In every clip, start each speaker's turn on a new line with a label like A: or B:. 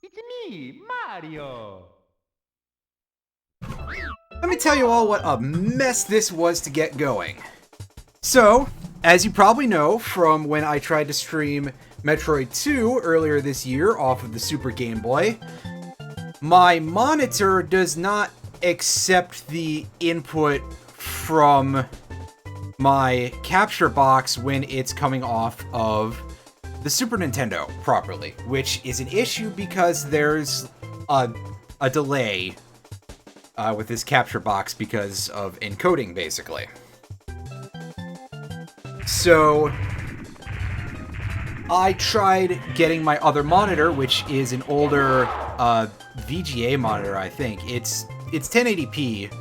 A: It's me, Mario.
B: Let me tell you all what a mess this was to get going. So, as you probably know from when I tried to stream Metroid 2 earlier this year off of the Super Game Boy, my monitor does not accept the input from my capture box when it's coming off of the Super Nintendo properly, which is an issue because there's a delay with this capture box because of encoding, basically. So I tried getting my other monitor, which is an older VGA monitor, I think. It's 1080p,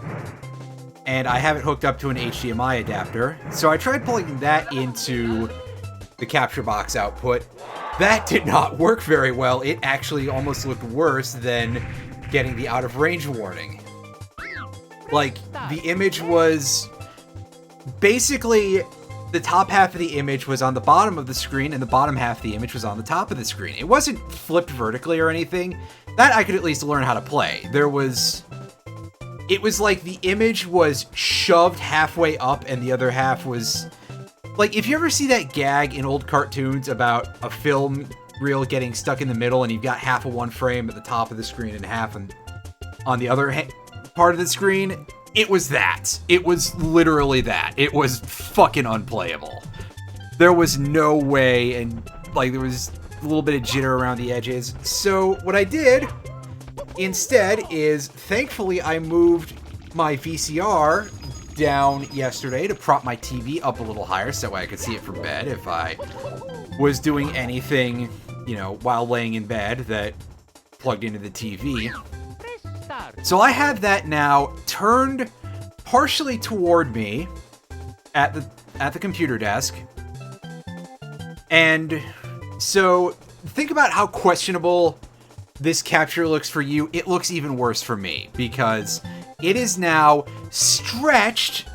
B: and I have it hooked up to an HDMI adapter. So I tried plugging that into the capture box output. That did not work very well. It actually almost looked worse than getting the out of range warning. Like, the image was basically the top half of the image was on the bottom of the screen and the bottom half of the image was on the top of the screen. It wasn't flipped vertically or anything. That I could at least learn how to play. It was like the image was shoved halfway up and the other half was... Like, if you ever see that gag in old cartoons about a film reel getting stuck in the middle and you've got half of one frame at the top of the screen and half on the other part of the screen, it was that. It was literally that. It was fucking unplayable. There was no way, and like there was a little bit of jitter around the edges. So what I did instead is, thankfully, I moved my VCR down yesterday to prop my TV up a little higher so that way I could see it from bed if I was doing anything, you know, while laying in bed that plugged into the TV. So I have that now turned partially toward me at the computer desk. And so think about how questionable this capture looks for you. It looks even worse for me because it is now stretched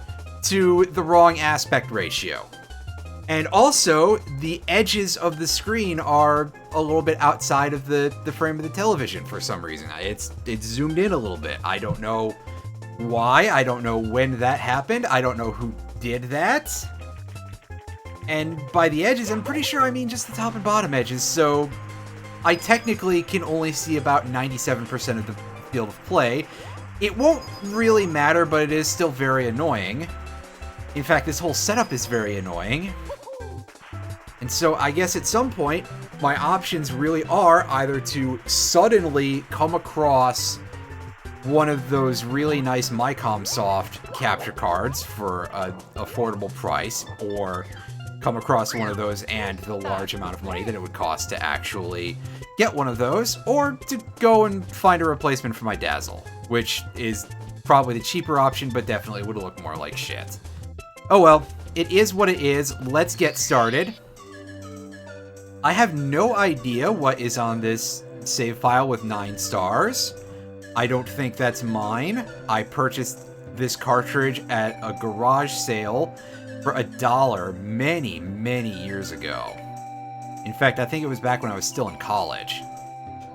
B: to the wrong aspect ratio. And also, the edges of the screen are a little bit outside of the frame of the television for some reason. It's zoomed in a little bit. I don't know why. I don't know when that happened. I don't know who did that. And by the edges, I'm pretty sure I mean just the top and bottom edges, so I technically can only see about 97% of the field of play. It won't really matter, but it is still very annoying. In fact, this whole setup is very annoying. And so I guess at some point, my options really are either to suddenly come across one of those really nice Mycom Soft capture cards for an affordable price, or come across one of those and the large amount of money that it would cost to actually get one of those, or to go and find a replacement for my Dazzle, which is probably the cheaper option, but definitely would look more like shit. Oh well, it is what it is. Let's get started. I have no idea what is on this save file with 9 stars. I don't think that's mine. I purchased this cartridge at a garage sale for $1 many, many years ago. In fact, I think it was back when I was still in college.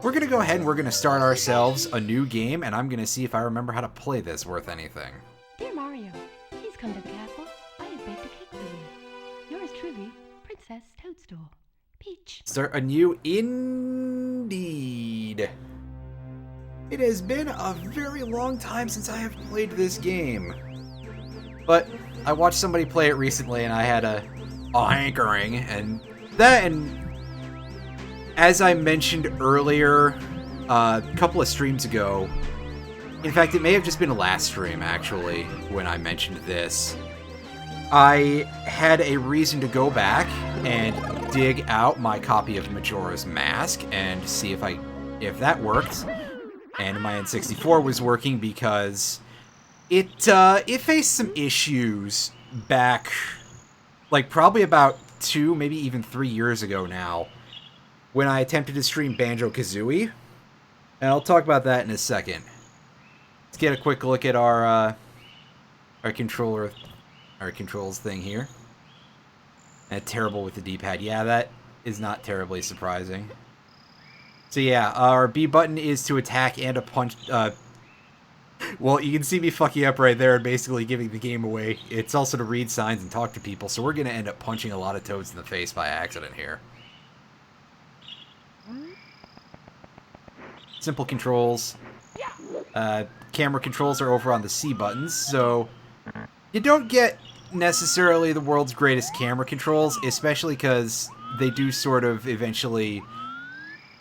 B: We're going to go ahead and we're going to start ourselves a new game, and I'm going to see if I remember how to play this worth anything.
C: Dear Mario, please come to the castle. I have baked a cake for you. Yours truly, Princess Toadstool. Peach.
B: Start anew, indeed. It has been a very long time since I have played this game. But I watched somebody play it recently and I had a hankering, and as I mentioned earlier, a couple of streams ago, in fact, it may have just been a last stream actually, when I mentioned this, I had a reason to go back and dig out my copy of Majora's Mask and see if that worked. And my N64 was working because it faced some issues back, like probably about 2, maybe even 3 years ago now, when I attempted to stream Banjo-Kazooie. And I'll talk about that in a second. Let's get a quick look at our controls thing here. And terrible with the D-pad. Yeah, that is not terribly surprising. So yeah, our B button is to attack and to punch. Well, you can see me fucking up right there and basically giving the game away. It's also to read signs and talk to people, so we're going to end up punching a lot of toads in the face by accident here. Simple controls. Camera controls are over on the C buttons, so you don't get necessarily the world's greatest camera controls, especially because they do sort of eventually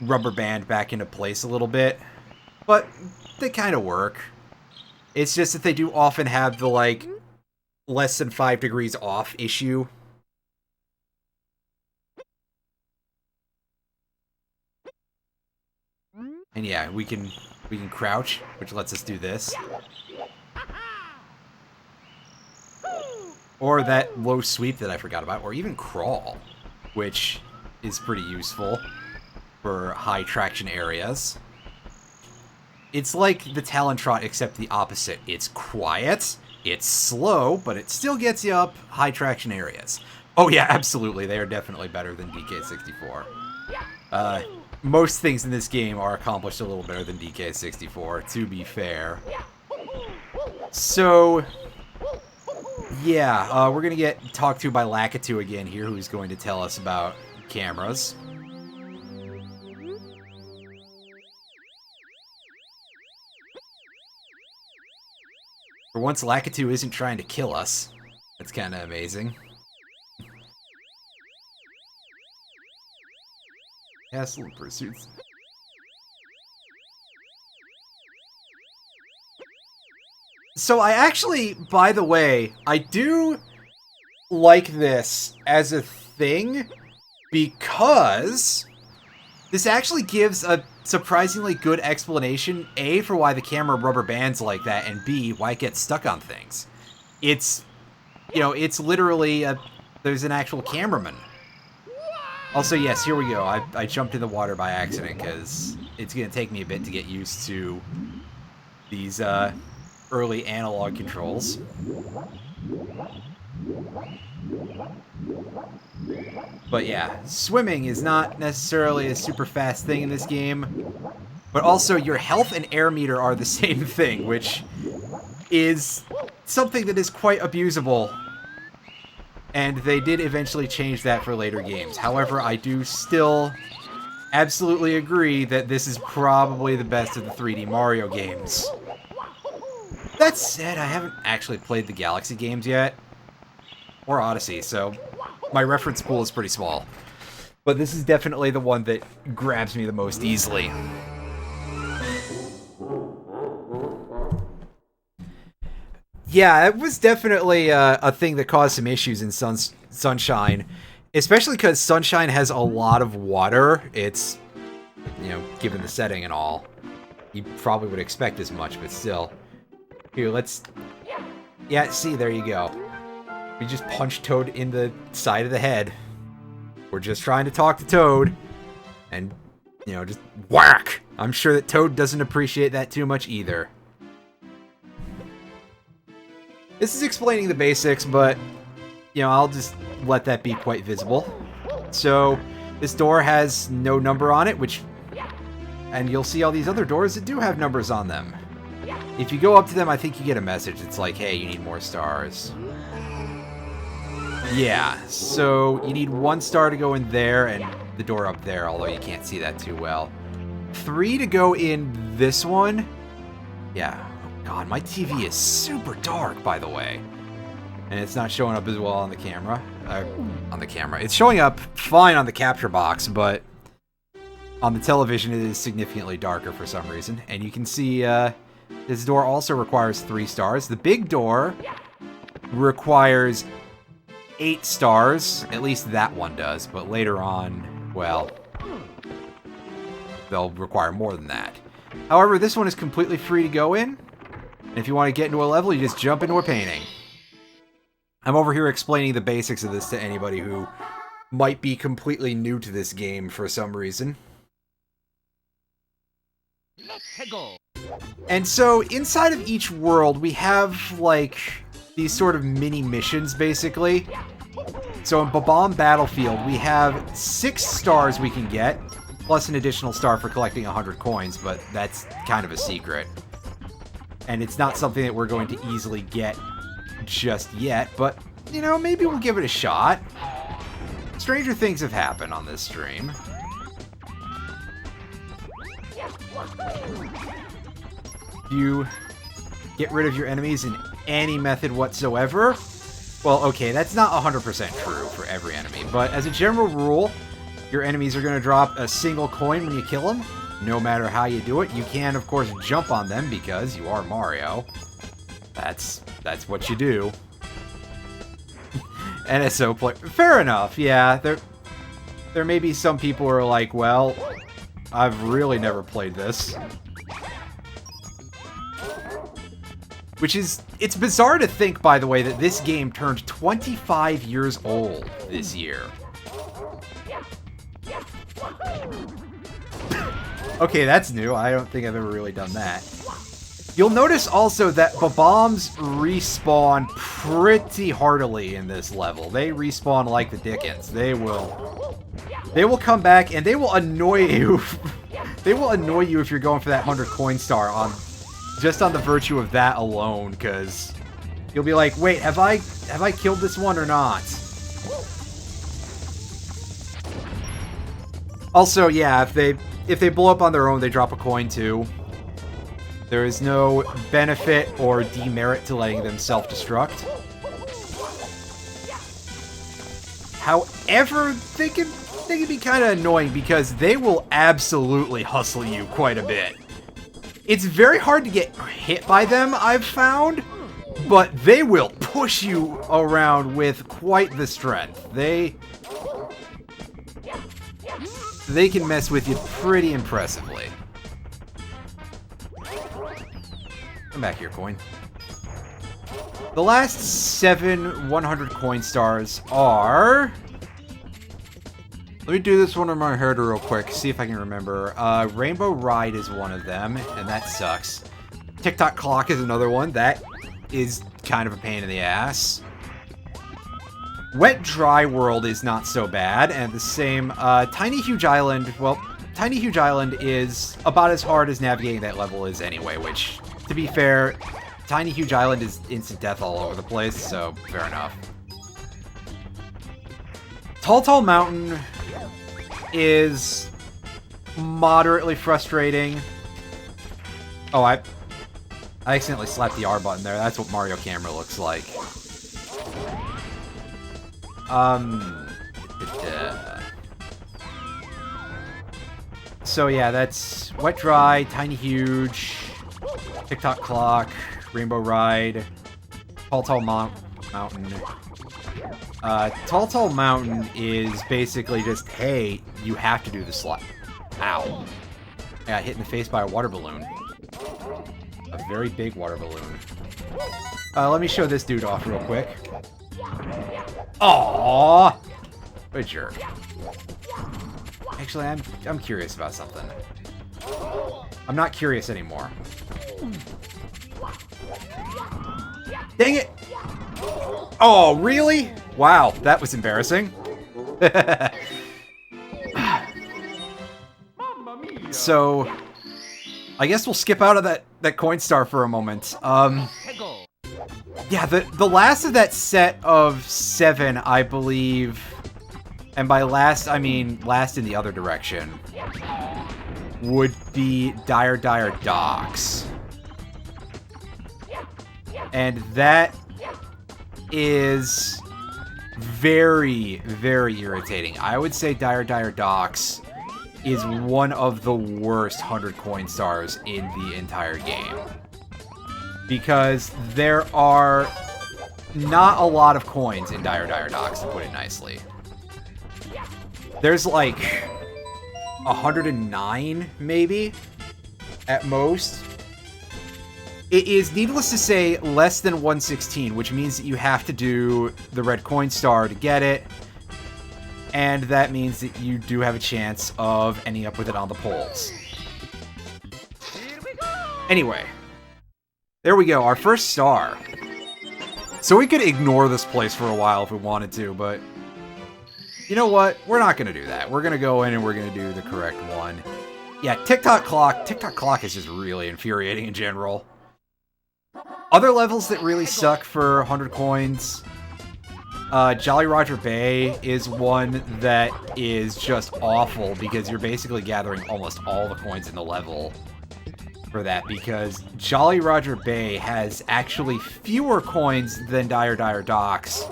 B: rubber band back into place a little bit, but they kind of work. It's just that they do often have the, like, less than 5 degrees off issue. And yeah, we can crouch, which lets us do this. Or that low sweep that I forgot about, or even crawl, which is pretty useful for high traction areas. It's like the Talon Trot, except the opposite. It's quiet, it's slow, but it still gets you up high traction areas. Oh yeah, absolutely, they are definitely better than DK64. Most things in this game are accomplished a little better than DK64, to be fair. So, yeah, we're going to get talked to by Lakitu again here, who's going to tell us about cameras. For once, Lakitu isn't trying to kill us. That's kind of amazing. Castle pursuits. So I actually, by the way, I do like this as a thing because this actually gives a surprisingly good explanation, A, for why the camera rubber bands like that, and B, why it gets stuck on things. It's, you know, it's literally there's an actual cameraman. Also, yes, here we go. I jumped in the water by accident because it's going to take me a bit to get used to these early analog controls. But yeah, swimming is not necessarily a super fast thing in this game, but also your health and air meter are the same thing, which is something that is quite abusable. And they did eventually change that for later games. However, I do still absolutely agree that this is probably the best of the 3D Mario games. That said, I haven't actually played the Galaxy games yet, or Odyssey, so my reference pool is pretty small. But this is definitely the one that grabs me the most easily. Yeah, it was definitely a thing that caused some issues in Sunshine, especially because Sunshine has a lot of water. It's, you know, given the setting and all, you probably would expect as much, but still. Here, let's... Yeah, see, there you go. We just punched Toad in the side of the head. We're just trying to talk to Toad, and, you know, just whack! I'm sure that Toad doesn't appreciate that too much either. This is explaining the basics, but, you know, I'll just let that be quite visible. So, this door has no number on it, and you'll see all these other doors that do have numbers on them. If you go up to them, I think you get a message. It's like, hey, you need more stars. Yeah, so you need 1 star to go in there, and the door up there, although you can't see that too well. 3 to go in this one. Yeah. God, my TV is super dark, by the way. And it's not showing up as well on the camera. It's showing up fine on the capture box, but on the television it is significantly darker for some reason. And you can see this door also requires 3 stars. The big door requires 8 stars. At least that one does. But later on, well, they'll require more than that. However, this one is completely free to go in. And if you want to get into a level, you just jump into a painting. I'm over here explaining the basics of this to anybody who might be completely new to this game for some reason.
A: Let's go.
B: And so, inside of each world, we have, like, these sort of mini missions, basically. So in Bob-omb Battlefield, we have 6 stars we can get. plus an additional star for collecting 100 coins, but that's kind of a secret. And it's not something that we're going to easily get just yet, but, you know, maybe we'll give it a shot. Stranger things have happened on this stream. You get rid of your enemies in any method whatsoever. Well, okay, that's not 100% true for every enemy, but as a general rule, your enemies are going to drop a single coin when you kill them, no matter how you do it. You can, of course, jump on them because you are Mario. That's what you do. NSO play. Fair enough, yeah. There may be some people who are like, well, I've really never played this. Which is, it's bizarre to think, by the way, that this game turned 25 years old this year. Okay, that's new. I don't think I've ever really done that. You'll notice also that bombs respawn pretty heartily in this level. They respawn like the Dickens. They will come back and they will annoy you. They will annoy you if you're going for that 100 coin star on just on the virtue of that alone, because you'll be like, wait, have I killed this one or not? Also, yeah, if they blow up on their own, they drop a coin too. There is no benefit or demerit to letting them self-destruct. However, they can be kind of annoying because they will absolutely hustle you quite a bit. It's very hard to get hit by them, I've found, but they will push you around with quite the strength. They can mess with you pretty impressively. Come back here, coin. The last 7 100 coin stars are... Let me do this one on my head real quick, see if I can remember. Rainbow Ride is one of them, and that sucks. Tick-Tock Clock is another one. That is kind of a pain in the ass. Wet Dry World is not so bad, and the same. Tiny Huge Island, well, Tiny Huge Island is about as hard as navigating that level is anyway, which, to be fair, Tiny Huge Island is instant death all over the place, so fair enough. Tall Mountain is moderately frustrating. Oh, I accidentally slapped the R button there. That's what Mario Camera looks like. So yeah, that's Wet Dry, Tiny Huge, Tick-Tock Clock, Rainbow Ride, Tall Mountain. Tall Mountain is basically just, hey, you have to do the slide. Ow. I got hit in the face by a water balloon. A very big water balloon. Let me show this dude off real quick. Aww! What a jerk. Actually, I'm curious about something. I'm not curious anymore. Dang it! Oh, really? Wow, that was embarrassing. So, I guess we'll skip out of that coin star for a moment. Yeah, the last of that set of 7, I believe, and by last, I mean last in the other direction, would be Dire Docks. And that is very, very irritating. I would say Dire Docks is one of the worst 100 coin stars in the entire game. Because there are not a lot of coins in Dire Docks, to put it nicely. There's like 109, maybe, at most. It is, needless to say, less than 116, which means that you have to do the red coin star to get it. And that means that you do have a chance of ending up with it on the polls. Anyway. There we go, our first star. So we could ignore this place for a while if we wanted to, but You know what? We're not going to do that. We're going to go in and we're going to do the correct one. Yeah, Tick-Tock Clock. Tick-Tock Clock is just really infuriating in general. Other levels that really suck for 100 coins. Jolly Roger Bay is one that is just awful because you're basically gathering almost all the coins in the level for that, because Jolly Roger Bay has actually fewer coins than Dire Docks,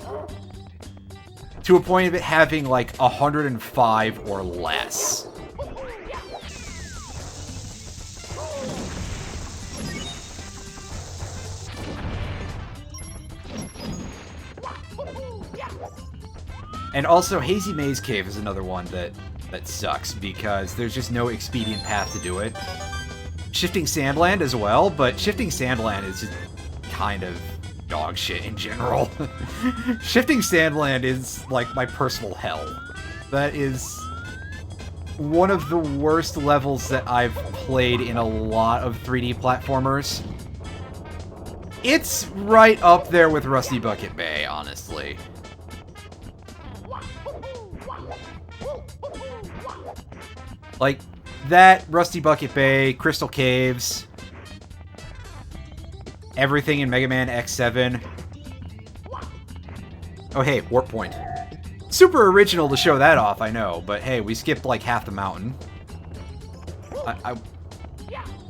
B: to a point of it having like 105 or less. And also, Hazy Maze Cave is another one that sucks, because there's just no expedient path to do it. Shifting Sandland as well, but Shifting Sandland is just kind of dog shit in general. Shifting Sandland is like my personal hell. That is one of the worst levels that I've played in a lot of 3D platformers. It's right up there with Rusty Bucket Bay, honestly. Like, that, Rusty Bucket Bay, Crystal Caves, everything in Mega Man X7. Oh, hey, Warp Point. Super original to show that off, I know, but hey, we skipped like half the mountain.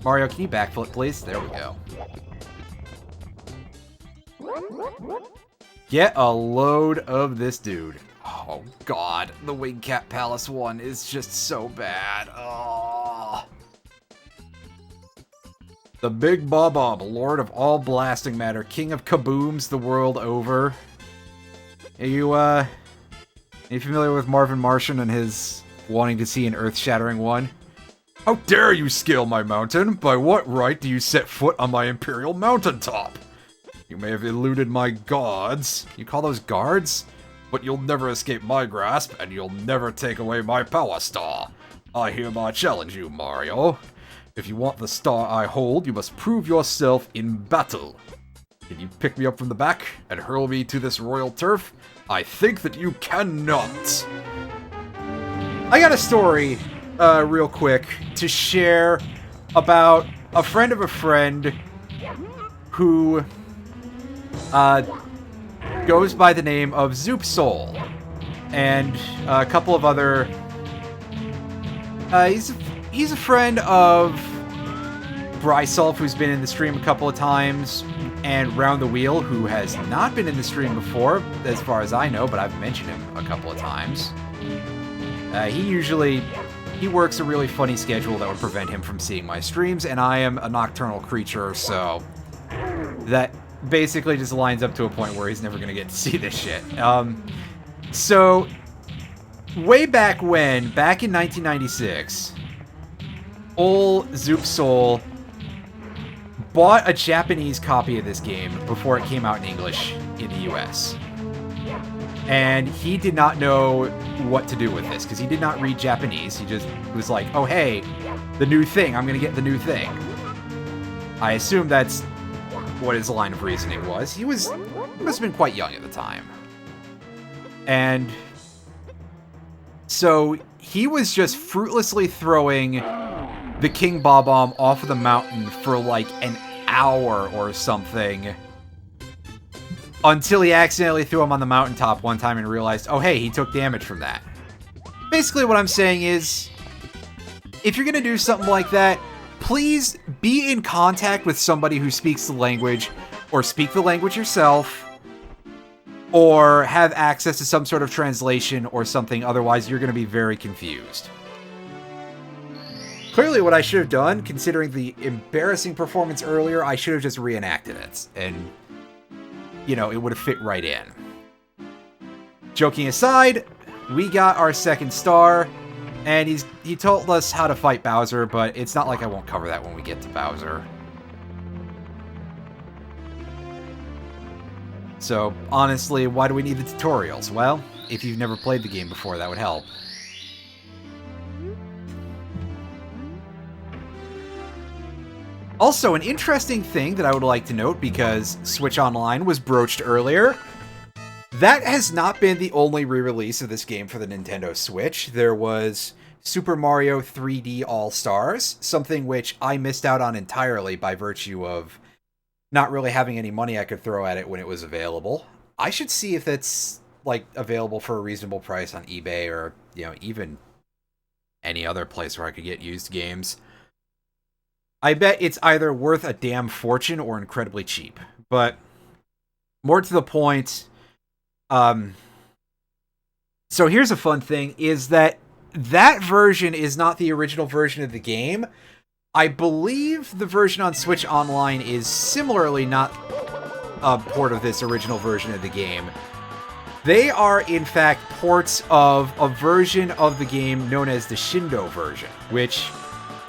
B: Mario, can you backflip, please? There we go. Get a load of this dude. Oh, God. The Wingcat Palace one is just so bad. Oh. The Big Bob-Omb, Lord of all blasting matter, King of Kabooms the world over. Are you familiar with Marvin Martian and his wanting to see an earth-shattering one? How dare you scale my mountain? By what right do you set foot on my imperial mountaintop? You may have eluded my gods. You call those guards? But you'll never escape my grasp, and you'll never take away my power star. I hereby challenge you, Mario. If you want the star I hold, you must prove yourself in battle. Can you pick me up from the back and hurl me to this royal turf? I think that you cannot. I got a story, real quick, to share about a friend of a friend who, goes by the name of Zoop Soul, and a couple of other. He's a friend of Brysolf, who's been in the stream a couple of times, and Round the Wheel, who has not been in the stream before, as far as I know, but I've mentioned him a couple of times. He works a really funny schedule that would prevent him from seeing my streams, and I am a nocturnal creature, so that basically just lines up to a point where he's never going to get to see this shit. So, way back when, back in 1996, old Zoop Soul bought a Japanese copy of this game before it came out in English in the US. And he did not know what to do with this, because he did not read Japanese. He just was like, oh hey, the new thing, I'm going to get the new thing. I assume that's what his line of reasoning was. He must have been quite young at the time. And so he was just fruitlessly throwing the King Bob-Omb off of the mountain for like an hour or something, until he accidentally threw him on the mountaintop one time and realized, oh hey, he took damage from that. Basically what I'm saying is, if you're gonna do something like that, please be in contact with somebody who speaks the language, or speak the language yourself, or have access to some sort of translation or something, otherwise you're going to be very confused. Clearly what I should have done, considering the embarrassing performance earlier, I should have just reenacted it, and, you know, it would have fit right in. Joking aside, we got our second star. And he told us how to fight Bowser, but it's not like I won't cover that when we get to Bowser. So, honestly, why do we need the tutorials? Well, if you've never played the game before, that would help. Also, an interesting thing that I would like to note, because Switch Online was broached earlier, That has not been the only re-release of this game for the Nintendo Switch. There was Super Mario 3D All-Stars, something which I missed out on entirely by virtue of not really having any money I could throw at it when it was available. I should see if it's like available for a reasonable price on eBay or, you know, even any other place where I could get used games. I bet it's either worth a damn fortune or incredibly cheap. But more to the point, so here's a fun thing, is that version is not the original version of the game. I believe the version on Switch Online is similarly not a port of this original version of the game. They are, in fact, ports of a version of the game known as the Shindo version, which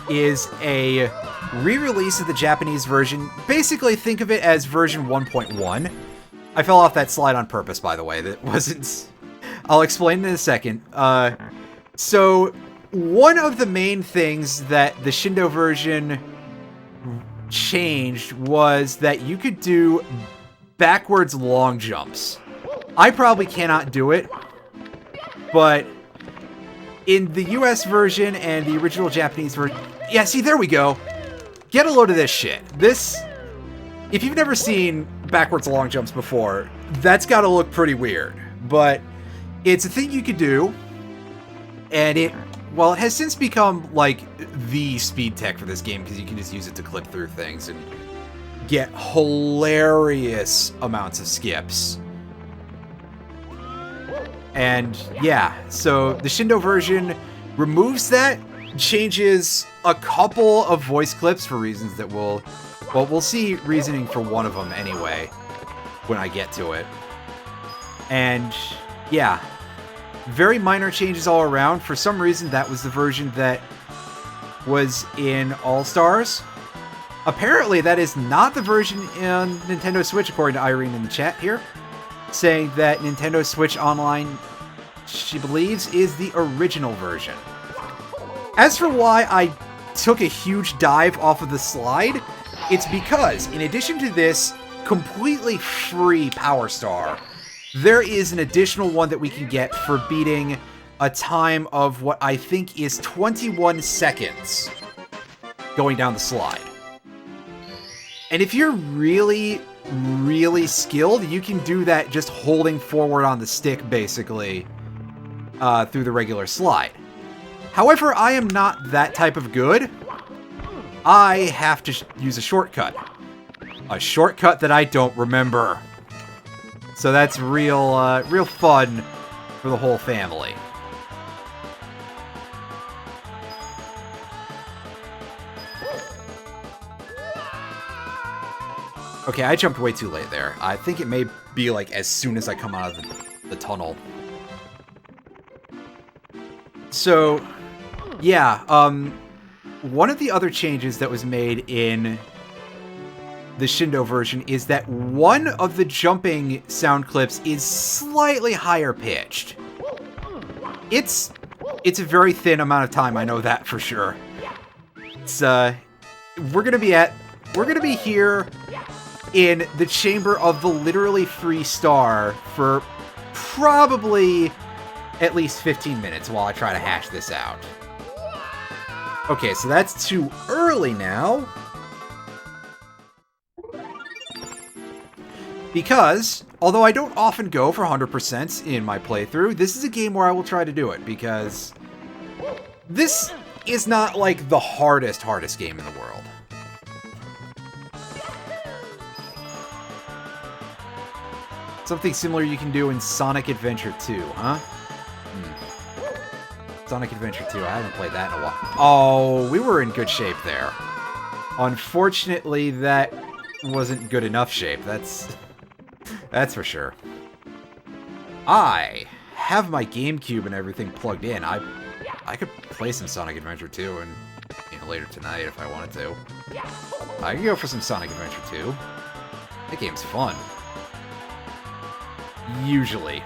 B: is a re-release of the Japanese version. Basically, think of it as version 1.1. I fell off that slide on purpose, by the way. That wasn't... I'll explain in a second. So, one of the main things that the Shindo version changed was that you could do backwards long jumps. I probably cannot do it, but in the US version and the original Japanese version... Yeah, see, there we go. Get a load of this shit. This... If you've never seen backwards long jumps before, that's gotta look pretty weird. But it's a thing you could do, and it... Well, it has since become, like, the speed tech for this game, because you can just use it to clip through things and get hilarious amounts of skips. And, yeah, so the Shindo version removes that, changes a couple of voice clips for reasons that we'll see reasoning for one of them anyway, when I get to it. And, yeah, very minor changes all around. For some reason, that was the version that was in All-Stars. Apparently, that is not the version in Nintendo Switch, according to Irene in the chat here, saying that Nintendo Switch Online, she believes, is the original version. As for why I took a huge dive off of the slide, it's because, in addition to this completely free Power Star, there is an additional one that we can get for beating a time of what I think is 21 seconds going down the slide. And if you're really, really skilled, you can do that just holding forward on the stick, basically, through the regular slide. However, I am not that type of good. I have to use a shortcut. A shortcut that I don't remember. So that's real fun for the whole family. Okay, I jumped way too late there. I think it may be like as soon as I come out of the tunnel. So, yeah, one of the other changes that was made in the Shindo version is that one of the jumping sound clips is slightly higher pitched. It's a very thin amount of time, I know that for sure. It's we're gonna be here in the chamber of the literally 3-star for probably at least 15 minutes while I try to hash this out. Okay, so that's too early now. Because, although I don't often go for 100% in my playthrough, this is a game where I will try to do it, because this is not, like, the hardest game in the world. Something similar you can do in Sonic Adventure 2, huh? Sonic Adventure 2, I haven't played that in a while. Oh, we were in good shape there. Unfortunately, that wasn't good enough shape, that's for sure. I have my GameCube and everything plugged in. I could play some Sonic Adventure 2 and, you know, later tonight if I wanted to. I can go for some Sonic Adventure 2. That game's fun. Usually.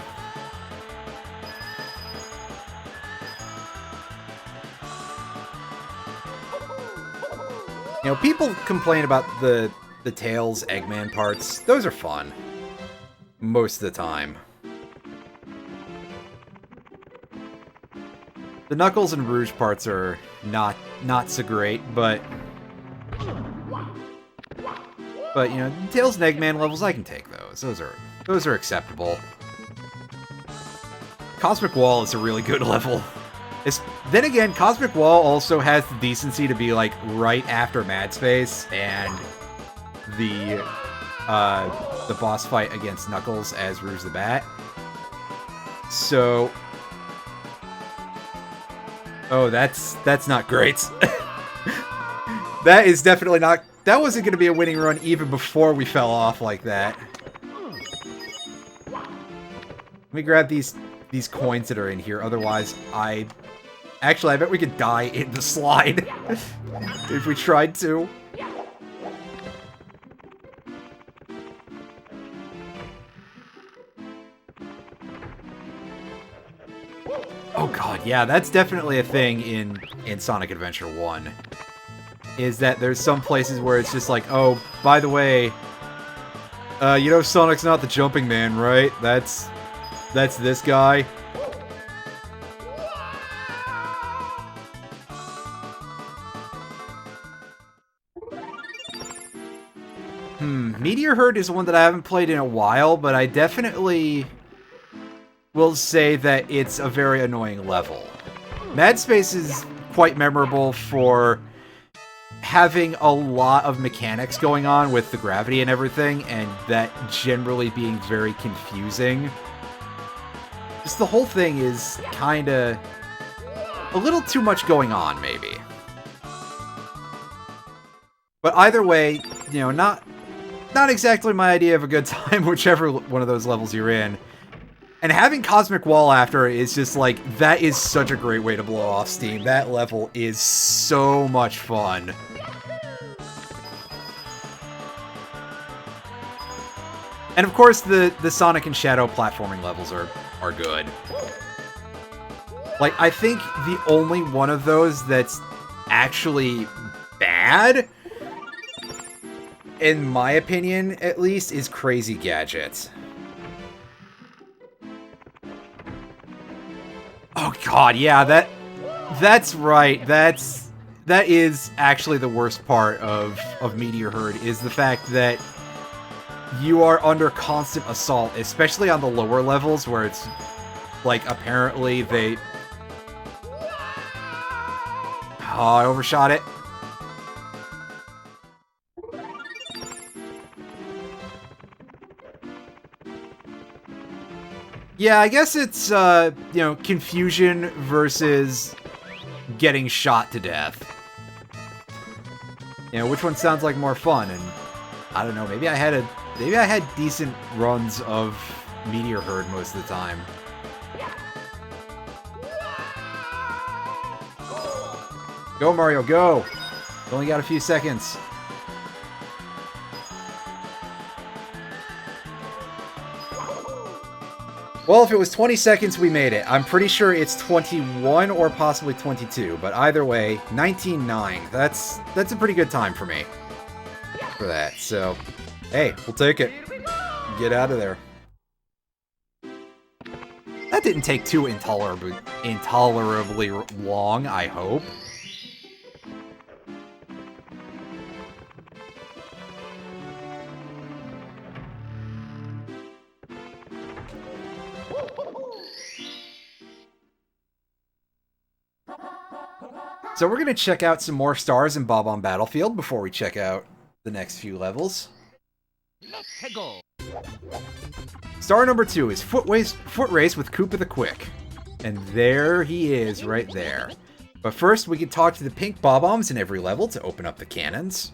B: You know, people complain about the Tails Eggman parts. Those are fun. Most of the time. The Knuckles and Rouge parts are not so great, but you know, Tails and Eggman levels, I can take those. Those are acceptable. Cosmic Wall is a really good level. Then again, Cosmic Wall also has the decency to be like right after Mad Space and the boss fight against Knuckles as Rouge the Bat. So, oh, that's not great. That is definitely not. That wasn't going to be a winning run even before we fell off like that. Let me grab these coins that are in here. Otherwise, actually, I bet we could die in the slide if we tried to. Oh god, yeah, that's definitely a thing in Sonic Adventure 1. Is that there's some places where it's just like, oh, by the way, you know Sonic's not the jumping man, right? That's this guy. Meteor Herd is one that I haven't played in a while, but I definitely will say that it's a very annoying level. Mad Space is quite memorable for having a lot of mechanics going on with the gravity and everything, and that generally being very confusing. Just the whole thing is kinda a little too much going on, maybe. But either way, you know, not exactly my idea of a good time, whichever one of those levels you're in. And having Cosmic Wall after is just like, that is such a great way to blow off steam. That level is so much fun. And of course, the Sonic and Shadow platforming levels are good. Like, I think the only one of those that's actually bad, in my opinion, at least, is Crazy Gadget. Oh god, yeah, that's right. That is actually the worst part of Meteor Herd, is the fact that you are under constant assault, especially on the lower levels where it's like apparently they... Oh, I overshot it. Yeah, I guess it's, you know, confusion versus getting shot to death. You know, which one sounds like more fun? And I don't know, maybe I had decent runs of Meteor Herd most of the time. Go, Mario, go! You only got a few seconds. Well, if it was 20 seconds, we made it. I'm pretty sure it's 21 or possibly 22, but either way, 19.9. That's a pretty good time for me. For that, so... Hey, we'll take it. Get out of there. That didn't take too intolerably long, I hope. So we're going to check out some more stars in Bob-omb Battlefield before we check out the next few levels.
A: Let's go.
B: Star number 2 is Foot Race with Koopa the Quick. And there he is, right there. But first, we can talk to the pink Bob-ombs in every level to open up the cannons.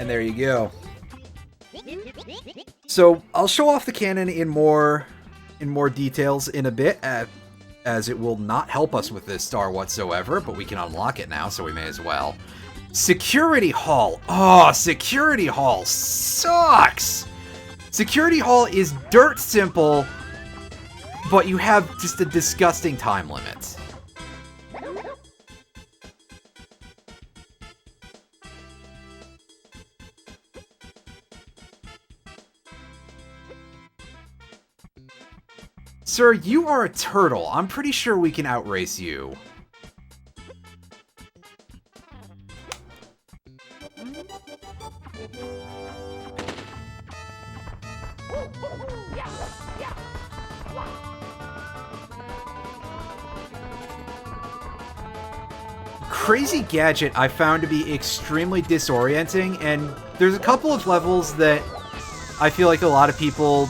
B: And there you go. So, I'll show off the cannon in more details in a bit, as it will not help us with this star whatsoever, but we can unlock it now, so we may as well. Security Hall. Oh, Security Hall sucks! Security Hall is dirt simple, but you have just a disgusting time limit. Sir, you are a turtle. I'm pretty sure we can outrace you. Crazy Gadget I found to be extremely disorienting, and there's a couple of levels that I feel like a lot of people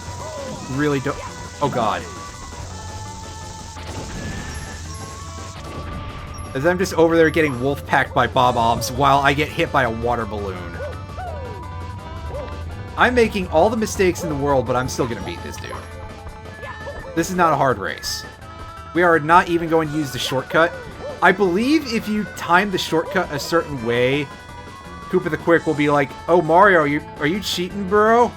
B: really don't... Oh god. As I'm just over there getting wolf-packed by bob-ombs while I get hit by a water balloon. I'm making all the mistakes in the world, but I'm still gonna beat this dude. This is not a hard race. We are not even going to use the shortcut. I believe if you time the shortcut a certain way, Koopa the Quick will be like, "Oh, Mario, are you cheating, bro?"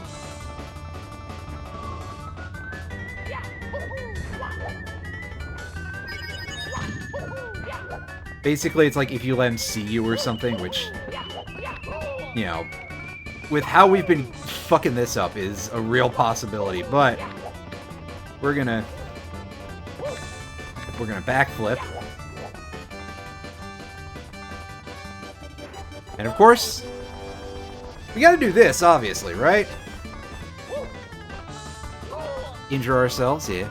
B: Basically, it's like if you let him see you or something, which, you know, with how we've been fucking this up is a real possibility, but we're gonna backflip. And of course, we gotta do this, obviously, right? Injure ourselves, yeah.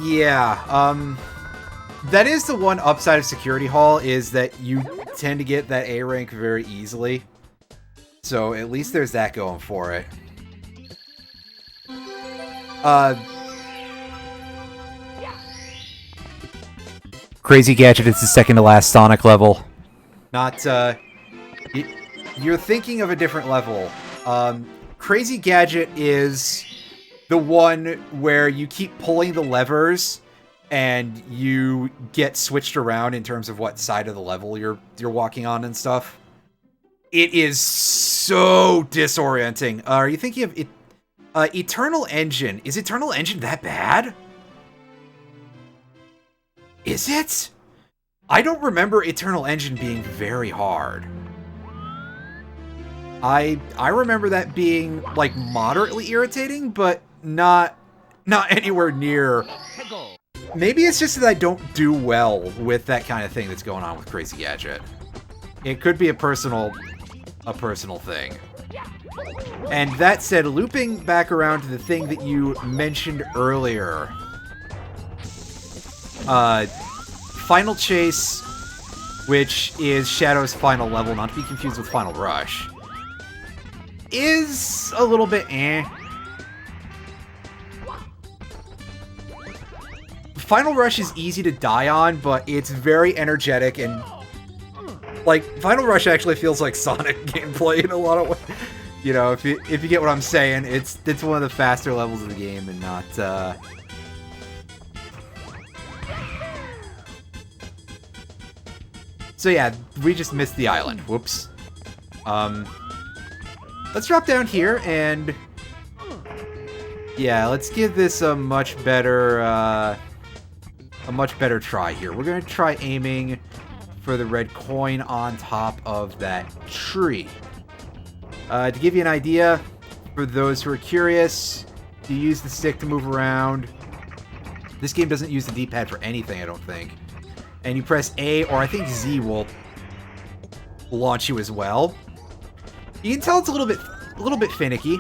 B: Yeah, that is the one upside of Security Hall, is that you tend to get that A rank very easily. So at least there's that going for it. Crazy Gadget is the second to last Sonic level. Not, you're thinking of a different level. Crazy Gadget is the one where you keep pulling the levers and you get switched around in terms of what side of the level you're walking on and stuff. It is so disorienting. Are you thinking of it? Eternal Engine. Is Eternal Engine that bad? Is it? I don't remember Eternal Engine being very hard. I remember that being, like, moderately irritating, but not anywhere near. Maybe it's just that I don't do well with that kind of thing that's going on with Crazy Gadget. It could be a personal thing. And that said, looping back around to the thing that you mentioned earlier, Final Chase, which is Shadow's final level, not to be confused with Final Rush, is a little bit eh. Final Rush is easy to die on, but it's very energetic, and like, Final Rush actually feels like Sonic gameplay in a lot of ways. You know, if you get what I'm saying, it's one of the faster levels of the game and not So yeah, we just missed the island. Whoops. Let's drop down here and yeah, let's give this a much better try here. We're gonna try aiming for the red coin on top of that tree. To give you an idea, for those who are curious, you use the stick to move around. This game doesn't use the D-pad for anything, I don't think. And you press A, or I think Z will launch you as well. You can tell it's a little bit finicky.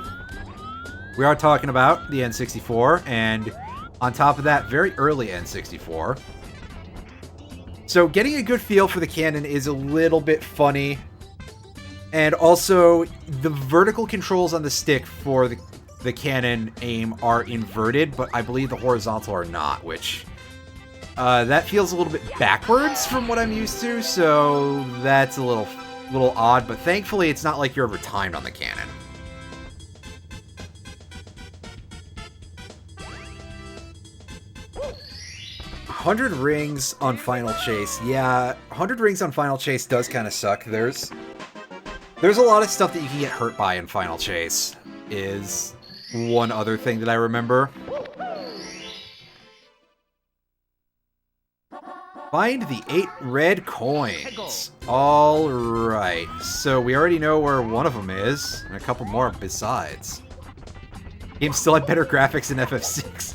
B: We are talking about the N64, and on top of that, very early N64. So getting a good feel for the cannon is a little bit funny. And also, the vertical controls on the stick for the cannon aim are inverted, but I believe the horizontal are not, which that feels a little bit backwards from what I'm used to, so that's a little odd, but thankfully it's not like you're over timed on the cannon. "100 rings on Final Chase." Yeah, 100 rings on Final Chase does kind of suck. There's a lot of stuff that you can get hurt by in Final Chase, is one other thing that I remember. Find the 8 red coins. Alright, so we already know where one of them is, and a couple more besides. Game still had better graphics than FF6.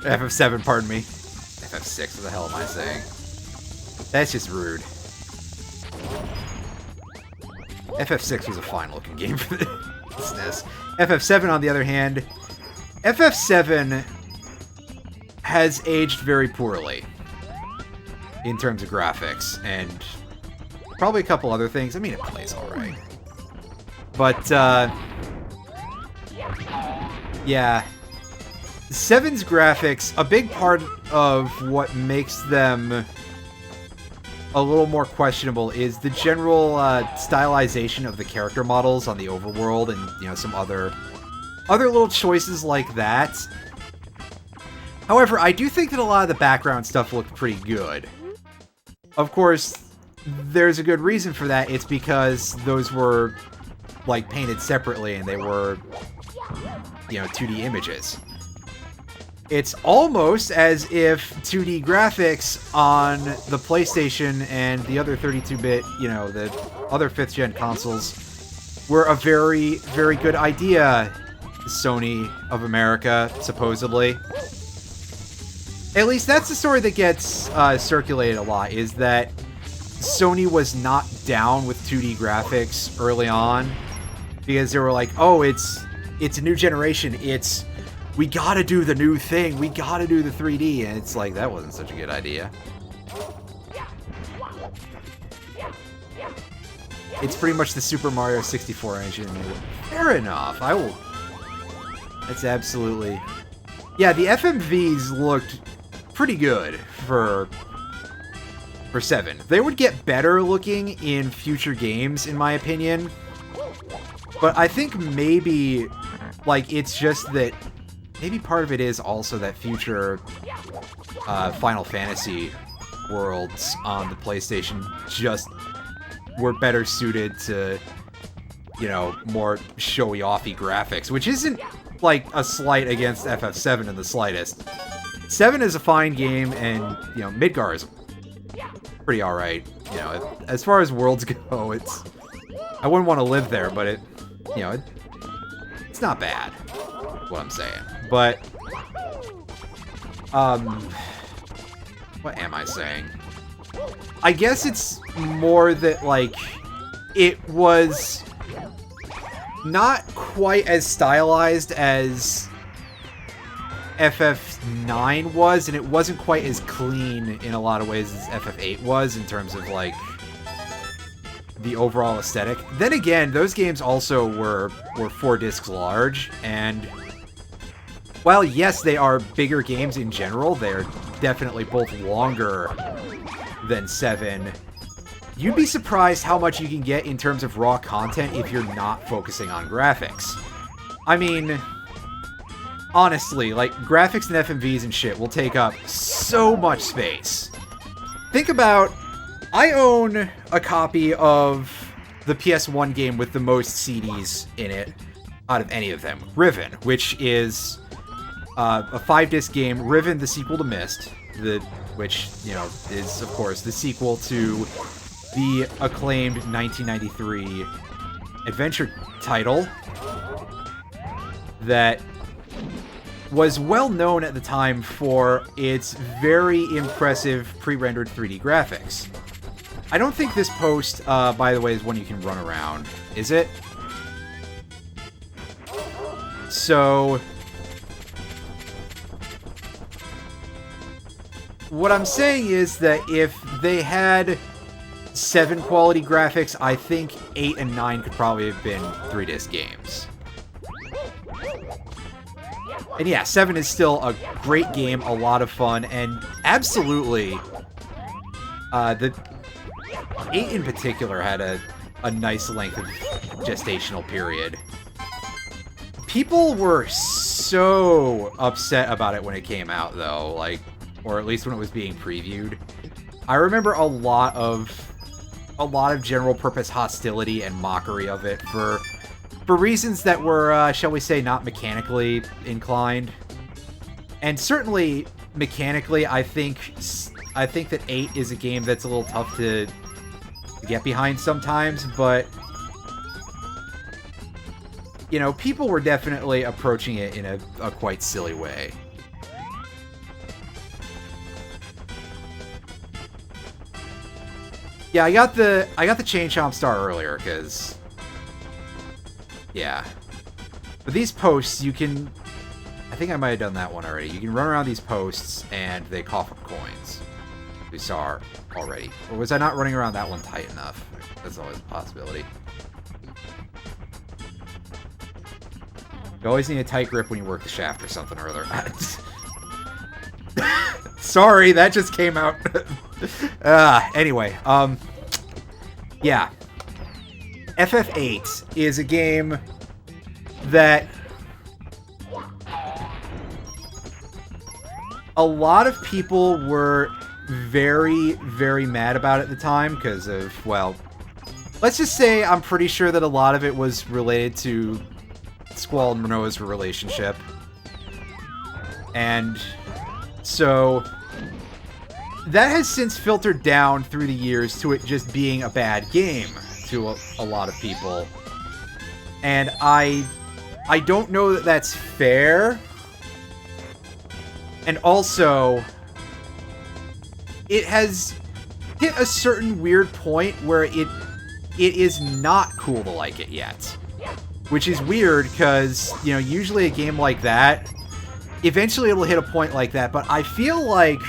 B: FF7, pardon me. FF6, what the hell am I saying? That's just rude. FF6 was a fine-looking game for the SNES. FF7, on the other hand, FF7 has aged very poorly in terms of graphics, and probably a couple other things. I mean, it plays alright. But, yeah. 7's graphics, a big part of what makes them a little more questionable is the general stylization of the character models on the overworld, and, you know, some other little choices like that. However, I do think that a lot of the background stuff looked pretty good. Of course, there's a good reason for that. It's because those were, like, painted separately, and they were, you know, 2D images. It's almost as if 2D graphics on the PlayStation and the other 32-bit, you know, the other 5th-gen consoles were a very, very good idea, Sony of America, supposedly. At least that's the story that gets circulated a lot, is that Sony was not down with 2D graphics early on, because they were like, oh, it's a new generation, we gotta do the new thing, we gotta do the 3D, and it's like, that wasn't such a good idea. It's pretty much the Super Mario 64 engine. Fair enough, I will... That's absolutely... Yeah, the FMVs looked pretty good for 7. They would get better looking in future games, in my opinion. But I think maybe, like, it's just that... Maybe part of it is also that future Final Fantasy worlds on the PlayStation just were better suited to, you know, more showy-offy graphics, which isn't, like, a slight against FF7 in the slightest. 7 is a fine game, and, you know, Midgar is pretty alright. You know, as far as worlds go, it's... I wouldn't want to live there, but it, you know, it's not bad, what I'm saying. But, what am I saying? I guess it's more that, like, it was not quite as stylized as FF9 was, and it wasn't quite as clean in a lot of ways as FF8 was in terms of, like, the overall aesthetic. Then again, those games also were 4 discs large, and while, yes, they are bigger games in general, they're definitely both longer than 7. You'd be surprised how much you can get in terms of raw content if you're not focusing on graphics. I mean, honestly, like, graphics and FMVs and shit will take up so much space. Think about, I own a copy of the PS1 game with the most CDs in it out of any of them, Riven, which is a 5-disc game, Riven, the sequel to Myst, which, you know, is, of course, the sequel to the acclaimed 1993 adventure title that was well known at the time for its very impressive pre-rendered 3D graphics. I don't think this post, by the way, is one you can run around, is it? So what I'm saying is that if they had 7 quality graphics, I think 8 and 9 could probably have been 3-disc games. And yeah, 7 is still a great game, a lot of fun, and absolutely, the 8 in particular had a nice length of gestational period. People were so upset about it when it came out, though, like, or at least when it was being previewed. I remember a lot of general purpose hostility and mockery of it for reasons that were, shall we say, not mechanically inclined. And certainly, mechanically, I think I think that 8 is a game that's a little tough to get behind sometimes, but you know, people were definitely approaching it in a quite silly way. Yeah, I got the Chain Chomp Star earlier, because yeah. But these posts, you can... I think I might have done that one already. You can run around these posts, and they cough up coins. We saw already. Or was I not running around that one tight enough? That's always a possibility. You always need a tight grip when you work the shaft or something or other. Sorry, that just came out. Anyway, yeah. FF8 is a game that a lot of people were very, very mad about at the time because of, well, let's just say I'm pretty sure that a lot of it was related to Squall and Manoa's relationship. And so that has since filtered down through the years to it just being a bad game to a lot of people. And I don't know that that's fair. And also, it has hit a certain weird point where it is not cool to like it yet. Which is weird, because, you know, usually a game like that, eventually it'll hit a point like that, but I feel like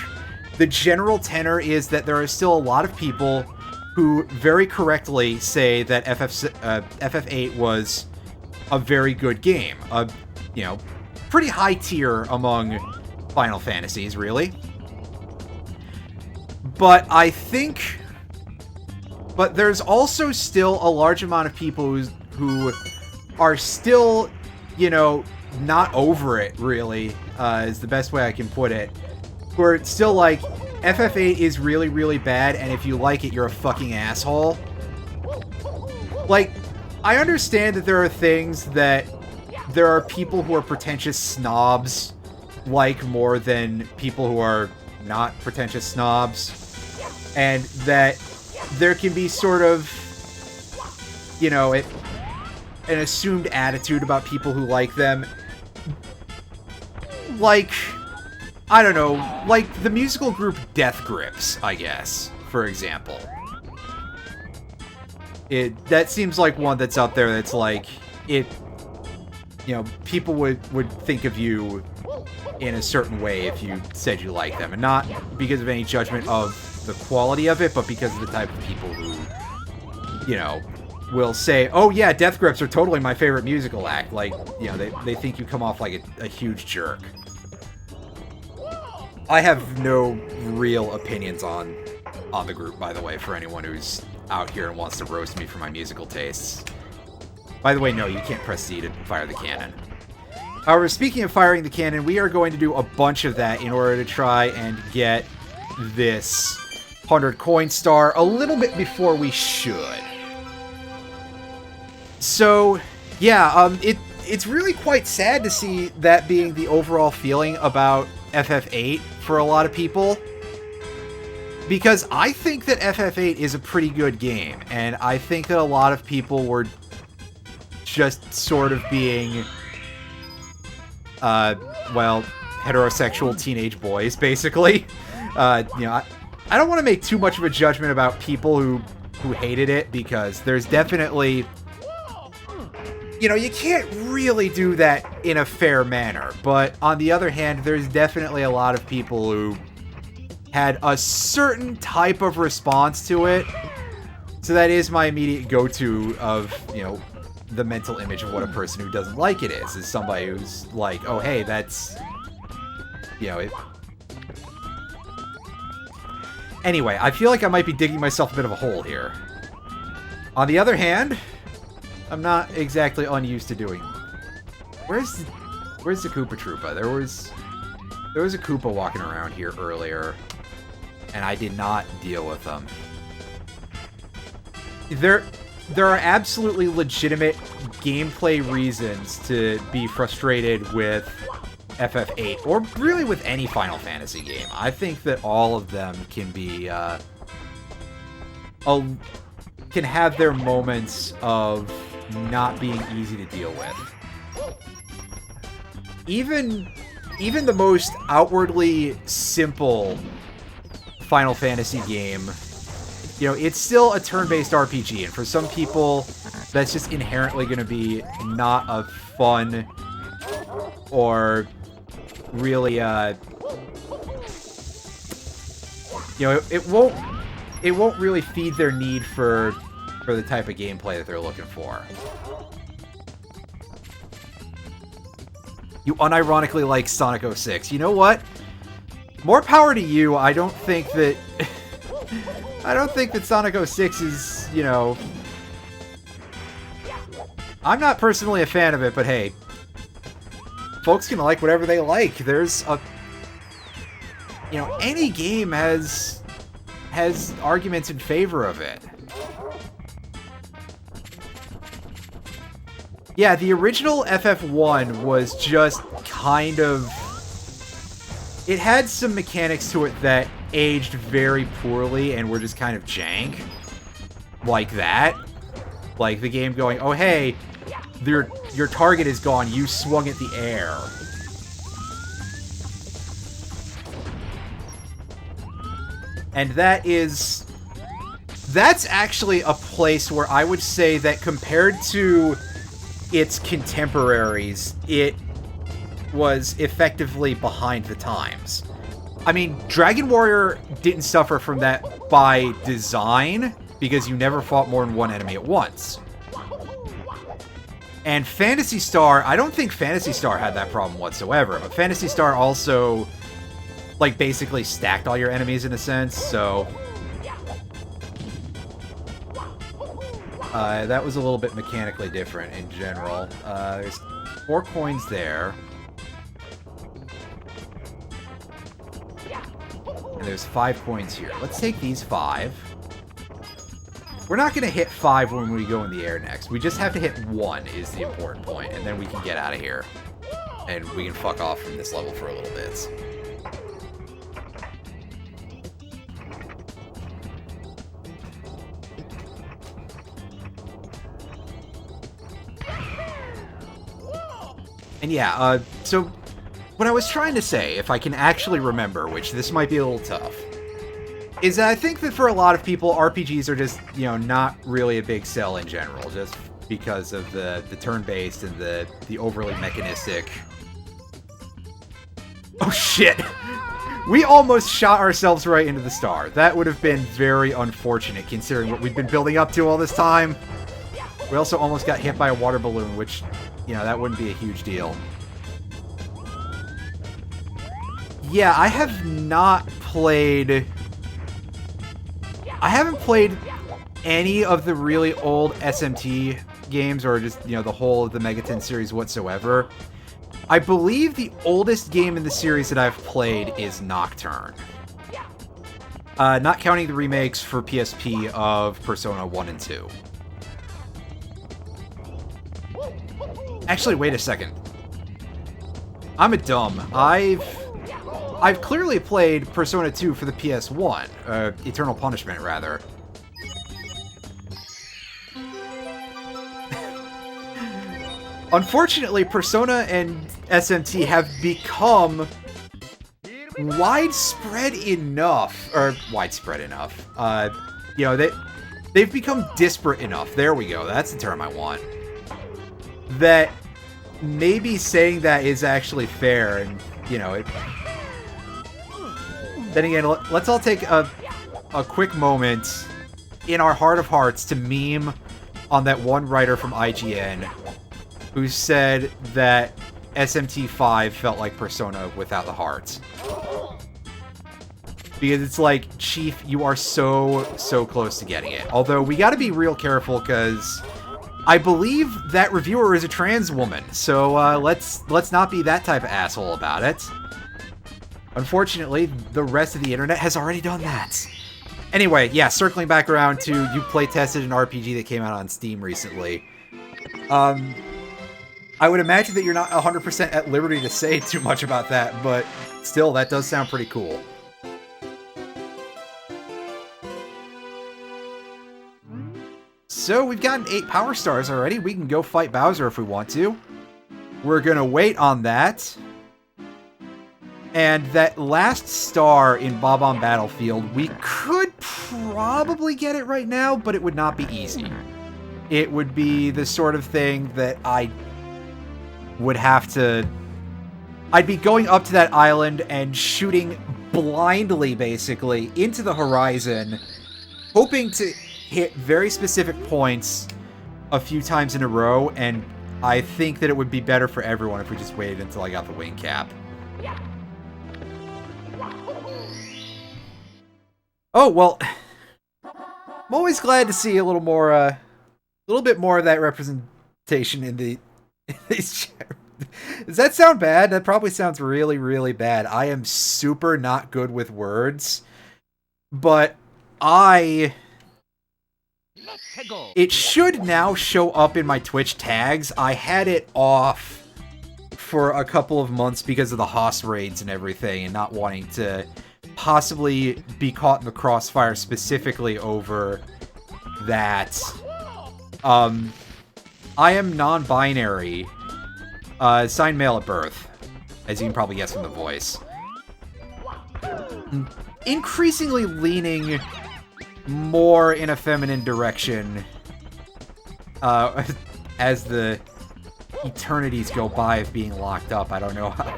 B: the general tenor is that there are still a lot of people who very correctly say that FF8 was a very good game. You know, pretty high tier among Final Fantasies, really. But I think... But there's also still a large amount of people who are still, you know, not over it, really, is the best way I can put it. Who are still like, FF8 is really, really bad, and if you like it, you're a fucking asshole. Like, I understand that there are things that there are people who are pretentious snobs like more than people who are not pretentious snobs. And that there can be sort of, you know, an assumed attitude about people who like them. Like, I don't know, like the musical group Death Grips, I guess, for example. That seems like one that's out there that's like, you know, people would think of you in a certain way if you said you like them. And not because of any judgment of the quality of it, but because of the type of people who, you know, will say, oh yeah, Death Grips are totally my favorite musical act. Like, you know, they think you come off like a huge jerk. I have no real opinions on the group, by the way, for anyone who's out here and wants to roast me for my musical tastes. By the way, no, you can't press C to fire the cannon. However, speaking of firing the cannon, we are going to do a bunch of that in order to try and get this 100 coin star a little bit before we should. So, yeah, it's really quite sad to see that being the overall feeling about FF8 for a lot of people. Because I think that FF8 is a pretty good game, and I think that a lot of people were just sort of being, well, heterosexual teenage boys, basically. You know, I don't want to make too much of a judgment about people who hated it, because there's definitely... You know, you can't really do that in a fair manner, but on the other hand, there's definitely a lot of people who had a certain type of response to it. So that is my immediate go-to of, you know, the mental image of what a person who doesn't like it is somebody who's like, oh, hey, that's, you know, it... Anyway, I feel like I might be digging myself a bit of a hole here. On the other hand, I'm not exactly unused to doing... Where's the Koopa Troopa? There was a Koopa walking around here earlier, and I did not deal with them. There are absolutely legitimate gameplay reasons to be frustrated with FF8, or really with any Final Fantasy game. I think that all of them can be, can have their moments of not being easy to deal with. Even the most outwardly simple Final Fantasy game, you know, it's still a turn-based RPG, and for some people, that's just inherently going to be not a fun or really, you know, it won't really feed their need for the type of gameplay that they're looking for. You unironically like Sonic 06. You know what? More power to you. I don't think that I don't think that Sonic 06 is, you know, I'm not personally a fan of it, but hey, folks can like whatever they like. There's a, you know, any game has arguments in favor of it. Yeah, the original FF1 was just kind of, it had some mechanics to it that aged very poorly and were just kind of jank. Like that. Like the game going, oh hey, your target is gone, you swung at the air. And that's actually a place where I would say that compared to its contemporaries, it was effectively behind the times. I mean, Dragon Warrior didn't suffer from that by design, because you never fought more than one enemy at once. And Phantasy Star, I don't think Phantasy Star had that problem whatsoever, but Phantasy Star also, like, basically stacked all your enemies in a sense, so that was a little bit mechanically different in general. There's 4 coins there. And there's 5 coins here. Let's take these 5. We're not going to hit 5 when we go in the air next. We just have to hit 1 is the important point, and then we can get out of here. And we can fuck off from this level for a little bit. And yeah, so what I was trying to say, if I can actually remember, which this might be a little tough, is that I think that for a lot of people, RPGs are just, you know, not really a big sell in general, just because of the turn-based and the overly mechanistic. Oh shit! We almost shot ourselves right into the star. That would have been very unfortunate, considering what we've been building up to all this time. We also almost got hit by a water balloon, which, you know, that wouldn't be a huge deal. Yeah, I haven't played any of the really old SMT games, or just, you know, the whole of the Megaton series whatsoever. I believe the oldest game in the series that I've played is Nocturne. Not counting the remakes for PSP of Persona 1 and 2. Actually, wait a second. I'm a dumb. I've clearly played Persona 2 for the PS1. Eternal Punishment, rather. Unfortunately, Persona and SMT have become widespread enough. You know, they've become disparate enough. There we go. That's the term I want. That maybe saying that is actually fair, and, you know, then again, let's all take a quick moment in our heart of hearts to meme on that one writer from IGN who said that SMT5 felt like Persona without the heart. Because it's like, Chief, you are so close to getting it. Although, we gotta be real careful, because I believe that reviewer is a trans woman, so let's not be that type of asshole about it. Unfortunately, the rest of the internet has already done that. Anyway, yeah, circling back around to you playtested an RPG that came out on Steam recently. I would imagine that you're not 100% at liberty to say too much about that, but still, that does sound pretty cool. So we've gotten 8 power stars already. We can go fight Bowser if we want to. We're gonna wait on that. And that last star in Bob-omb Battlefield, we could probably get it right now, but it would not be easy. It would be the sort of thing that I would have to... I'd be going up to that island and shooting blindly, basically, into the horizon, hoping to hit very specific points a few times in a row, and I think that it would be better for everyone if we just waited until I got the wing cap. Oh, well, I'm always glad to see a little more, a little bit more of that representation in these. Does that sound bad? That probably sounds really, really bad. I am super not good with words, but it should now show up in my Twitch tags. I had it off for a couple of months because of the Haas raids and everything, and not wanting to possibly be caught in the crossfire specifically over that. I am non-binary, assigned male at birth, as you can probably guess from the voice. Increasingly leaning more in a feminine direction as the eternities go by of being locked up. I don't know how.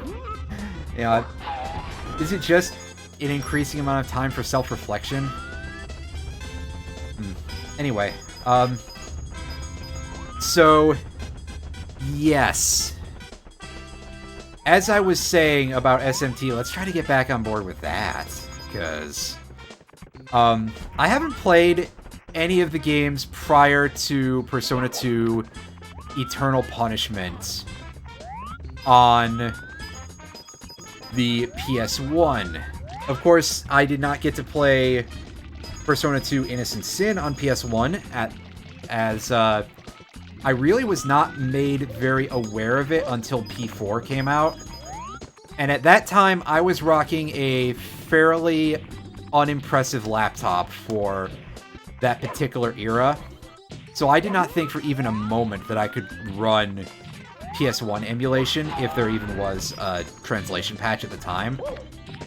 B: You know, is it just an increasing amount of time for self-reflection? Anyway, so yes, as I was saying about SMT, let's try to get back on board with that, because I haven't played any of the games prior to Persona 2 Eternal Punishment on the PS1. Of course, I did not get to play Persona 2 Innocent Sin on PS1, as I really was not made very aware of it until P4 came out. And at that time, I was rocking a fairly unimpressive laptop for that particular era. So I did not think for even a moment that I could run PS1 emulation, if there even was a translation patch at the time.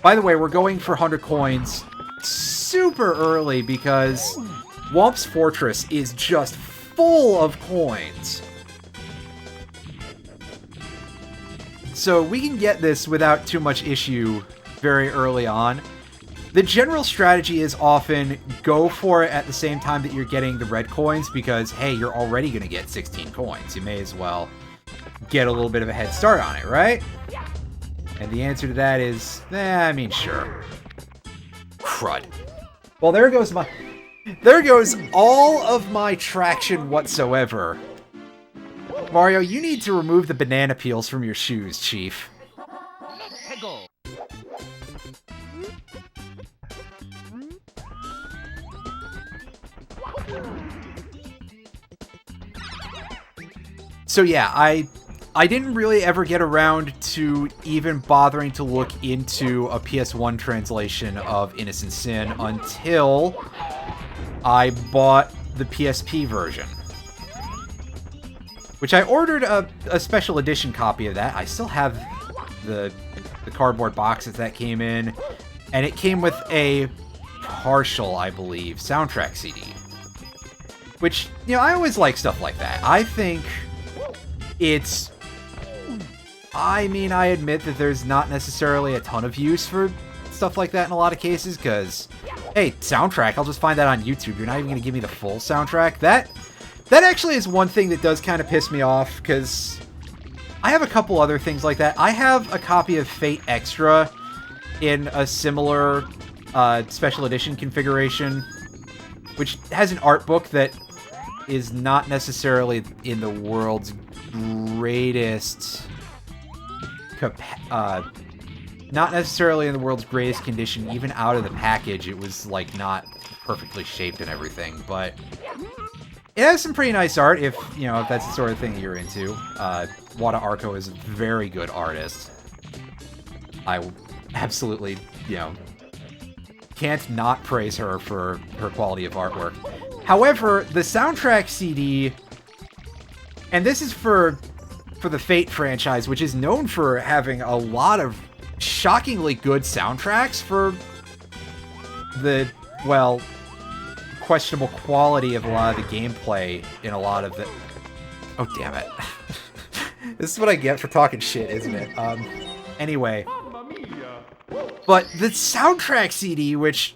B: By the way, we're going for 100 coins super early because Whomp's Fortress is just full of coins. So we can get this without too much issue very early on. The general strategy is often go for it at the same time that you're getting the red coins because, hey, you're already going to get 16 coins. You may as well get a little bit of a head start on it, right? And the answer to that is, I mean, sure. Crud. Well, there goes all of my traction whatsoever. Mario, you need to remove the banana peels from your shoes, Chief. So yeah, I didn't really ever get around to even bothering to look into a PS1 translation of Innocent Sin until I bought the PSP version. Which I ordered a special edition copy of that. I still have the cardboard boxes that came in. And it came with a partial, I believe, soundtrack CD. Which, you know, I always like stuff like that. I think it's... I mean, I admit that there's not necessarily a ton of use for stuff like that in a lot of cases, because, hey, soundtrack, I'll just find that on YouTube. You're not even going to give me the full soundtrack? That actually is one thing that does kind of piss me off, because I have a couple other things like that. I have a copy of Fate Extra in a similar special edition configuration, which has an art book that is not necessarily in the world's greatest... not necessarily in the world's greatest condition. Even out of the package, it was, like, not perfectly shaped and everything, but it has some pretty nice art if, you know, if that's the sort of thing that you're into. Wada Arco is a very good artist. I absolutely, can't not praise her for her quality of artwork. However, the soundtrack CD, and this is for the Fate franchise, which is known for having a lot of shockingly good soundtracks for the, well, questionable quality of a lot of the gameplay in a lot of the... Oh, damn it. This is what I get for talking shit, isn't it? Anyway. But the soundtrack CD, which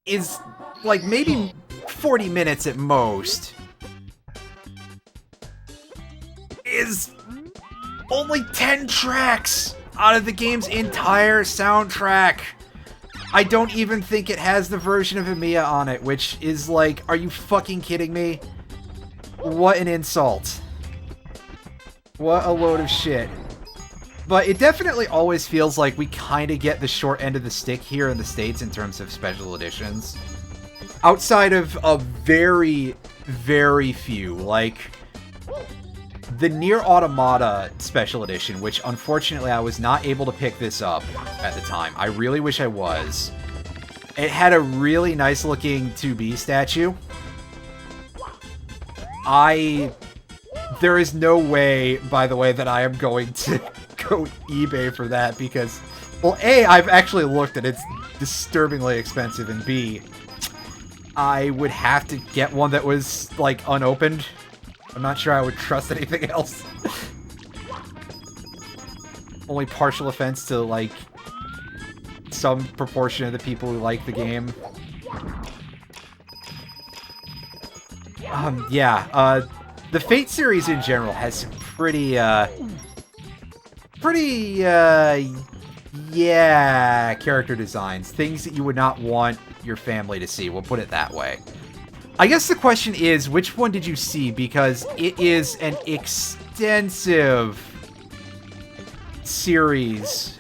B: is, like, maybe 40 minutes at most, is only 10 tracks out of the game's entire soundtrack. I don't even think it has the version of Emiya on it, which is like, are you fucking kidding me? What an insult. What a load of shit. But it definitely always feels like we kind of get the short end of the stick here in the States in terms of special editions. Outside of a very, very few, like the Nier Automata special edition, which unfortunately I was not able to pick this up at the time. I really wish I was. It had a really nice looking 2B statue. There is no way, by the way, that I am going to go eBay for that because, well, A, I've actually looked and it's disturbingly expensive, and B, I would have to get one that was, like, unopened. I'm not sure I would trust anything else. Only partial offense to, like, some proportion of the people who like the game. The Fate series in general has some pretty character designs. Things that you would not want your family to see, we'll put it that way. I guess the question is, which one did you see? Because it is an extensive series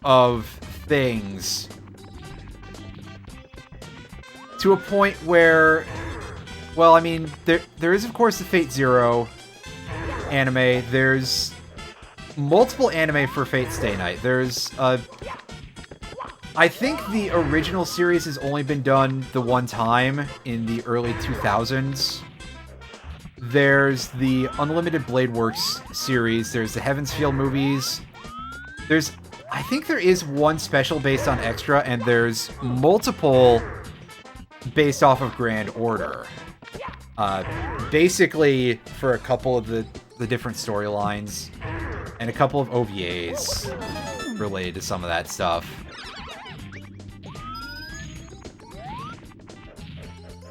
B: of things. To a point where, well, I mean, there is, of course, the Fate Zero anime. There's multiple anime for Fate Stay Night. There's, I think the original series has only been done the one time in the early 2000s. There's the Unlimited Blade Works series. There's the Heaven's Feel movies. I think there is one special based on Extra, and there's multiple based off of Grand Order. Basically, for a couple of the different storylines, and a couple of OVAs related to some of that stuff.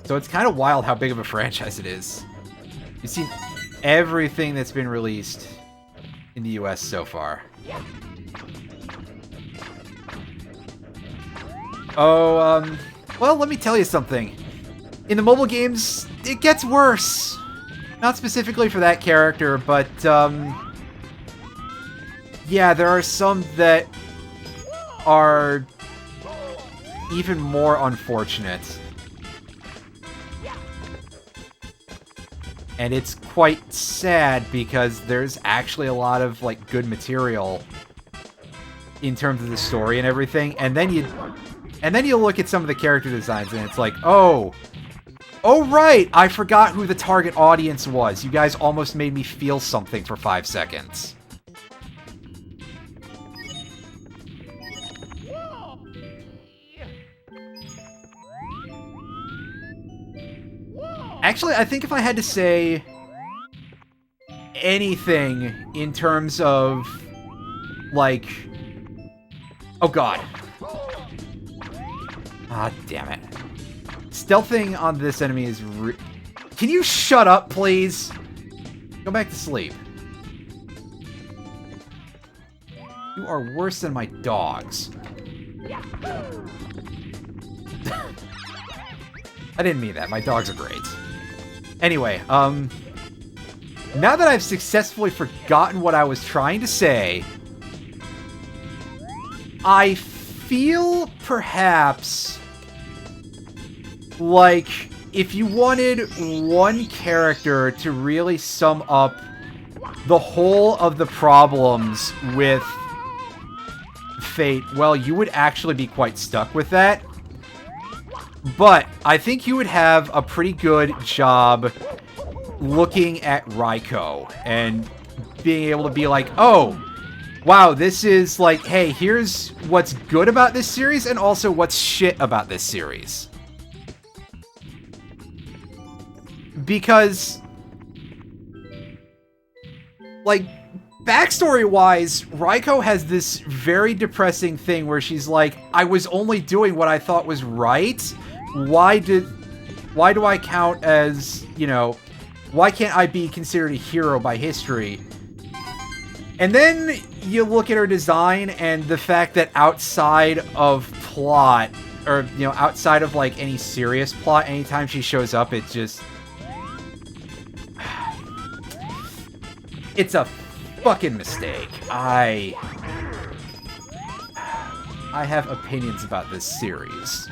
B: So it's kind of wild how big of a franchise it is. You've seen everything that's been released in the US so far. Oh, well, let me tell you something. In the mobile games, it gets worse. Not specifically for that character, but, yeah, there are some that are even more unfortunate. And it's quite sad because there's actually a lot of, like, good material in terms of the story and everything. And then you look at some of the character designs and it's like, oh, right, I forgot who the target audience was. You guys almost made me feel something for 5 seconds. Actually, I think if I had to say anything in terms of, like... Oh, God. Ah, damn it. Stealthing on this enemy is Can you shut up, please? Go back to sleep. You are worse than my dogs. I didn't mean that. My dogs are great. Anyway, now that I've successfully forgotten what I was trying to say, I feel perhaps like if you wanted one character to really sum up the whole of the problems with Fate, well, you would actually be quite stuck with that. But I think you would have a pretty good job looking at Raiko and being able to be like, oh, wow, this is like, hey, here's what's good about this series and also what's shit about this series. Because, like, backstory-wise, Raiko has this very depressing thing where she's like, I was only doing what I thought was right. Why do I count as, you know, why can't I be considered a hero by history? And then you look at her design and the fact that outside of plot, or, you know, outside of, like, any serious plot, anytime she shows up, it just... It's a fucking mistake. I have opinions about this series.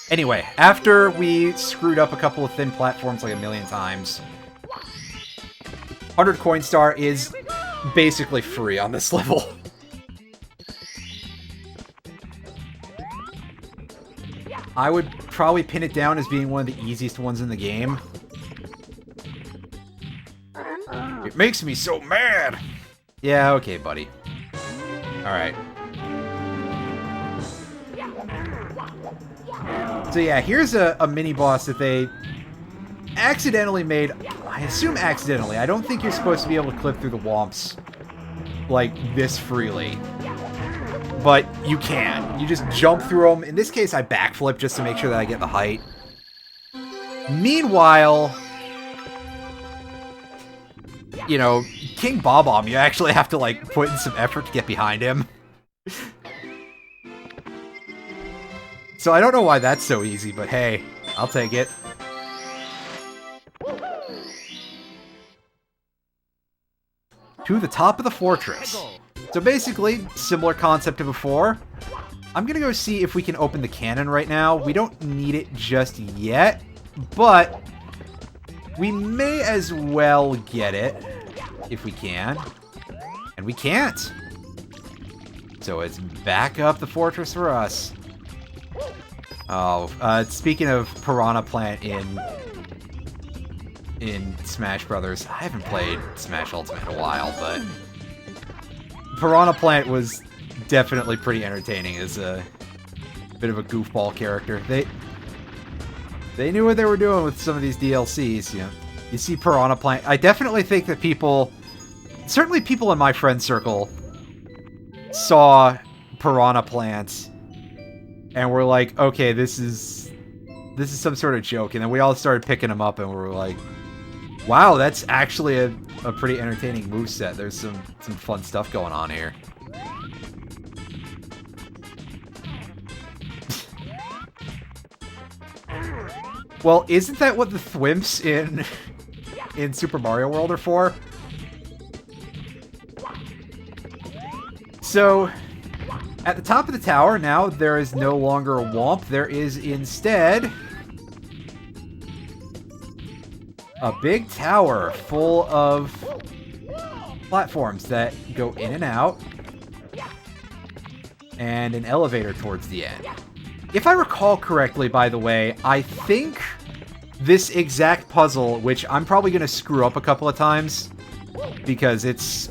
B: Anyway, after we screwed up a couple of thin platforms like a million times, 100 Coinstar is basically free on this level. I would probably pin it down as being one of the easiest ones in the game. It makes me so mad! Yeah, okay, buddy. Alright. So yeah, here's a mini-boss that they accidentally made. I assume accidentally. I don't think you're supposed to be able to clip through the womps like this freely. But you can. You just jump through them. In this case, I backflip just to make sure that I get the height. Meanwhile, you know, King Bob-omb, you actually have to, like, put in some effort to get behind him. So I don't know why that's so easy, but hey, I'll take it. To the top of the fortress. So basically, similar concept to before. I'm gonna go see if we can open the cannon right now. We don't need it just yet, but we may as well get it if we can. And we can't. So it's back up the fortress for us. Oh, speaking of Piranha Plant in Smash Brothers, I haven't played Smash Ultimate in a while, but Piranha Plant was definitely pretty entertaining as a bit of a goofball character. They knew what they were doing with some of these DLCs, you know. You see Piranha Plant. I definitely think that people, certainly people in my friend circle, saw Piranha Plant and we're like, okay, this is some sort of joke. And then we all started picking them up and we were like, wow, that's actually a pretty entertaining moveset. There's some fun stuff going on here. Well, isn't that what the thwimps in Super Mario World are for? So, at the top of the tower, now there is no longer a womp. There is instead a big tower full of platforms that go in and out, and an elevator towards the end. If I recall correctly, by the way, I think this exact puzzle, which I'm probably going to screw up a couple of times, because it's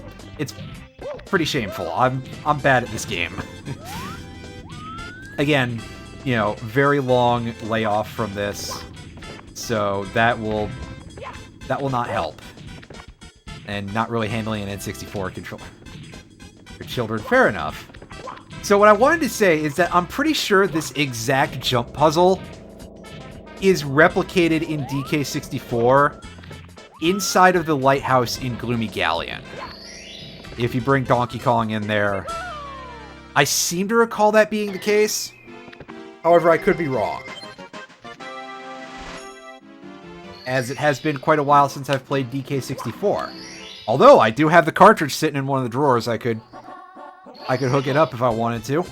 B: pretty shameful. I'm bad at this game. Again, you know, very long layoff from this, so that will not help. And not really handling an N64 controller for children, fair enough. So what I wanted to say is that I'm pretty sure this exact jump puzzle is replicated in DK64 inside of the lighthouse in Gloomy Galleon. If you bring Donkey Kong in there. I seem to recall that being the case. However, I could be wrong, as it has been quite a while since I've played DK64. Although, I do have the cartridge sitting in one of the drawers I could I could hook it up if I wanted to.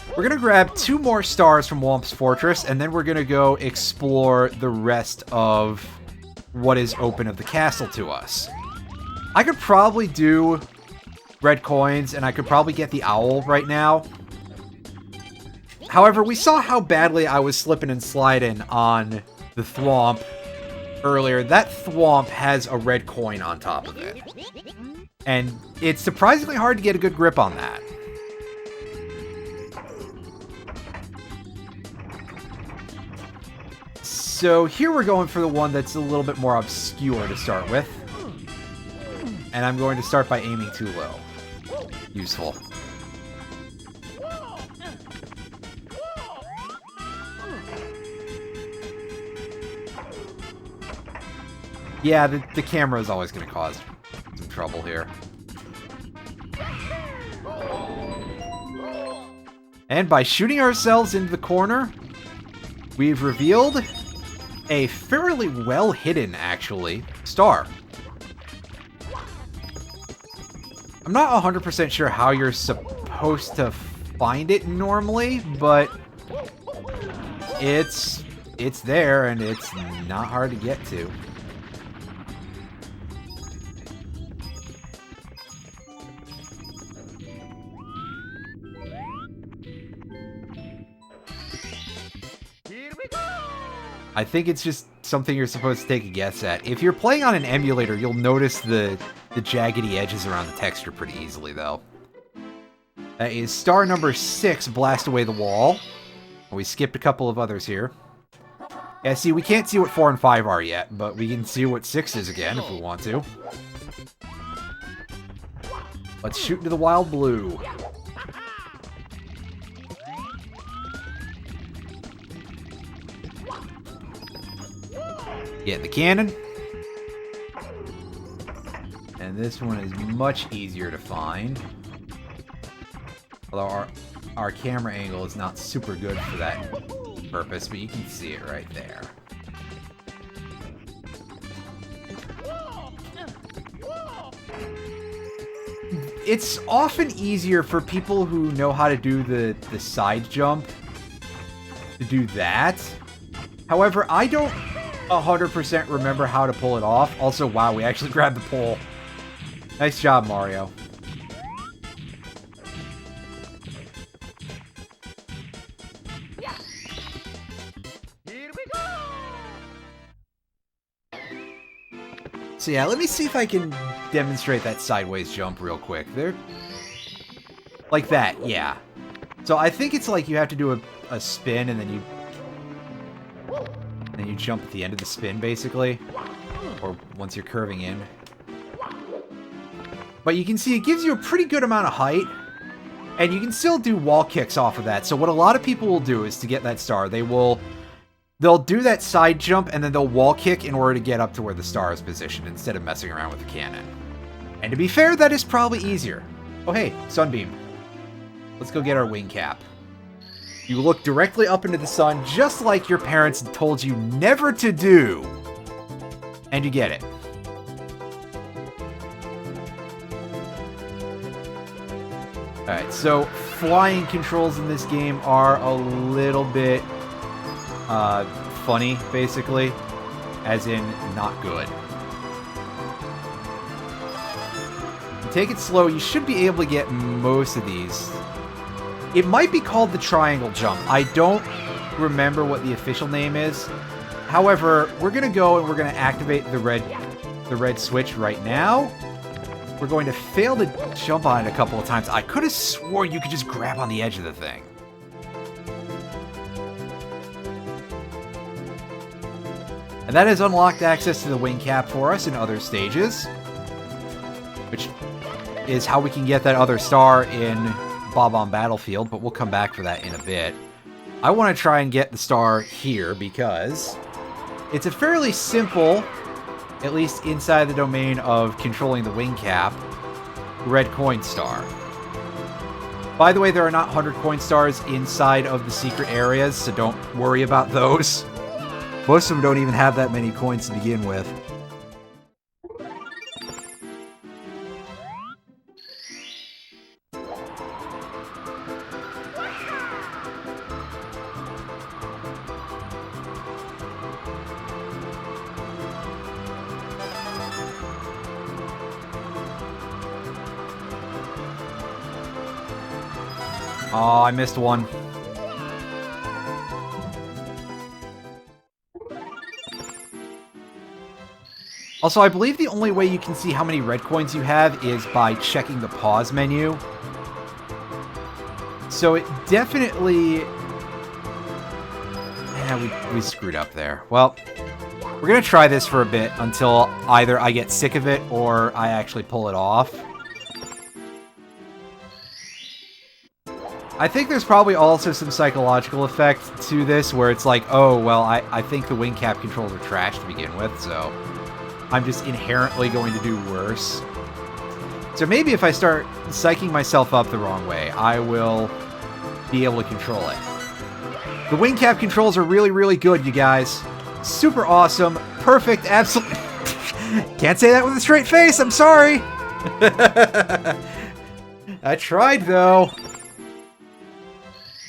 B: We're going to grab 2 more stars from Womp's Fortress, and then we're going to go explore the rest of what is open of the castle to us. I could probably do red coins, and I could probably get the owl right now. However, we saw how badly I was slipping and sliding on the thwomp earlier. That thwomp has a red coin on top of it. And it's surprisingly hard to get a good grip on that. So here we're going for the one that's a little bit more obscure to start with. And I'm going to start by aiming too low. Useful. Yeah, the camera is always going to cause some trouble here. And by shooting ourselves into the corner, we've revealed a fairly well-hidden, actually, star. I'm not 100% sure how you're supposed to find it normally, but it's there, and it's not hard to get to. I think it's just something you're supposed to take a guess at. If you're playing on an emulator, you'll notice the jaggedy edges around the texture pretty easily, though. That is star number 6, Blast Away the Wall. We skipped a couple of others here. Yeah, see, we can't see what 4 and 5 are yet, but we can see what 6 is again if we want to. Let's shoot into the wild blue. Get the cannon. And this one is much easier to find. Although our camera angle is not super good for that purpose, but you can see it right there. It's often easier for people who know how to do the side jump to do that. However, I don't 100% remember how to pull it off. Also, wow, we actually grabbed the pole. Nice job, Mario.
A: Here we go!
B: So yeah, let me see if I can demonstrate that sideways jump real quick. There, like that, yeah. So I think it's like you have to do a spin and then you jump at the end of the spin, basically. Or once you're curving in. But you can see it gives you a pretty good amount of height. And you can still do wall kicks off of that. So what a lot of people will do is to get that star, they'll do that side jump and then they'll wall kick in order to get up to where the star is positioned instead of messing around with the cannon. And to be fair, that is probably easier. Oh hey, Sunbeam. Let's go get our wing cap. You look directly up into the sun, just like your parents told you never to do. And you get it. Alright, so flying controls in this game are a little bit funny, basically. As in, not good. Take it slow, you should be able to get most of these. It might be called the triangle jump. I don't remember what the official name is. However, we're going to go and we're going to activate the red switch right now. We're going to fail to jump on it a couple of times. I could have sworn you could just grab on the edge of the thing. And that has unlocked access to the wing cap for us in other stages. Which is how we can get that other star in Bob-omb Battlefield, but we'll come back for that in a bit. I want to try and get the star here because it's a fairly simple, at least inside the domain of controlling the wing cap, red coin star. By the way, there are not 100 coin stars inside of the secret areas, so don't worry about those. Most of them don't even have that many coins to begin with. Oh, I missed one. Also, I believe the only way you can see how many red coins you have is by checking the pause menu. So it definitely... Yeah, we screwed up there. Well, we're going to try this for a bit until either I get sick of it or I actually pull it off. I think there's probably also some psychological effect to this where it's like, oh, well, I think the wing cap controls are trash to begin with, so I'm just inherently going to do worse. So maybe if I start psyching myself up the wrong way, I will be able to control it. The wing cap controls are really, really good, you guys. Super awesome. Perfect. Absolutely. Can't say that with a straight face. I'm sorry. I tried, though.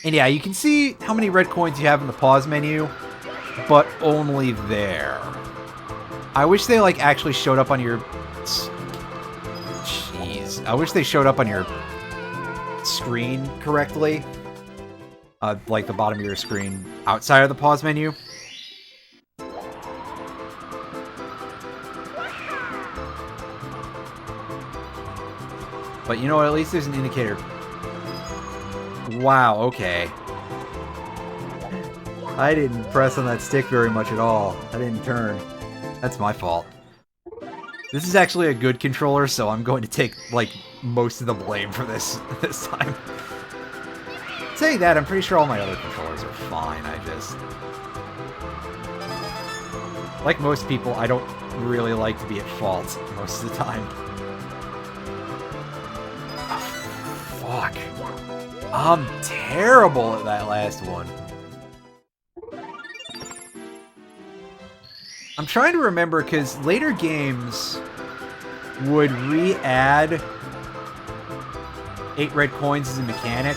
B: And yeah, you can see how many red coins you have in the pause menu, but only there. I wish they, like, actually showed up on your... Jeez. I wish they showed up on your screen correctly. Like the bottom of your screen outside of the pause menu. But you know what? At least there's an indicator. Wow, okay. I didn't press on that stick very much at all. I didn't turn. That's my fault. This is actually a good controller, so I'm going to take, like, most of the blame for this time. Saying that, I'm pretty sure all my other controllers are fine. I just... Like most people, I don't really like to be at fault most of the time. Oh, fuck. I'm terrible at that last one. I'm trying to remember, because later games would re-add 8 red coins as a mechanic.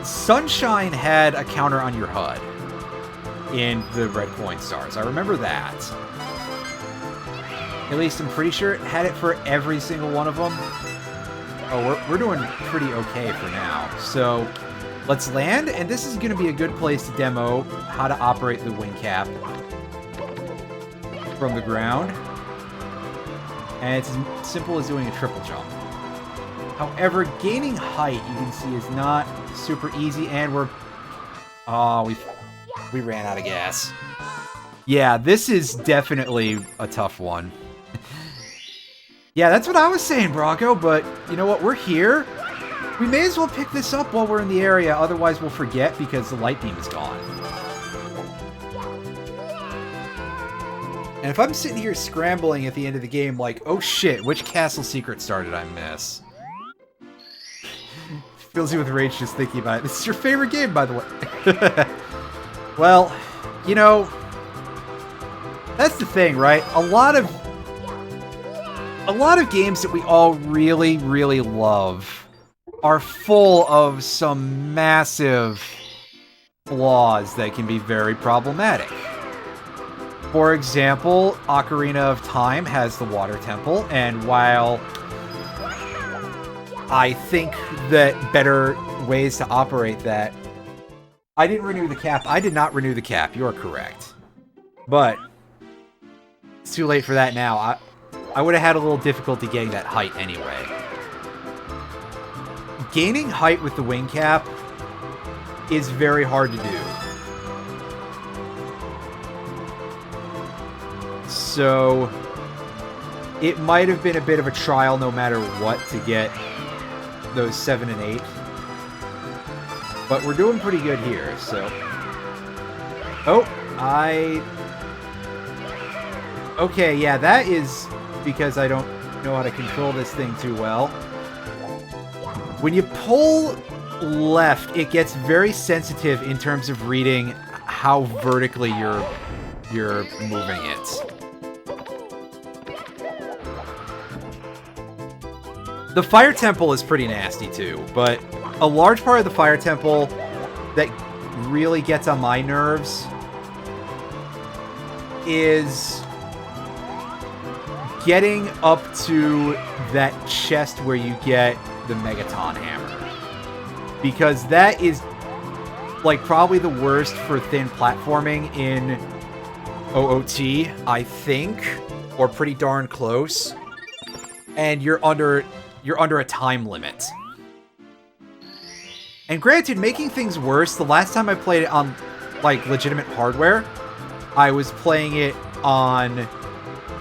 B: Sunshine had a counter on your HUD in the red coin stars. I remember that. At least I'm pretty sure it had it for every single one of them. Oh, we're doing pretty okay for now. So let's land, and this is going to be a good place to demo how to operate the wing cap from the ground. And it's as simple as doing a triple jump. However, gaining height, you can see, is not super easy, and we're... Oh, we ran out of gas. Yeah, this is definitely a tough one. Yeah, that's what I was saying, Bronco, but you know what? We're here. We may as well pick this up while we're in the area, otherwise we'll forget because the light beam is gone. And if I'm sitting here scrambling at the end of the game like, oh shit, which castle secret star did I miss? Fills you with rage just thinking about it. This is your favorite game, by the way. Well, you know, that's the thing, right? A lot of games that we all really, really love are full of some massive flaws that can be very problematic. For example, Ocarina of Time has the water temple, and while I think that better ways to operate that... I didn't renew the cap. I did not renew the cap. You are correct. But it's too late for that now. I would have had a little difficulty getting that height anyway. Gaining height with the wing cap is very hard to do. So it might have been a bit of a trial no matter what to get those 7 and 8. But we're doing pretty good here, so... Oh, Okay, yeah, that is because I don't know how to control this thing too well. When you pull left, it gets very sensitive in terms of reading how vertically you're moving it. The Fire Temple is pretty nasty too, but a large part of the Fire Temple that really gets on my nerves is getting up to that chest where you get the Megaton Hammer. because that is, like, probably the worst for thin platforming in OOT, I think, or pretty darn close. And you're under a time limit. And granted, making things worse, the last time I played it on, like, legitimate hardware, I was playing it on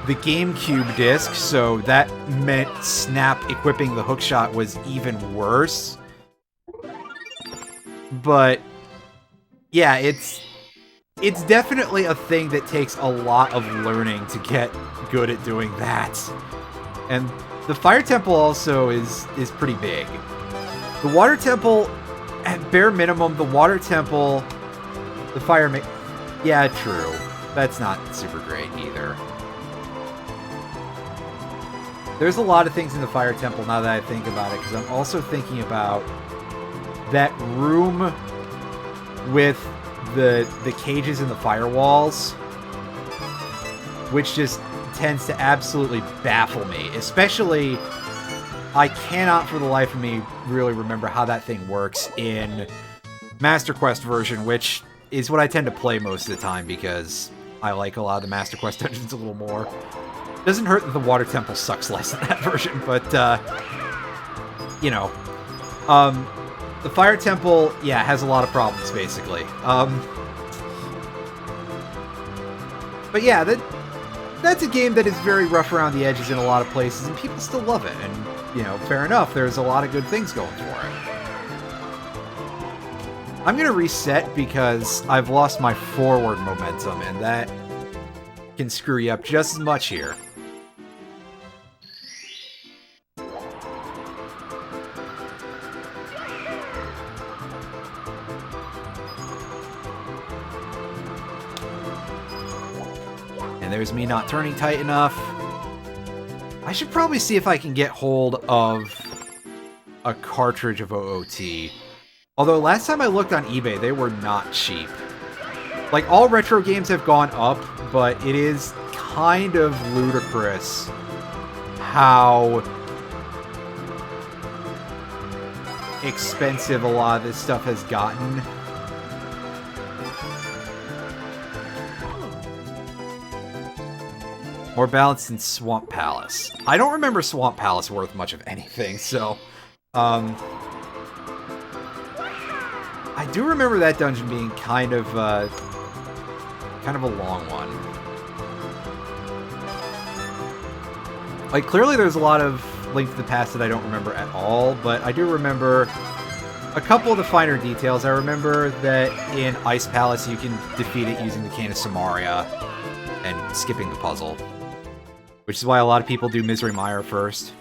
B: the GameCube disc, so that meant Snap equipping the hookshot was even worse. But yeah, it's definitely a thing that takes a lot of learning to get good at doing that. And the Fire Temple also is pretty big. The Water Temple, at bare minimum, the Water Temple, the Fire... Yeah, true. That's not super great either. There's a lot of things in the Fire Temple now that I think about it, because I'm also thinking about that room with the cages and the firewalls, which just tends to absolutely baffle me. Especially, I cannot for the life of me really remember how that thing works in Master Quest version, which is what I tend to play most of the time because I like a lot of the Master Quest dungeons a little more. Doesn't hurt that the Water Temple sucks less in that version, but, you know. The Fire Temple, yeah, has a lot of problems, basically. But yeah, that's a game that is very rough around the edges in a lot of places, and people still love it. And, you know, fair enough, there's a lot of good things going for it. I'm going to reset because I've lost my forward momentum, and that can screw you up just as much here. There's me not turning tight enough. I should probably see if I can get hold of a cartridge of OOT. Although last time I looked on eBay, they were not cheap. Like, all retro games have gone up, but it is kind of ludicrous how expensive a lot of this stuff has gotten. More balanced than Swamp Palace. I don't remember Swamp Palace worth much of anything, so... I do remember that dungeon being kind of a long one. Like, clearly there's a lot of Link to the Past that I don't remember at all, but I do remember a couple of the finer details. I remember that in Ice Palace you can defeat it using the Cane of Samaria and skipping the puzzle. Which is why a lot of people do Misery Mire first.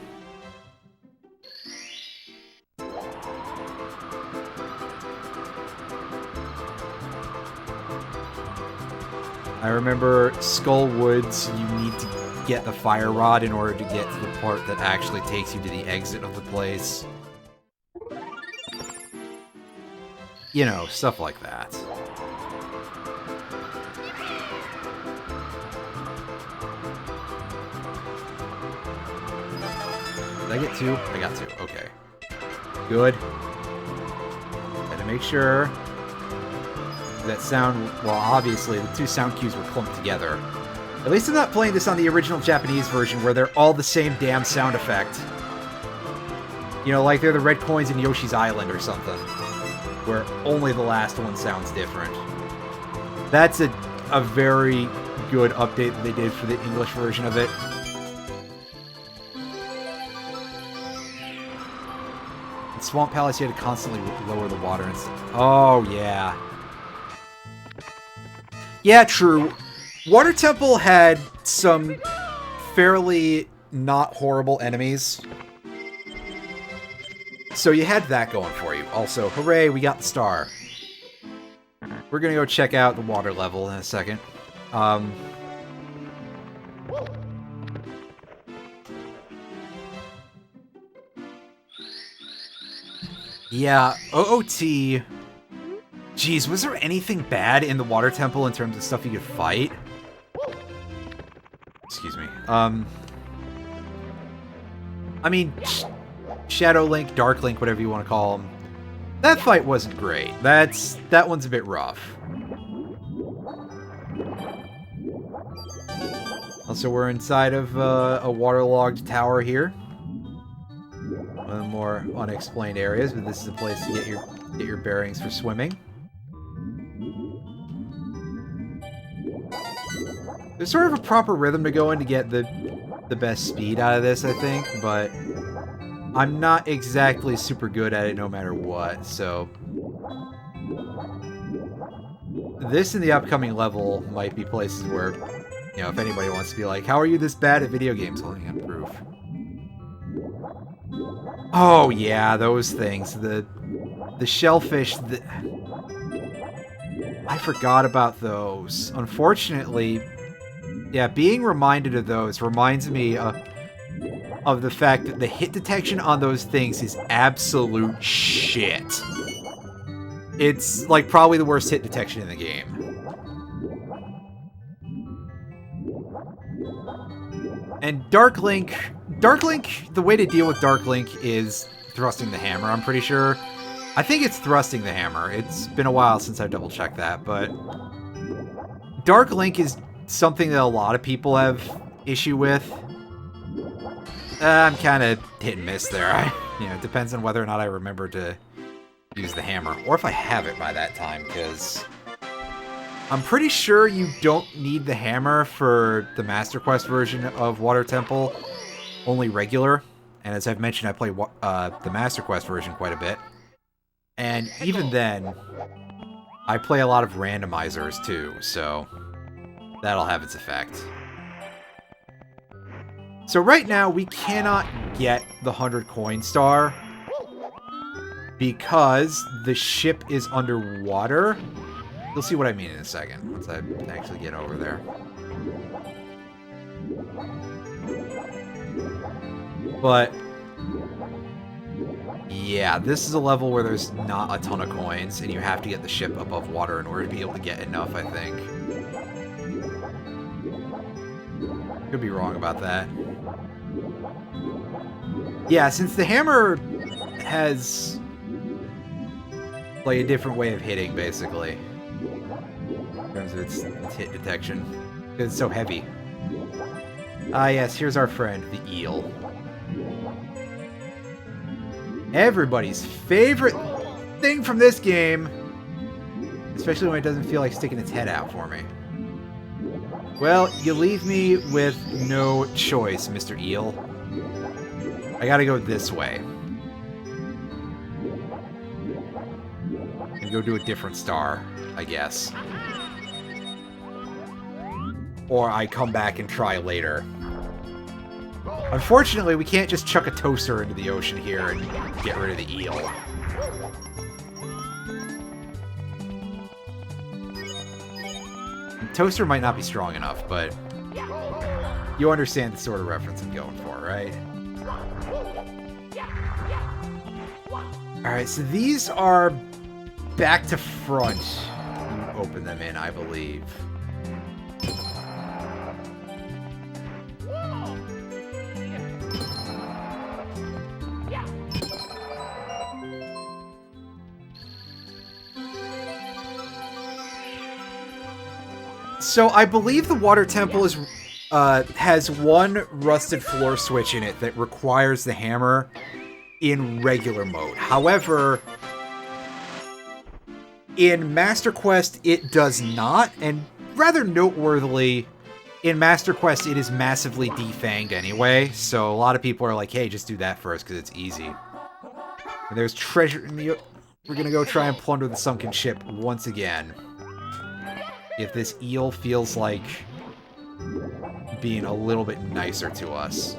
B: I remember Skull Woods, you need to get the Fire Rod in order to get to the part that actually takes you to the exit of the place. You know, stuff like that. Did I get two? I got two. Okay. Good. Gotta make sure that sound... Well, obviously, the two sound cues were clumped together. At least I'm not playing this on the original Japanese version, where they're all the same damn sound effect. You know, like they're the red coins in Yoshi's Island or something, where only the last one sounds different. That's a very good update that they did for the English version of it. Swamp Palace, you had to constantly lower the water and stuff. Oh, yeah. Yeah, true. Water Temple had some fairly not horrible enemies. So you had that going for you. Also, hooray, we got the star. We're gonna go check out the water level in a second. Yeah, OOT... Jeez, was there anything bad in the Water Temple in terms of stuff you could fight? Excuse me. I mean, Shadow Link, Dark Link, whatever you want to call them. That fight wasn't great. That one's a bit rough. Also, we're inside of a waterlogged tower here. One of the more unexplained areas, but this is a place to get your bearings for swimming. There's sort of a proper rhythm to go in to get the best speed out of this, I think, but I'm not exactly super good at it no matter what, so... This and the upcoming level might be places where, you know, if anybody wants to be like, how are you this bad at video games? Well, I got proof. Oh, yeah, those things. The shellfish... I forgot about those. Unfortunately, yeah, being reminded of those reminds me of the fact that the hit detection on those things is absolute shit. It's, like, probably the worst hit detection in the game. And Dark Link, the way to deal with Dark Link is thrusting the hammer, I'm pretty sure. I think it's thrusting the hammer. It's been a while since I double-checked that, but... Dark Link is something that a lot of people have issue with. I'm kind of hit and miss there. You know, it depends on whether or not I remember to use the hammer, or if I have it by that time, because I'm pretty sure you don't need the hammer for the Master Quest version of Water Temple, only regular. And as I've mentioned, I play the Master Quest version quite a bit. And even then, I play a lot of randomizers too, so that'll have its effect. So right now, we cannot get the 100 coin star because the ship is underwater. You'll see what I mean in a second, once I actually get over there. But yeah, this is a level where there's not a ton of coins, and you have to get the ship above water in order to be able to get enough, I think. Could be wrong about that. Yeah, since the hammer has, like, a different way of hitting, basically, in terms of its hit detection, because it's so heavy. Ah, yes, here's our friend, the eel. Everybody's favorite thing from this game, especially when it doesn't feel like sticking its head out for me. Well, you leave me with no choice, Mr. Eel. I gotta go this way. And go do a different star, I guess. Or I come back and try later. Unfortunately, we can't just chuck a toaster into the ocean here and get rid of the eel. The toaster might not be strong enough, but you understand the sort of reference I'm going for, right? Alright, so these are back to front. You open them in, I believe. So I believe the Water Temple is has one rusted floor switch in it that requires the hammer in regular mode. However, in Master Quest, it does not, and rather noteworthily, in Master Quest, it is massively defanged anyway, so a lot of people are like, hey, just do that first, because it's easy. And there's treasure in the... We're gonna go try and plunder the sunken ship once again. If this eel feels like being a little bit nicer to us.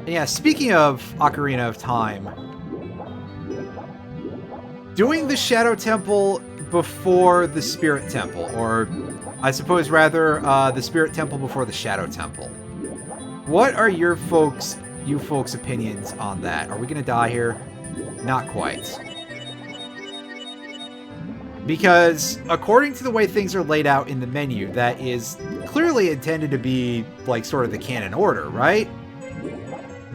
B: Yeah, speaking of Ocarina of Time, doing the Shadow Temple before the Spirit Temple, or I suppose rather the Spirit Temple before the Shadow Temple. What are you folks' opinions on that? Are we gonna die here? Not quite. Because according to the way things are laid out in the menu, that is clearly intended to be like sort of the canon order, right?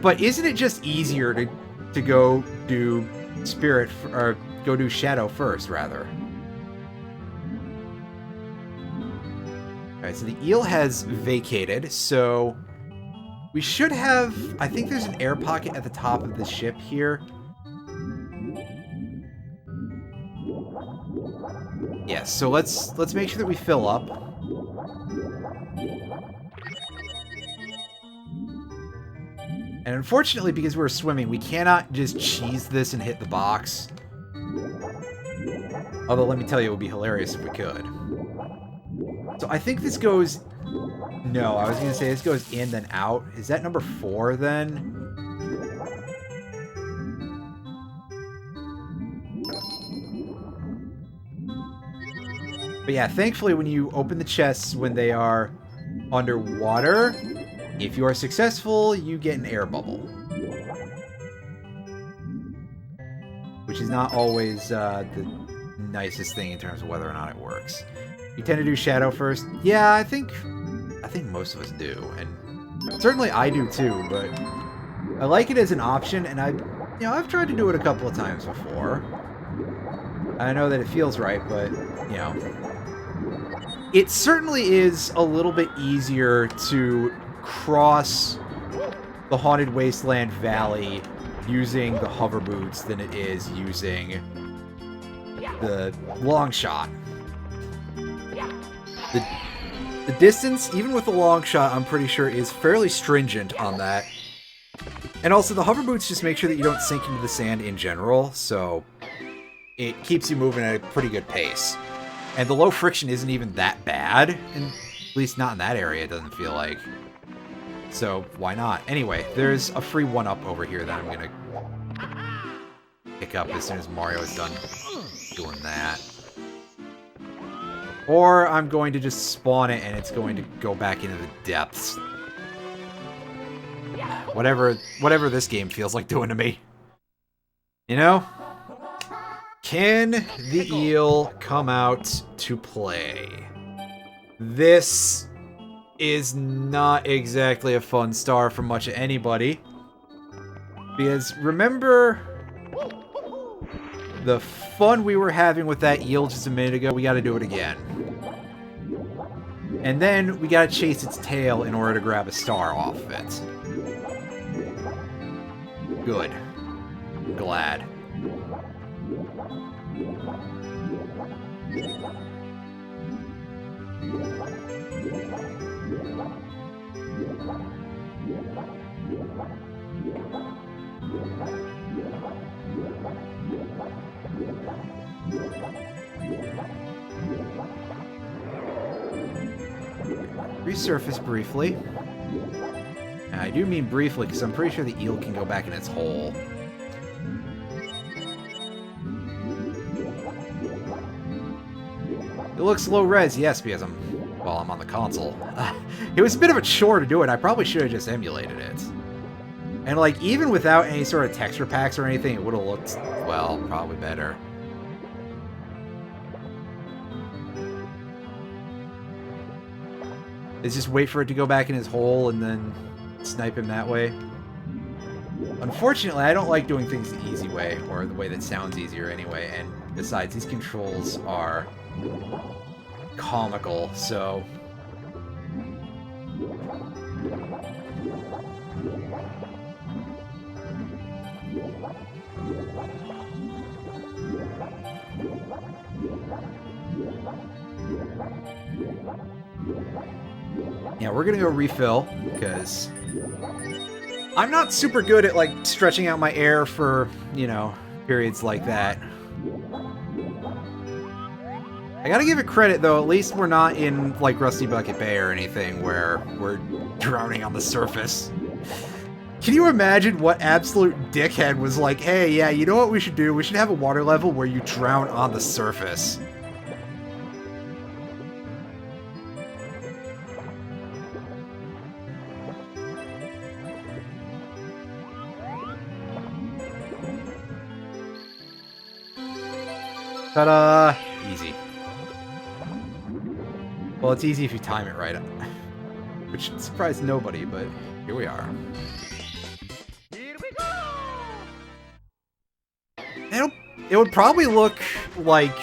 B: But isn't it just easier to go do Spirit or go do Shadow first, rather? Alright, so the eel has vacated, so we should have... I think there's an air pocket at the top of the ship here. Yes, so let's make sure that we fill up. And unfortunately, because we're swimming, we cannot just cheese this and hit the box. Although, let me tell you, it would be hilarious if we could. So I think this goes... No, I was going to say this goes in, then out. Is that number 4, then? But yeah, thankfully, when you open the chests when they are underwater, if you are successful, you get an air bubble. Which is not always the nicest thing in terms of whether or not it works. You tend to do Shadow first? Yeah, I think most of us do, and certainly I do too, but I like it as an option, and I've tried to do it a couple of times before. I know that it feels right, but, you know, it certainly is a little bit easier to cross the Haunted Wasteland Valley using the hover boots than it is using the long shot. The distance, even with the long shot, I'm pretty sure is fairly stringent on that. And also, the hover boots just make sure that you don't sink into the sand in general, so it keeps you moving at a pretty good pace. And the low friction isn't even that bad, and at least not in that area, it doesn't feel like. So, why not? Anyway, there's a free 1-up over here that I'm going to pick up as soon as Mario is done doing that. Or I'm going to just spawn it and it's going to go back into the depths. Whatever this game feels like doing to me. You know? Can the eel come out to play? This is not exactly a fun star for much of anybody. Because remember the fun we were having with that eel just a minute ago? We gotta do it again. And then we gotta chase its tail in order to grab a star off of it. Good. Glad. Resurface briefly. And I do mean briefly because I'm pretty sure the eel can go back in its hole. It looks low res, yes, because I'm on the console. It was a bit of a chore to do it. I probably should have just emulated it. And like, even without any sort of texture packs or anything, it would have looked, well, probably better. Let's just wait for it to go back in his hole and then snipe him that way. Unfortunately, I don't like doing things the easy way, or the way that sounds easier anyway, and besides, these controls are comical, so... Yeah, we're gonna go refill, because I'm not super good at, like, stretching out my air for, you know, periods like that. I gotta give it credit, though, at least we're not in, like, Rusty Bucket Bay or anything where we're drowning on the surface. Can you imagine what absolute dickhead was like, hey, yeah, you know what we should do? We should have a water level where you drown on the surface. Ta-da! Easy. Well, it's easy if you time it right. Which should surprise nobody, but here we are.
A: Here we go!
B: It would probably look like,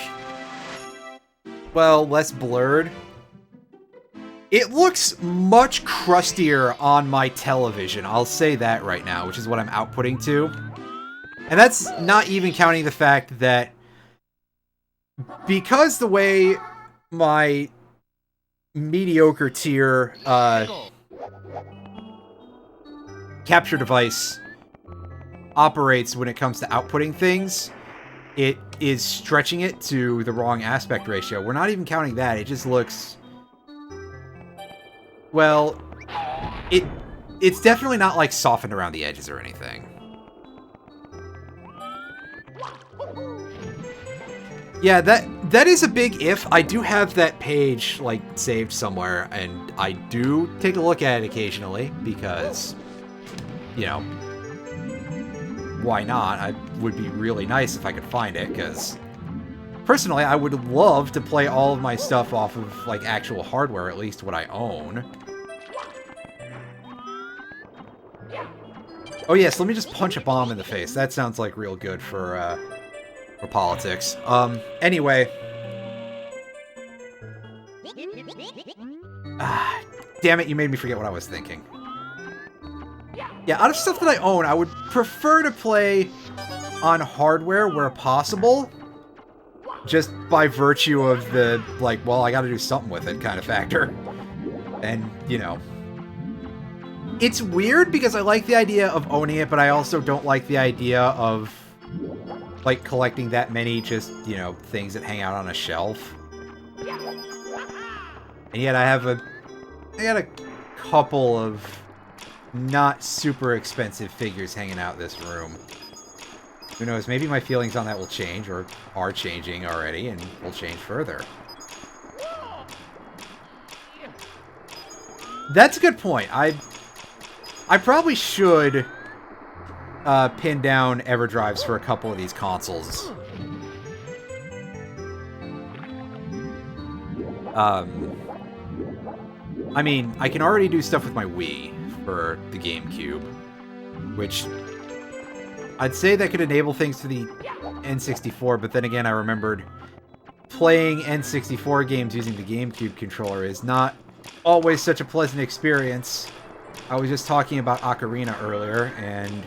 B: well, less blurred. It looks much crustier on my television. I'll say that right now, which is what I'm outputting to. And that's not even counting the fact that because the way my mediocre tier capture device operates when it comes to outputting things, it is stretching it to the wrong aspect ratio. We're not even counting that. It just looks... Well, it's definitely not, like, softened around the edges or anything. Yeah, that is a big if. I do have that page, like, saved somewhere, and I do take a look at it occasionally, because, you know, why not? It would be really nice if I could find it, because personally, I would love to play all of my stuff off of, like, actual hardware, at least what I own. Oh yes, let me just punch a bomb in the face. That sounds like real good for politics. Anyway. Damn it, you made me forget what I was thinking. Yeah, out of stuff that I own, I would prefer to play on hardware where possible. Just by virtue of the, like, well, I gotta do something with it kind of factor. And, you know. It's weird because I like the idea of owning it, but I also don't like the idea of, like, collecting that many just, you know, things that hang out on a shelf. And yet I got a couple of not super expensive figures hanging out this room. Who knows, maybe my feelings on that will change, or are changing already, and will change further. That's a good point. I probably should pin down EverDrives for a couple of these consoles. I mean, I can already do stuff with my Wii for the GameCube, which I'd say that could enable things to the N64, but then again, I remembered playing N64 games using the GameCube controller is not always such a pleasant experience. I was just talking about Ocarina earlier, and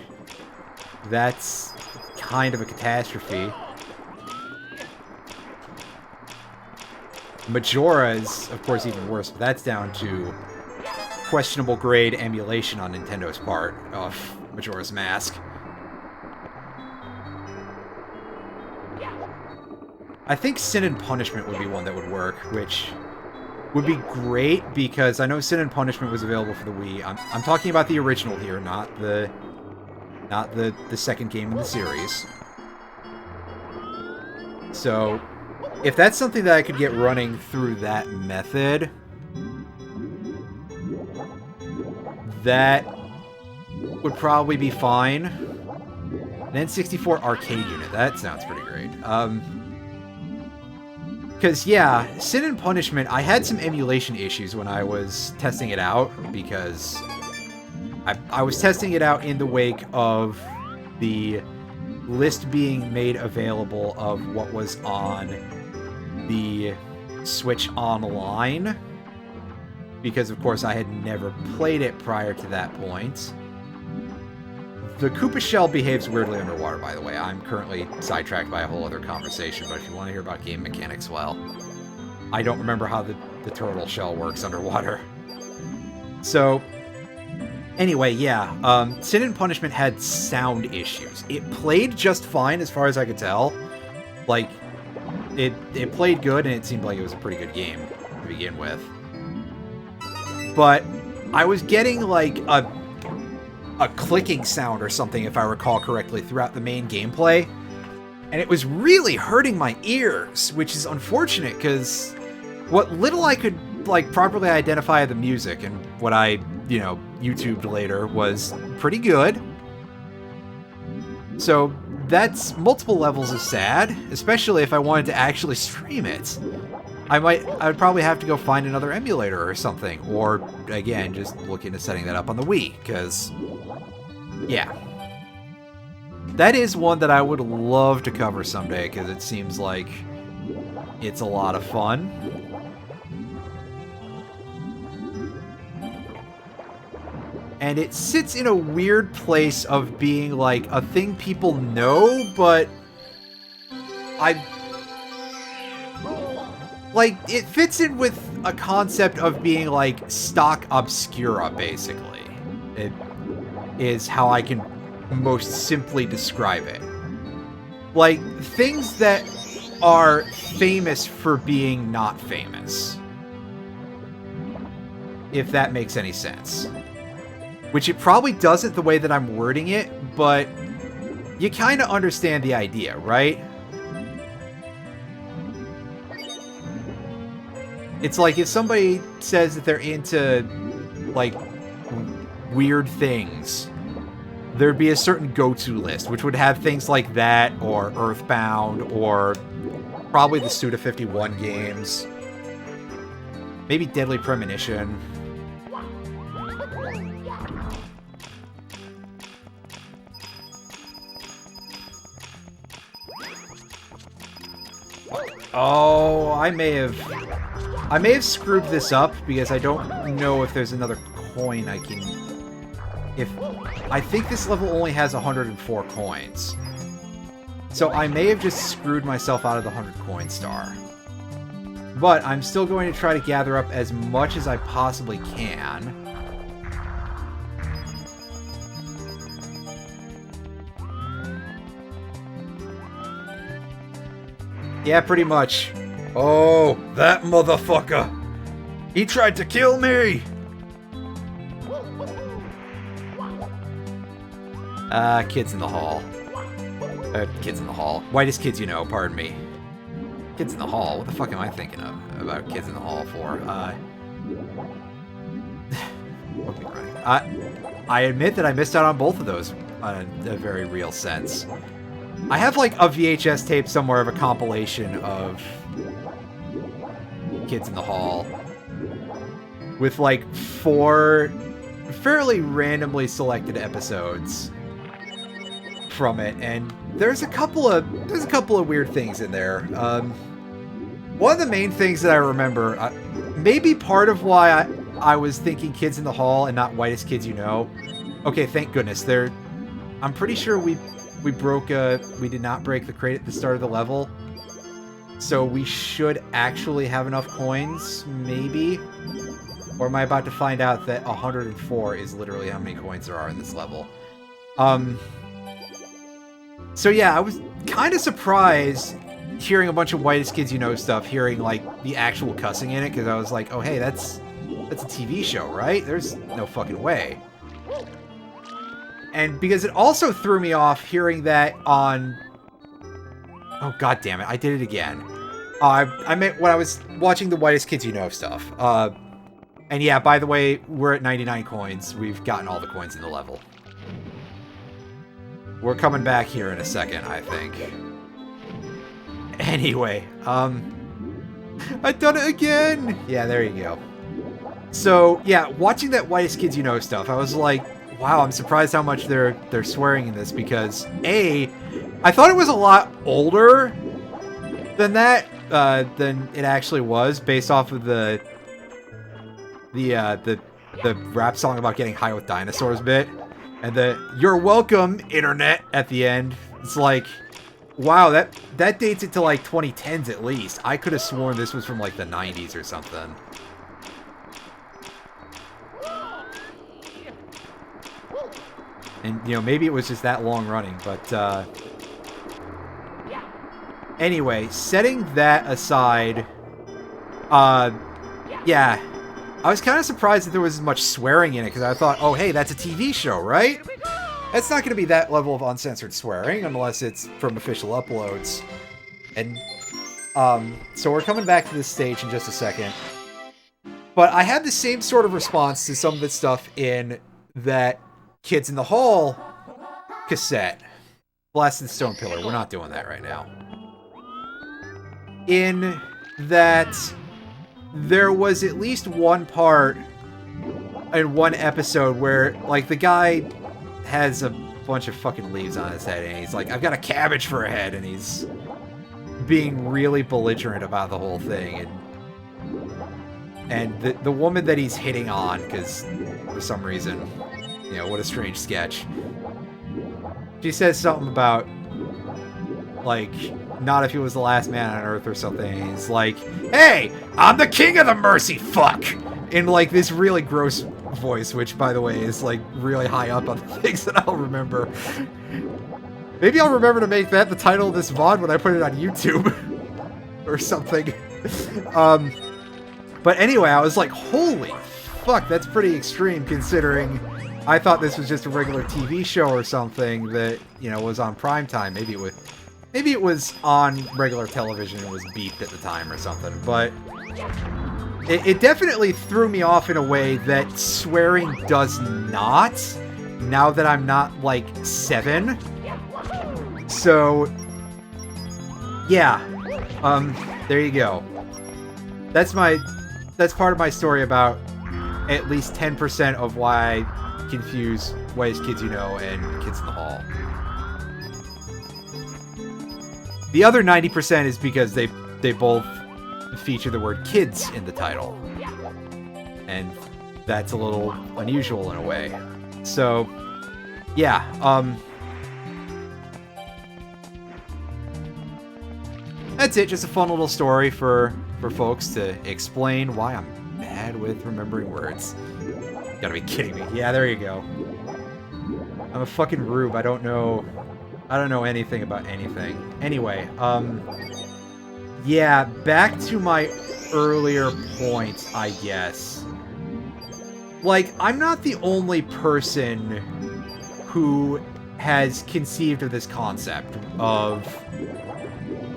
B: that's kind of a catastrophe. Majora is, of course, even worse, but that's down to questionable grade emulation on Nintendo's part of Majora's Mask. I think Sin and Punishment would be one that would work, which would be great because I know Sin and Punishment was available for the Wii. I'm talking about the original here, not the second game in the series. So, if that's something that I could get running through that method, that would probably be fine. An N64 arcade unit, that sounds pretty great. Because, yeah, Sin and Punishment, I had some emulation issues when I was testing it out, because I was testing it out in the wake of the list being made available of what was on the Switch Online, because, of course, I had never played it prior to that point. The Koopa shell behaves weirdly underwater, by the way. I'm currently sidetracked by a whole other conversation, but if you want to hear about game mechanics, well, I don't remember how the turtle shell works underwater. So, anyway, yeah, Sin and Punishment had sound issues. It played just fine as far as I could tell. Like, it played good, and it seemed like it was a pretty good game to begin with. But I was getting, like, a clicking sound or something, if I recall correctly, throughout the main gameplay. And it was really hurting my ears, which is unfortunate, because what little I could, like, properly identify the music, and what I, you know, YouTubed later, was pretty good. So that's multiple levels of sad, especially if I wanted to actually stream it. I would probably have to go find another emulator or something, or, again, just look into setting that up on the Wii, because, yeah. That is one that I would love to cover someday, because it seems like it's a lot of fun. And it sits in a weird place of being, like, a thing people know, but like, it fits in with a concept of being, like, stock obscura, basically. It is how I can most simply describe it. Like, things that are famous for being not famous. If that makes any sense. Which it probably doesn't the way that I'm wording it, but you kind of understand the idea, right? It's like if somebody says that they're into, like, weird things, there'd be a certain go-to list, which would have things like that, or Earthbound, or probably the Suda51 games. Maybe Deadly Premonition. Oh, I may have screwed this up because I don't know if there's another coin I can... I think this level only has 104 coins. So I may have just screwed myself out of the 100 coin star. But I'm still going to try to gather up as much as I possibly can. Yeah, pretty much. Oh, that motherfucker! He tried to kill me! Kids in the Hall. Kids in the Hall. Whitest Kids You Know, pardon me. Kids in the Hall? What the fuck am I thinking of about Kids in the Hall for? I admit that I missed out on both of those in a very real sense. I have, like, a VHS tape somewhere of a compilation of Kids in the Hall with, like, 4 fairly randomly selected episodes from it, and there's a couple of weird things in there. One of the main things that I remember, maybe part of why I was thinking Kids in the Hall and not Whitest Kids You Know. Okay, thank goodness. I'm pretty sure we did not break the crate at the start of the level. So we should actually have enough coins, maybe? Or am I about to find out that 104 is literally how many coins there are in this level? So yeah, I was kind of surprised hearing a bunch of Whitest Kids You Know stuff, hearing, like, the actual cussing in it, because I was like, oh hey, that's a TV show, right? There's no fucking way. And because it also threw me off hearing that on... Oh, god damn it, I did it again. I meant when I was watching the Whitest Kids You Know stuff. And yeah, by the way, we're at 99 coins. We've gotten all the coins in the level. We're coming back here in a second, I think. Anyway, I've done it again! Yeah, there you go. So, yeah, watching that Whitest Kids You Know stuff, I was like, wow, I'm surprised how much they're swearing in this, because I thought it was a lot older than that, than it actually was, based off of the rap song about getting high with dinosaurs bit, and the "You're welcome, internet" at the end. It's like, wow, that dates it to like 2010s at least. I could have sworn this was from like the 90s or something. And, you know, maybe it was just that long running, but, anyway, setting that aside, yeah, I was kind of surprised that there was as much swearing in it, because I thought, oh, hey, that's a TV show, right? It's not going to be that level of uncensored swearing, unless it's from official uploads. And, so we're coming back to this stage in just a second. But I had the same sort of response to some of the stuff in that Kids in the Hall cassette. Blasted Stone Pillar. We're not doing that right now. In that there was at least one part in one episode where, like, the guy has a bunch of fucking leaves on his head, and he's like, I've got a cabbage for a head, and he's being really belligerent about the whole thing, and the woman that he's hitting on, because for some reason, you know, what a strange sketch, she says something about, like, not if he was the last man on Earth or something, and he's like, hey, I'm the king of the mercy, fuck! In, like, this really gross voice, which, by the way, is, like, really high up on the things that I'll remember. Maybe I'll remember to make that the title of this VOD when I put it on YouTube. Or something. But anyway, I was like, holy fuck, that's pretty extreme, considering I thought this was just a regular TV show or something that, you know, was on primetime. Maybe it was on regular television and was beeped at the time or something, but it definitely threw me off in a way that swearing does not, now that I'm not, like, 7. So, yeah. There you go. That's part of my story about at least 10% of why I confuse Whitest Kids You Know and Kids in the Hall. The other 90% is because they both feature the word kids in the title. And that's a little unusual in a way. So, yeah, that's it, just a fun little story for folks to explain why I'm bad with remembering words. You gotta be kidding me. Yeah, there you go. I'm a fucking rube. I don't know anything about anything. Anyway, yeah, back to my earlier point, I guess. Like, I'm not the only person who has conceived of this concept of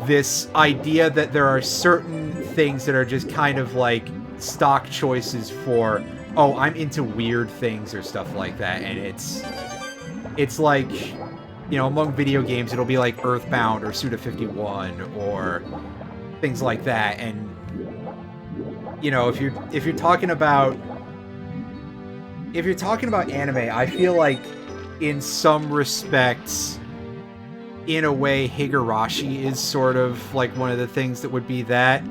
B: this idea that there are certain things that are just kind of like stock choices for, oh, I'm into weird things or stuff like that, and it's like, you know, among video games, it'll be like Earthbound or Suda51 or things like that, and you know, if you're talking about anime, I feel like in some respects, in a way, Higurashi is sort of like one of the things that would be that,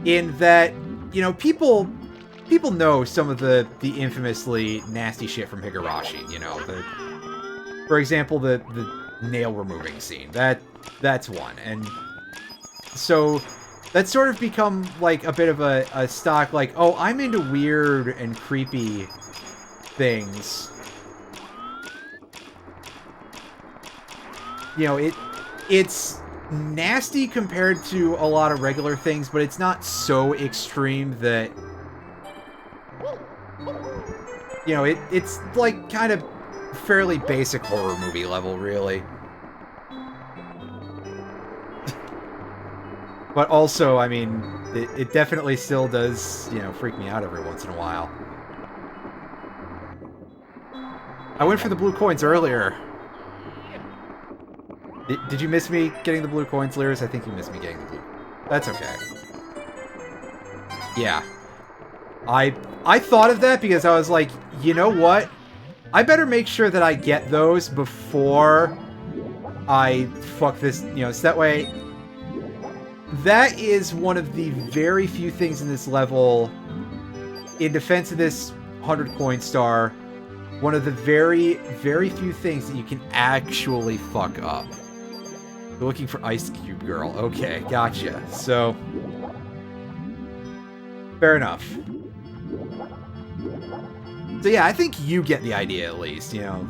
B: in that, you know, people know some of the infamously nasty shit from Higurashi, you know, for example, the nail removing scene, that's one, and so that's sort of become like a bit of a stock, like, oh, I'm into weird and creepy things. You know, it's nasty compared to a lot of regular things, but it's not so extreme that, you know, it's like kind of fairly basic horror movie level, really. But also, I mean, it definitely still does, you know, freak me out every once in a while. I went for the blue coins earlier. Did you miss me getting the blue coins, Lyris? I think you missed me getting the blue. That's okay. Yeah. I thought of that because I was like, you know what? I better make sure that I get those before I fuck this, you know, so that way... That is one of the very few things in this level, in defense of this 100 coin star, one of the very, very few things that you can actually fuck up. You're looking for Ice Cube Girl. Okay, gotcha. So, fair enough. So yeah, I think you get the idea at least, you know.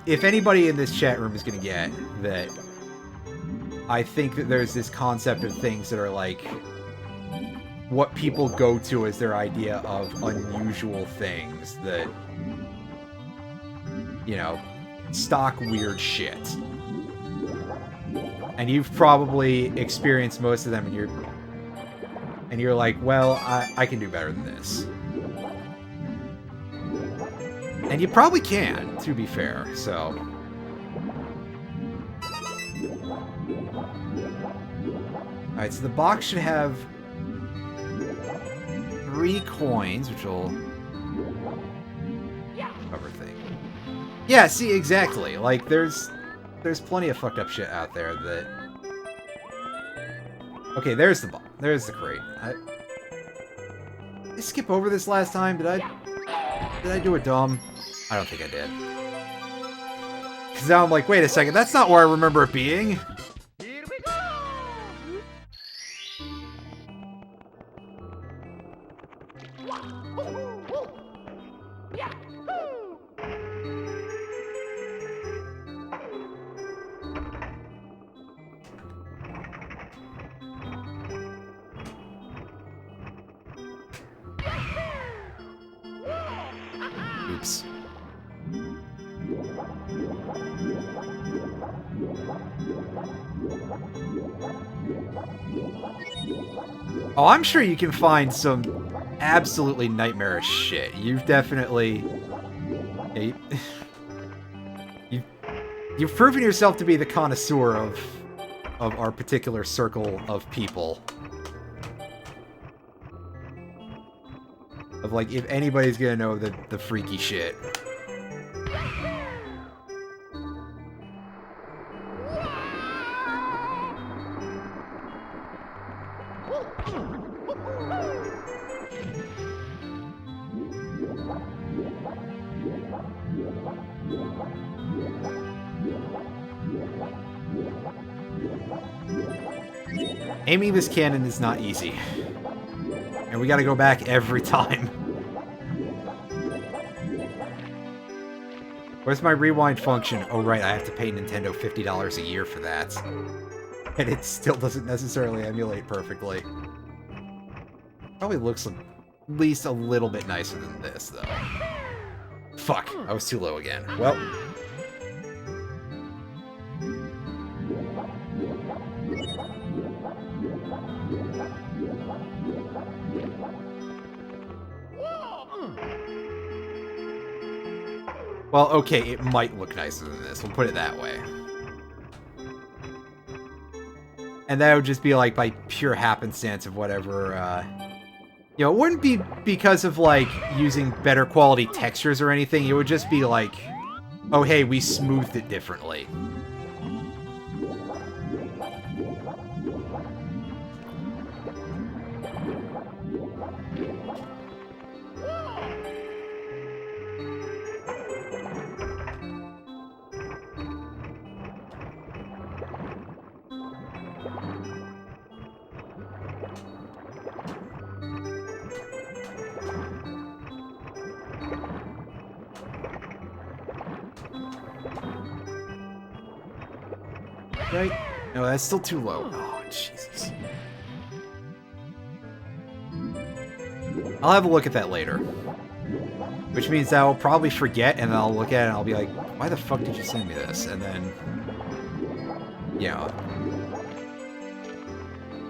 B: If anybody in this chat room is going to get that, I think that there's this concept of things that are like what people go to as their idea of unusual things that, you know, stock weird shit. And you've probably experienced most of them, and you're like, well, I can do better than this. And you probably can, to be fair, so... Alright, so the box should have 3 coins, which will cover things. Yeah, see, exactly. Like, there's plenty of fucked up shit out there that... Okay, there's the box. There's the crate. Did I skip over this last time? Did I do it dumb? I don't think I did. Because now I'm like, wait a second, that's not where I remember it being.
A: Here we go!
B: Oops. Oh, I'm sure you can find some absolutely nightmarish shit. You've definitely... You've proven yourself to be the connoisseur of our particular circle of people. Of, like, if anybody's gonna know the freaky shit. Aiming this cannon is not easy. And we gotta go back every time. Where's my rewind function? Oh right, I have to pay Nintendo $50 a year for that. And it still doesn't necessarily emulate perfectly. Probably looks at least a little bit nicer than this, though. Fuck, I was too low again. Well... Well, okay, it might look nicer than this. We'll put it that way. And that would just be, like, by pure happenstance of whatever, you know, it wouldn't be because of, like, using better quality textures or anything. It would just be like, oh, hey, we smoothed it differently. Right? No, that's still too low. Oh, Jesus. I'll have a look at that later. Which means that I'll probably forget, and then I'll look at it and I'll be like, why the fuck did you send me this? And then... Yeah.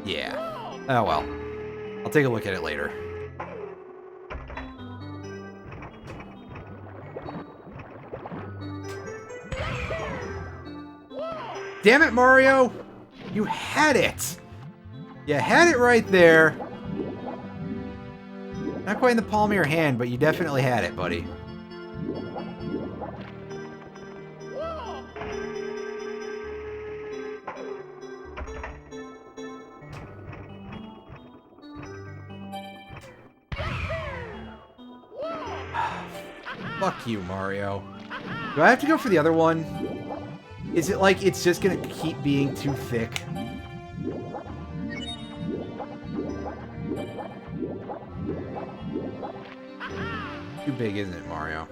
B: Yeah. Oh well. I'll take a look at it later. Damn it, Mario! You had it! You had it right there. Not quite in the palm of your hand, but you definitely had it, buddy. Fuck you, Mario. Do I have to go for the other one? Is it like it's just gonna keep being too thick? Too big, isn't it, Mario?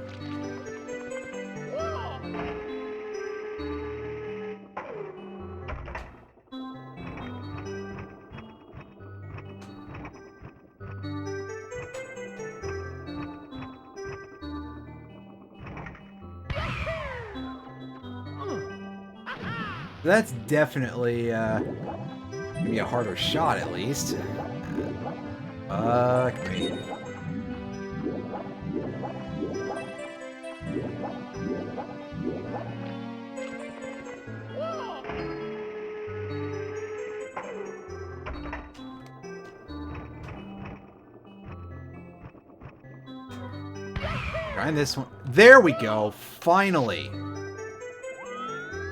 B: That's definitely, gonna be a harder shot, at least. Great. Trying this one. There we go. Finally.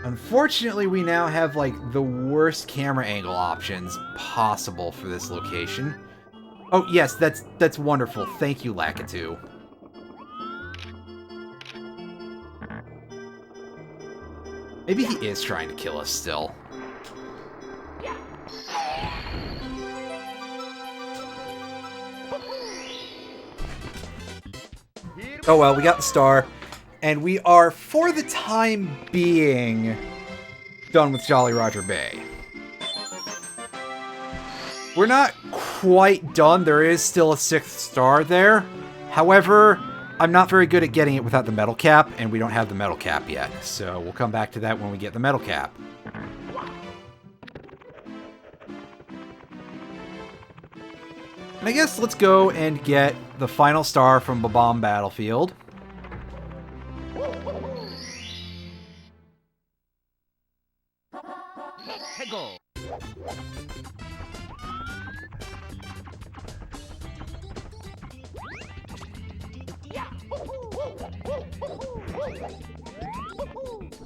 B: Unfortunately, we now have, like, the worst camera angle options possible for this location. Oh, yes, that's wonderful. Thank you, Lakitu. Maybe he is trying to kill us still. Oh well, we got the star. And we are, for the time being, done with Jolly Roger Bay. We're not quite done. There is still a 6th star there. However, I'm not very good at getting it without the metal cap, and we don't have the metal cap yet. So we'll come back to that when we get the metal cap. And I guess let's go and get the final star from Bob-omb Battlefield.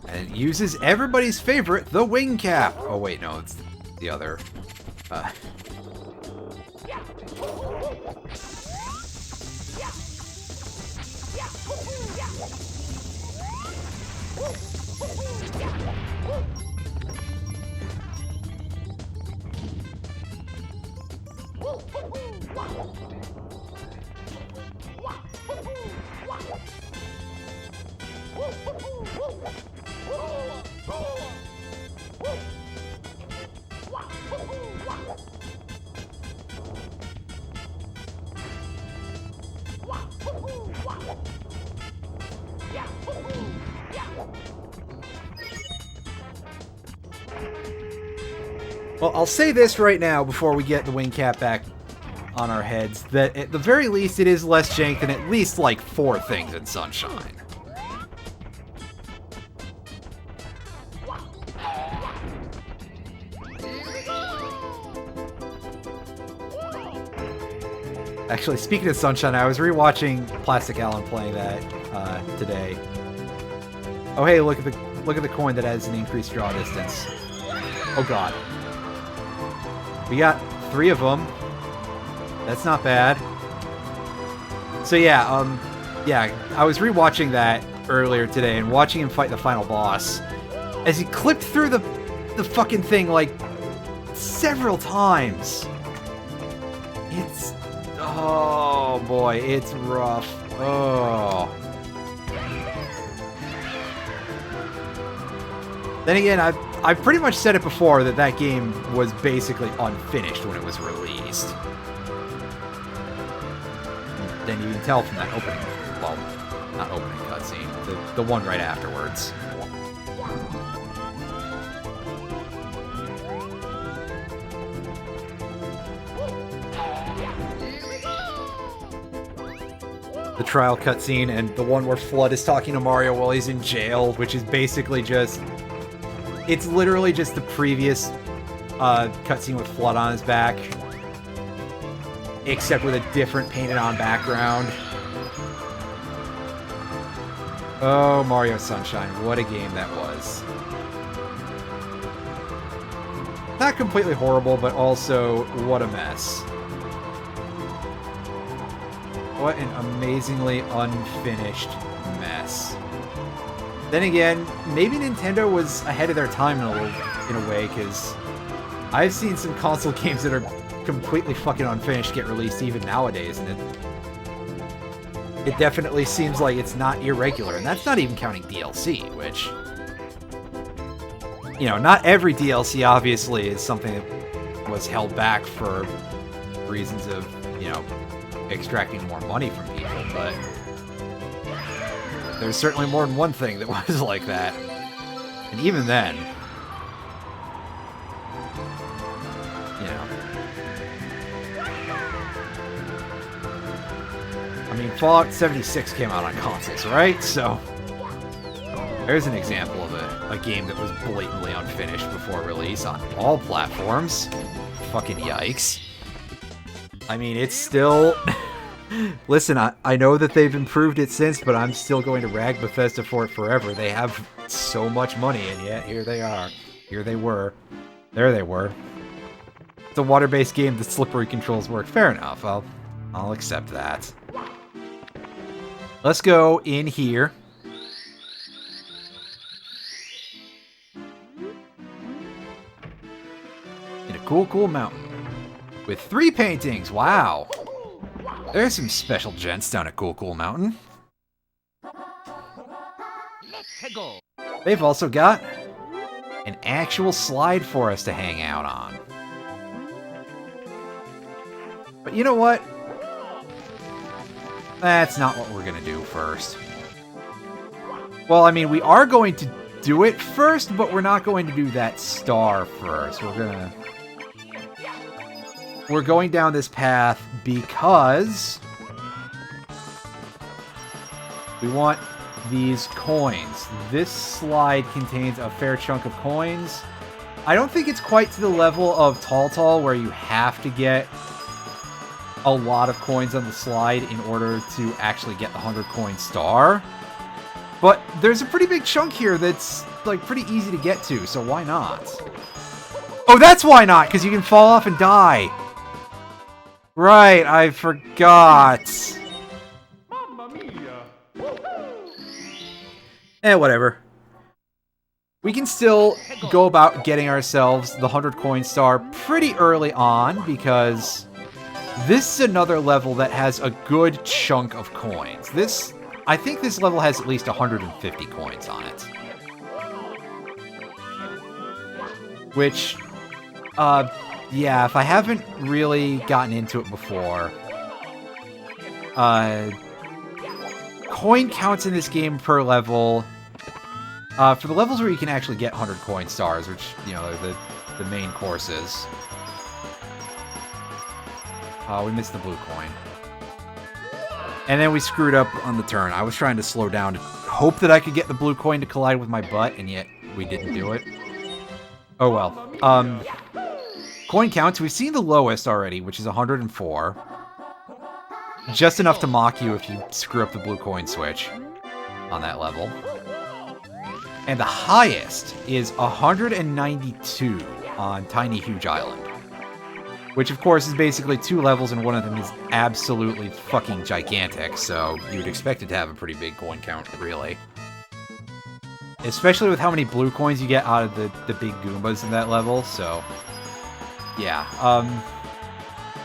B: And it uses everybody's favorite, the wing cap. Oh wait, no, it's the other. Well, I'll say this right now before we get the wing cap back on our heads, that at the very least it is less jank than at least like 4 things in Sunshine. Actually, speaking of Sunshine, I was rewatching Plastic Alan playing that today. Oh hey, look at the coin that has an increased draw distance. Oh god. We got 3 of them. That's not bad. So yeah, I was rewatching that earlier today and watching him fight the final boss. As he clipped through the fucking thing like several times. It's oh boy, it's rough. Oh. Then again, I've pretty much said it before that that game was basically unfinished when it was released. Then you can tell from that opening, well, not opening cutscene, the one right afterwards. The trial cutscene and the one where Flood is talking to Mario while he's in jail, which is basically just... It's literally just the previous cutscene with Flood on his back, except with a different painted-on background. Oh, Mario Sunshine, what a game that was. Not completely horrible, but also, what a mess. What an amazingly unfinished mess. Then again, maybe Nintendo was ahead of their time in a way, because I've seen some console games that are completely fucking unfinished get released even nowadays, and it definitely seems like it's not irregular, and that's not even counting DLC, which, you know, not every DLC obviously is something that was held back for reasons of, you know, extracting more money from people, but there's certainly more than one thing that was like that. And even then, you know. I mean, Fallout 76 came out on consoles, right? So, there's an example of a game that was blatantly unfinished before release on all platforms. Fucking yikes. I mean, it's still... Listen, I know that they've improved it since, but I'm still going to rag Bethesda for it forever. They have so much money, and yet here they are. Here they were. There they were. It's a water-based game. The slippery controls work. Fair enough. I'll accept that. Let's go in here. In a cool mountain. With 3 paintings. Wow. There's some special gents down at Cool Mountain.
A: Let's go.
B: They've also got an actual slide for us to hang out on. But you know what? That's not what we're going to do first. Well, I mean, we are going to do it first, but we're not going to do that star first. We're going down this path because we want these coins. This slide contains a fair chunk of coins. I don't think it's quite to the level of Tall where you have to get a lot of coins on the slide in order to actually get the 100 coin star. But there's a pretty big chunk here that's like pretty easy to get to, so why not? Oh, that's why not, because you can fall off and die. Right, I forgot.
A: Mamma mia.
B: Whatever. We can still go about getting ourselves the 100 coin star pretty early on, because this is another level that has a good chunk of coins. I think this level has at least 150 coins on it. Which, yeah, if I haven't really gotten into it before, coin counts in this game per level. For the levels where you can actually get 100 coin stars, which, you know, are the main courses. Oh, we missed the blue coin. And then we screwed up on the turn. I was trying to slow down to hope that I could get the blue coin to collide with my butt, and yet we didn't do it. Oh well. Coin counts, we've seen the lowest already, which is 104. Just enough to mock you if you screw up the blue coin switch on that level. And the highest is 192 on Tiny Huge Island. Which, of course, is basically 2 levels, and one of them is absolutely fucking gigantic, so you'd expect it to have a pretty big coin count, really. Especially with how many blue coins you get out of the big Goombas in that level, so... yeah.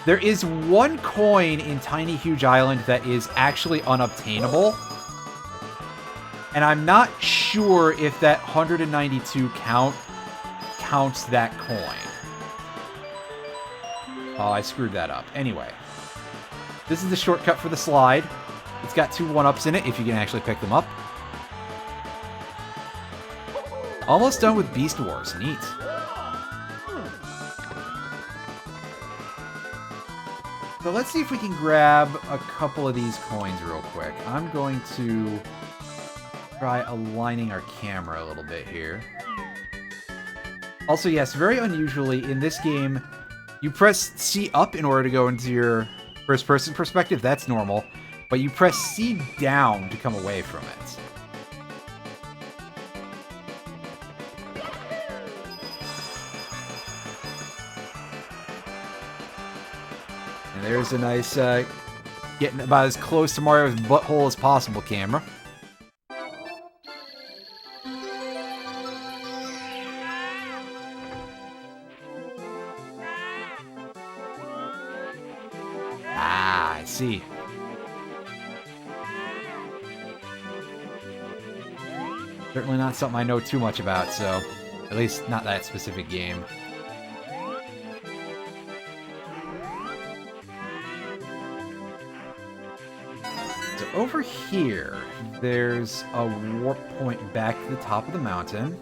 B: There is 1 coin in Tiny Huge Island that is actually unobtainable. And I'm not sure if that 192 counts that coin. Oh, I screwed that up. Anyway. This is the shortcut for the slide. It's got 2 1-ups in it, if you can actually pick them up. Almost done with Beast Wars. Neat. So let's see if we can grab a couple of these coins real quick. I'm going to try aligning our camera a little bit here. Also, yes, very unusually, in this game, you press C up in order to go into your first-person perspective. That's normal. But you press C down to come away from it. And there's a nice, getting about as close to Mario's butthole as possible camera. See. Certainly not something I know too much about, so at least not that specific game. So over here, there's a warp point back to the top of the mountain.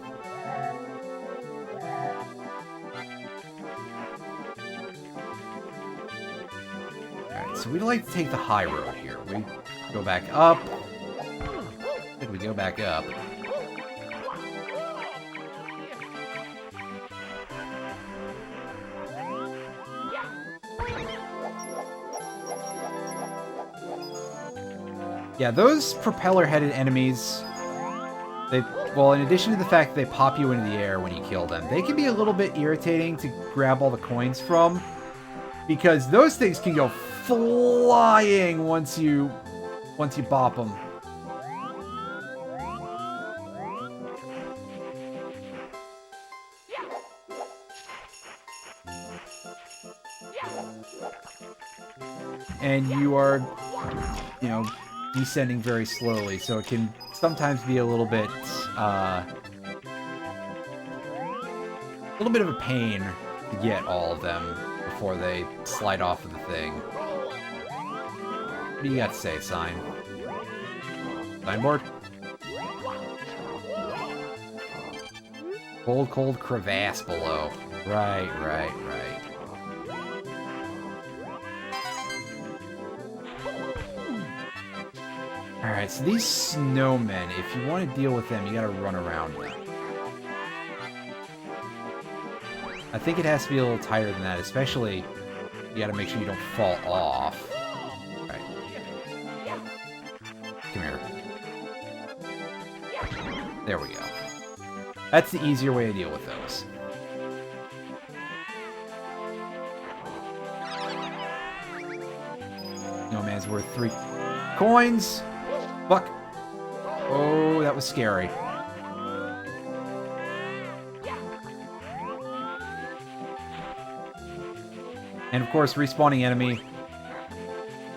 B: So we'd like to take the high road here. We go back up. I think we go back up. Yeah, those propeller-headed enemies, well, in addition to the fact that they pop you into the air when you kill them, they can be a little bit irritating to grab all the coins from, because those things can go flying once you bop them. And you are, you know, descending very slowly, so it can sometimes be a little bit of a pain to get all of them before they slide off of the thing. What do you got to say, Sign? Signboard? Cold, cold crevasse below. Right. Alright, so these snowmen, if you want to deal with them, you gotta run around them. I think it has to be a little tighter than that, especially you gotta make sure you don't fall off. Alright. Come here. There we go. That's the easier way to deal with those. No man's worth 3 coins. Fuck. Oh, that was scary. And of course, respawning enemy.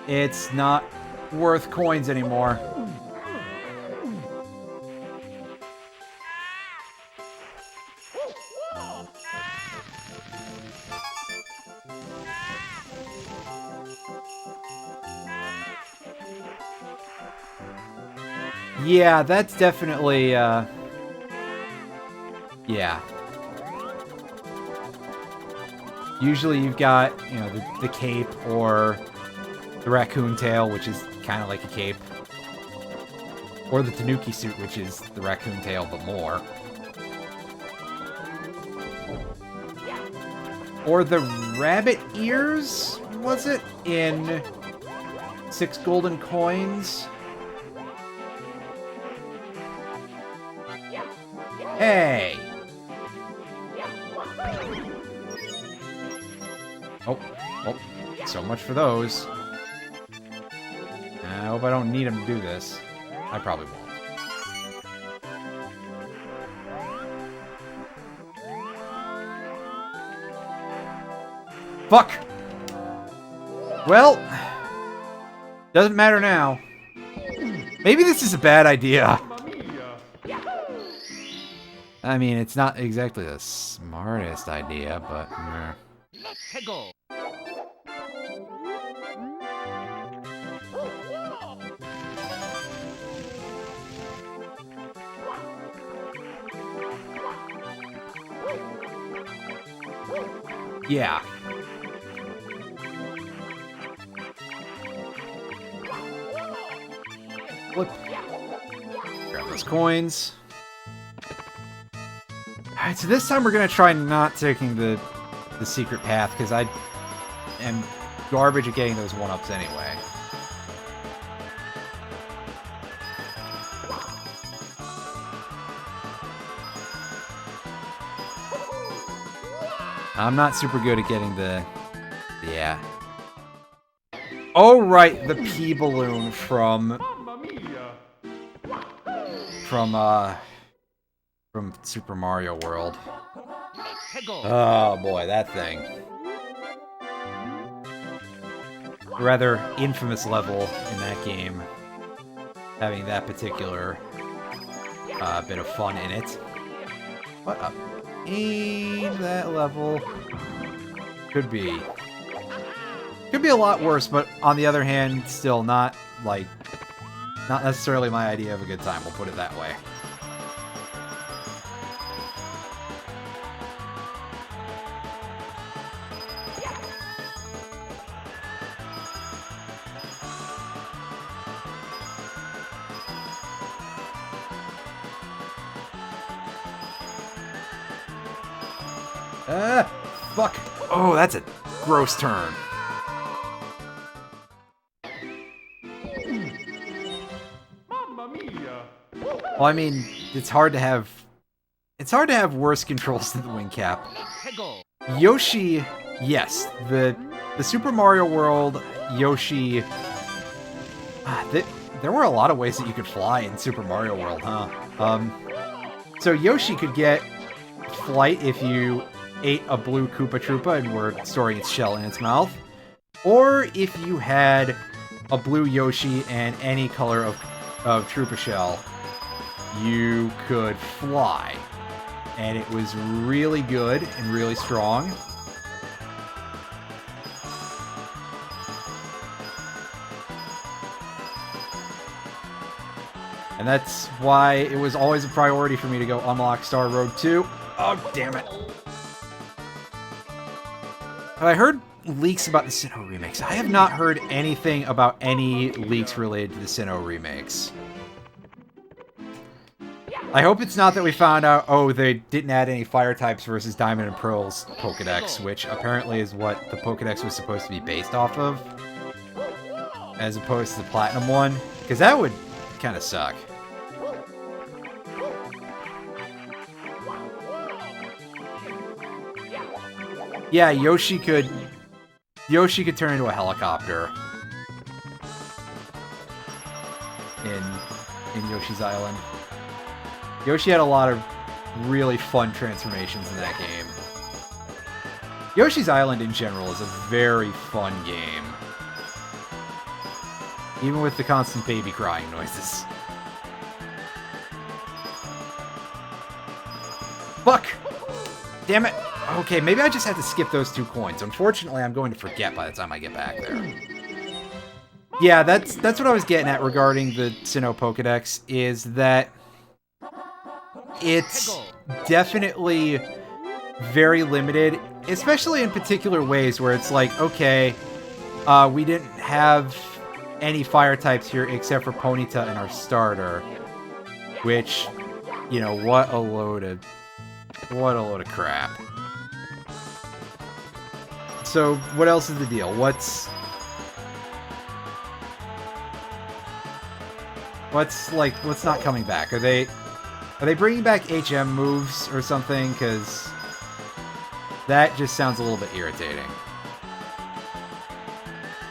B: It's not worth coins anymore. Yeah, that's definitely, yeah. Usually you've got, you know, the cape or the raccoon tail, which is kind of like a cape. Or the tanuki suit, which is the raccoon tail, but more. Or the rabbit ears, was it? In 6 golden coins. Hey! Oh, so much for those. I hope I don't need him to do this. I probably won't. Fuck! Well, doesn't matter now. Maybe this is a bad idea. I mean, it's not exactly the smartest idea, but...
A: Let's go.
B: Yeah. Flip. Grab those coins. Alright, so this time we're gonna try not taking the secret path, because I am garbage at getting those 1-ups anyway. I'm not super good at getting the... Yeah. Oh, right, the pea balloon from Super Mario World. Oh boy, that thing. Rather infamous level in that game. Having that particular bit of fun in it. What up? Ain't that level? Could be a lot worse, but on the other hand, still not necessarily my idea of a good time, we'll put it that way. Fuck. Oh, that's a gross turn. Well, I mean, it's hard to have worse controls than the wing cap. Yoshi, yes, the Super Mario World Yoshi. There were a lot of ways that you could fly in Super Mario World, huh? So Yoshi could get flight if you ate a blue Koopa Troopa and were storing its shell in its mouth, or if you had a blue Yoshi and any color of Troopa shell, you could fly. And it was really good and really strong. And that's why it was always a priority for me to go unlock Star Road 2. Oh, damn it. Have I heard leaks about the Sinnoh remakes? I have not heard anything about any leaks related to the Sinnoh remakes. I hope it's not that we found out, oh, they didn't add any fire types versus Diamond and Pearl's Pokedex, which apparently is what the Pokedex was supposed to be based off of, as opposed to the Platinum one, because that would kind of suck. Yeah, Yoshi could turn into a helicopter in Yoshi's Island. Yoshi had a lot of really fun transformations in that game. Yoshi's Island in general is a very fun game. Even with the constant baby crying noises. Fuck! Damn it! Okay, maybe I just have to skip those 2 coins. Unfortunately, I'm going to forget by the time I get back there. Yeah, that's what I was getting at regarding the Sinnoh Pokedex, is that it's definitely very limited, especially in particular ways where it's like, okay, we didn't have any fire types here except for Ponyta in our starter, which, you know, what a load of crap. So, what else is the deal? What's not coming back? Are they bringing back HM moves or something? Because that just sounds a little bit irritating.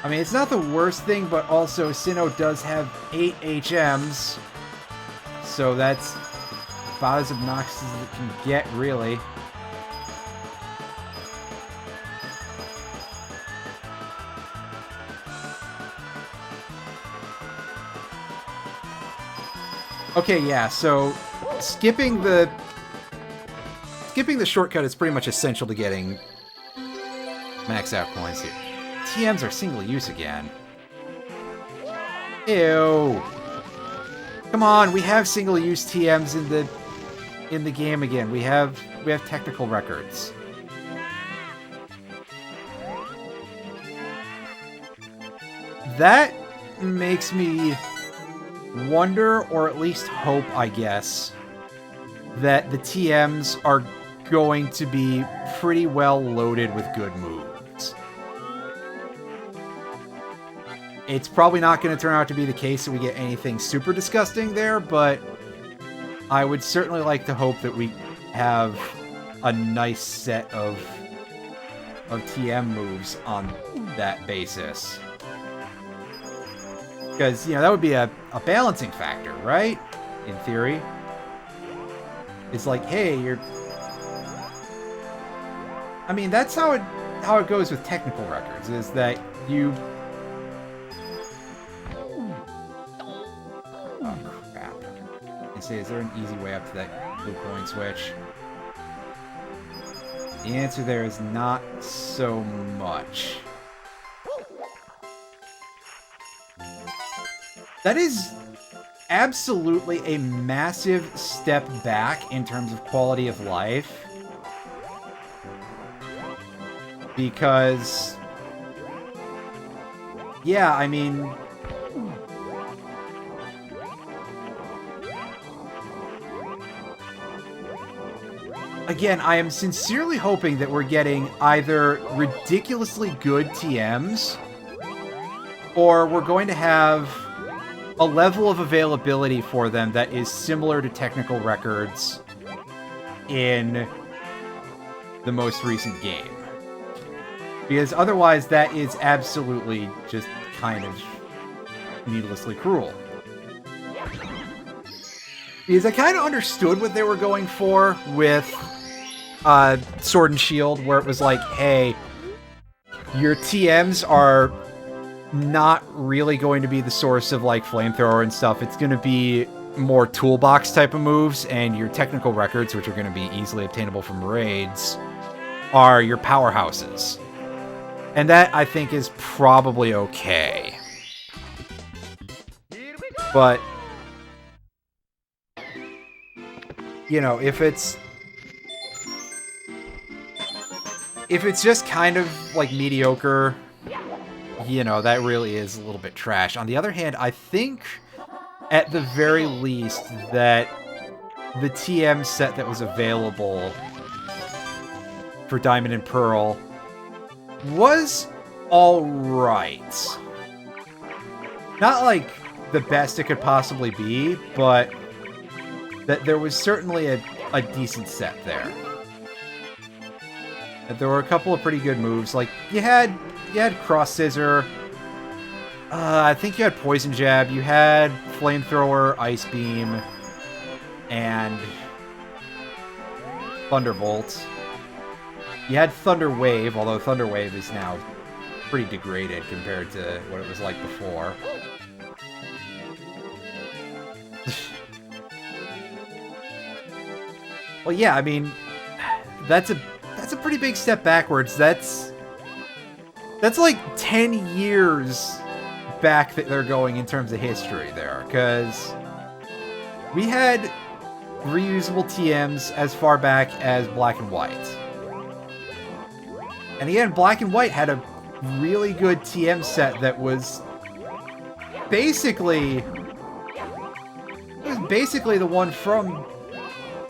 B: I mean, it's not the worst thing, but also Sinnoh does have 8 HMs, so that's about as obnoxious as it can get, really. Okay, yeah, so skipping the shortcut is pretty much essential to getting max out coins here. TMs are single use again. Ew. Come on, we have single use TMs in the game again. We have technical records. That makes me wonder, or at least hope, I guess, that the TMs are going to be pretty well loaded with good moves. It's probably not going to turn out to be the case that we get anything super disgusting there, but I would certainly like to hope that we have a nice set of TM moves on that basis. Because, you know, that would be a balancing factor, right? In theory. It's like, hey, you're... I mean, that's how it goes with technical records, is that you... Oh, crap. I say, is there an easy way up to that blue coin switch? The answer there is not so much. That is absolutely a massive step back in terms of quality of life. Because... yeah, I mean... again, I am sincerely hoping that we're getting either ridiculously good TMs, or we're going to have a level of availability for them that is similar to technical records in the most recent game. Because otherwise, that is absolutely just kind of needlessly cruel. Because I kind of understood what they were going for with Sword and Shield, where it was like, hey, your TMs are not really going to be the source of, like, flamethrower and stuff. It's going to be more toolbox type of moves, and your technical records, which are going to be easily obtainable from raids, are your powerhouses. And that, I think, is probably okay. But, you know, if it's just kind of, like, mediocre, you know, that really is a little bit trash. On the other hand, I think, at the very least, that the TM set that was available for Diamond and Pearl was alright. Not, like, the best it could possibly be, but that there was certainly a decent set there. And there were a couple of pretty good moves. Like, you had Cross Scissor, I think you had Poison Jab, you had Flamethrower, Ice Beam, and Thunderbolt. You had Thunder Wave, although Thunder Wave is now pretty degraded compared to what it was like before. Well, yeah, I mean, that's a pretty big step backwards. That's like 10 years back that they're going in terms of history there, because we had reusable TMs as far back as Black and White. And again, Black and White had a really good TM set that was basically the one from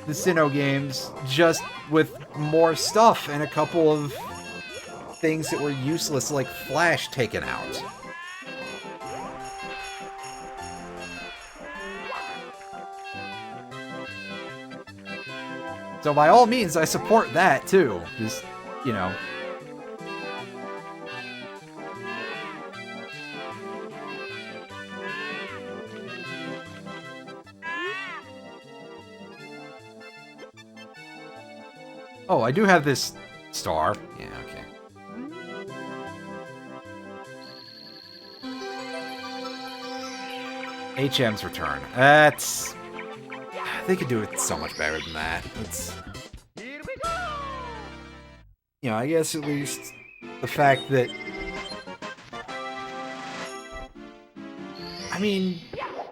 B: the Sinnoh games, just with more stuff and a couple of things that were useless, like Flash taken out. So by all means, I support that too. Just, you know. Oh, I do have this star. Yeah, okay. HM's return. That's... They could do it so much better than that. It's... You know, I guess at least the fact that... I mean,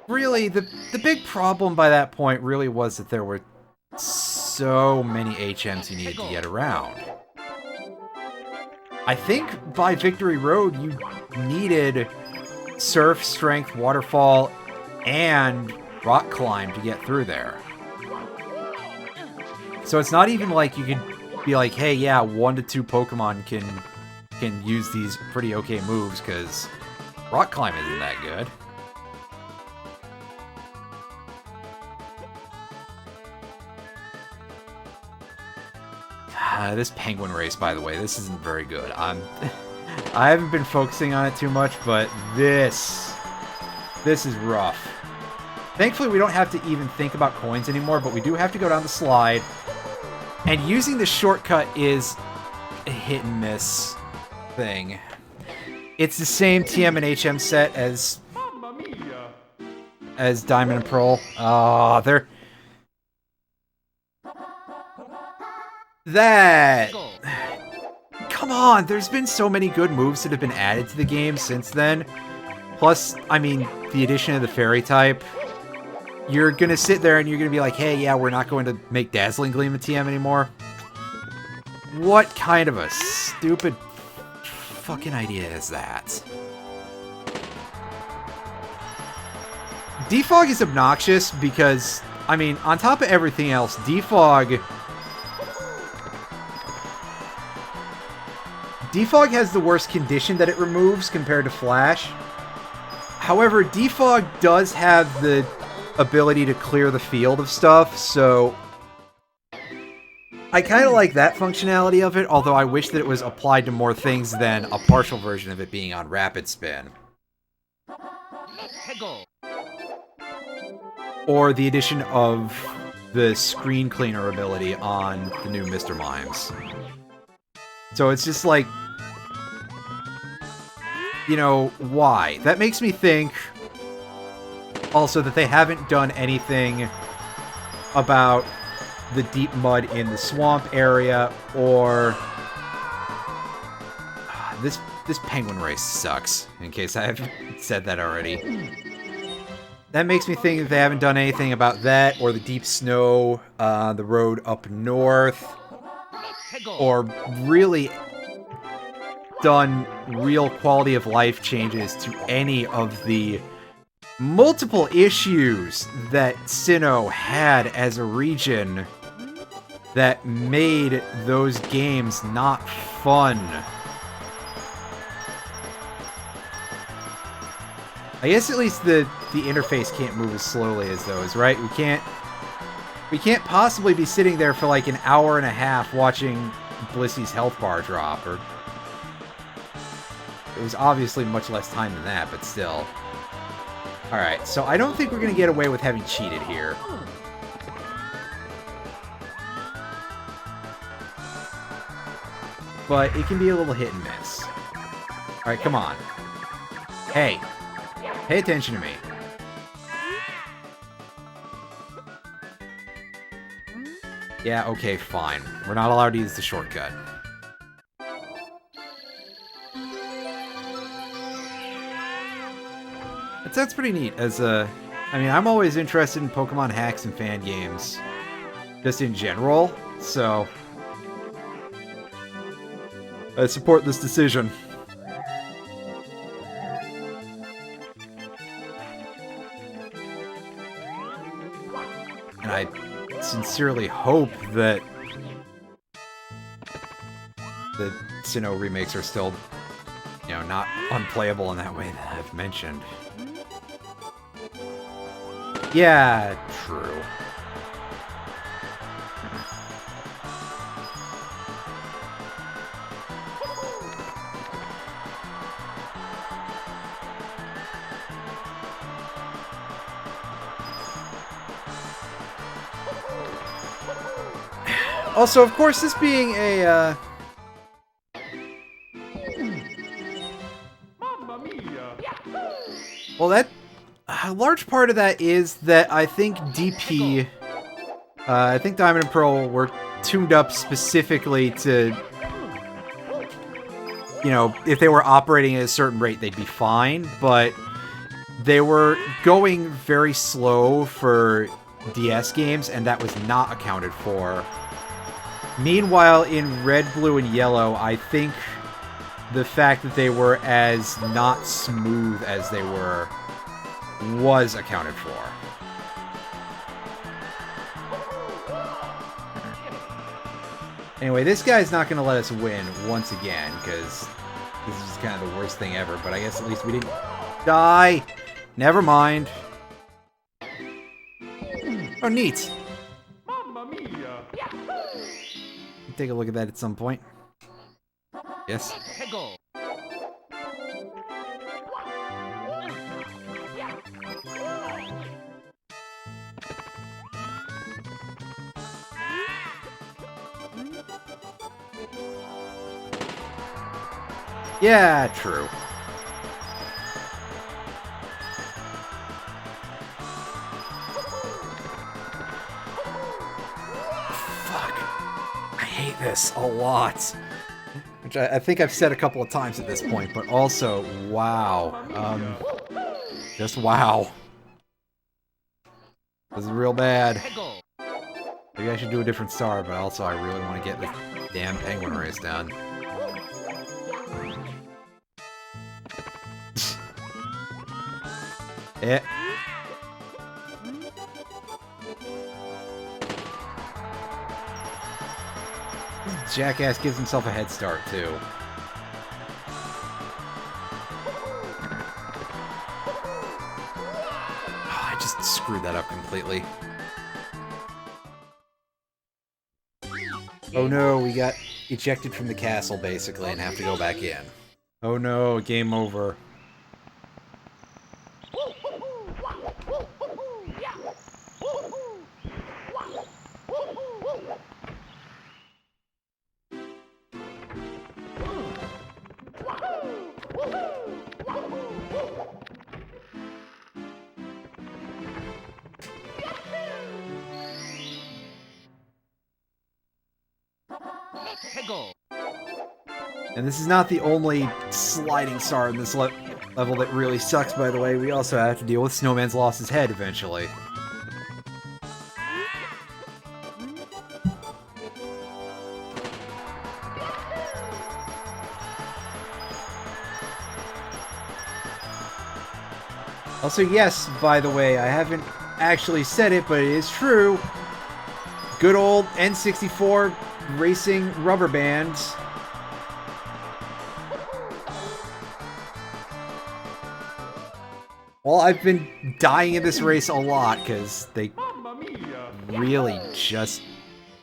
B: really, the big problem by that point really was that there were so many HMs you needed to get around. I think by Victory Road you needed Surf, Strength, Waterfall, and Rock Climb to get through there. So it's not even like you could be like, hey, yeah, 1 to 2 Pokemon can use these pretty okay moves, because Rock Climb isn't that good. This penguin race, by the way, this isn't very good. I haven't been focusing on it too much, but this is rough. Thankfully, we don't have to even think about coins anymore, but we do have to go down the slide. And using the shortcut is a hit and miss thing. It's the same TM and HM set as Diamond and Pearl. They're... That... Come on, there's been so many good moves that have been added to the game since then. Plus, I mean, the addition of the Fairy type. You're gonna sit there and you're gonna be like, hey, yeah, we're not going to make Dazzling Gleam a TM anymore. What kind of a stupid fucking idea is that? Defog is obnoxious because, I mean, on top of everything else, Defog has the worst condition that it removes compared to Flash. However, defog does have the ability to clear the field of stuff, so I kind of like that functionality of it, although I wish that it was applied to more things than a partial version of it being on Rapid Spin.
A: Let's go.
B: Or the addition of the screen cleaner ability on the new Mr. Mimes. So it's just like, you know, why? That makes me think also that they haven't done anything about the deep mud in the swamp area, or this penguin race sucks, in case I haven't said that already. That makes me think that they haven't done anything about that, or the deep snow, the road up north, or really done real quality of life changes to any of the multiple issues that Sinnoh had as a region that made those games not fun. I guess at least the interface can't move as slowly as those, right? We can't possibly be sitting there for like an hour and a half watching Blissy's health bar drop, or it was obviously much less time than that, but still. Alright, so I don't think we're going to get away with having cheated here. But it can be a little hit and miss. Alright, come on. Hey. Pay attention to me. Yeah, okay, fine. We're not allowed to use the shortcut. That's pretty neat. I mean, I'm always interested in Pokemon hacks and fan games, just in general, so I support this decision. And I sincerely hope that the Sinnoh remakes are still, you know, not unplayable in that way that I've mentioned. Yeah, true. Also, of course, this being a, well, that... a large part of that is that I think DP, I think Diamond and Pearl were tuned up specifically to, you know, if they were operating at a certain rate, they'd be fine, but they were going very slow for DS games, and that was not accounted for. Meanwhile, in Red, Blue, and Yellow, I think the fact that they were as not smooth as they were was accounted for. Anyway, this guy's not going to let us win once again, because this is kind of the worst thing ever, but I guess at least we didn't die. Never mind. Oh, neat. Take a look at that at some point. Yes. Yeah, true. This a lot, which I think I've said a couple of times at this point, but also, wow, just wow. This is real bad. Maybe I should do a different star, but also I really want to get this damn penguin race done. Yeah. Jackass gives himself a head start, too. screwed that up completely. Oh no, we got ejected from the castle, basically, and have to go back in. Oh no, game over.
A: Let's go.
B: And this is not the only sliding star in this level that really sucks, by the way. We also have to deal with Snowman's lost his head eventually. Also, yes, by the way, I haven't actually said it, but it is true. Good old N64 racing rubber bands. Well, I've been dying in this race a lot, because they really just...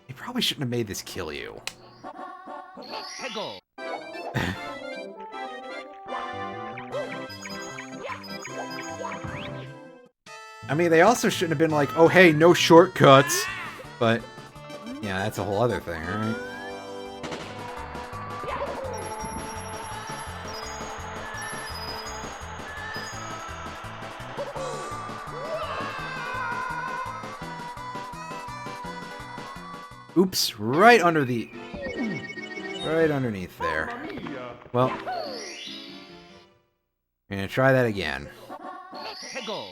B: They probably shouldn't have made this kill you.
A: Let's go.
B: I mean, they also shouldn't have been like, oh hey, no shortcuts. But, yeah, that's a whole other thing, right? Oops, right underneath there. Well, I'm gonna try that again.
A: Let's go.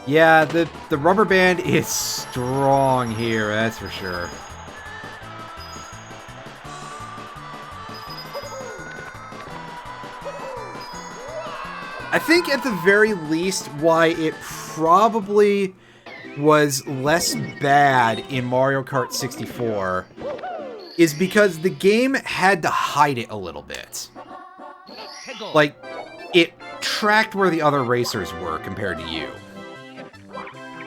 B: Yeah, the rubber band is strong here, that's for sure. I think at the very least why it probably was less bad in Mario Kart 64 is because the game had to hide it a little bit. Like, it tracked where the other racers were compared to you.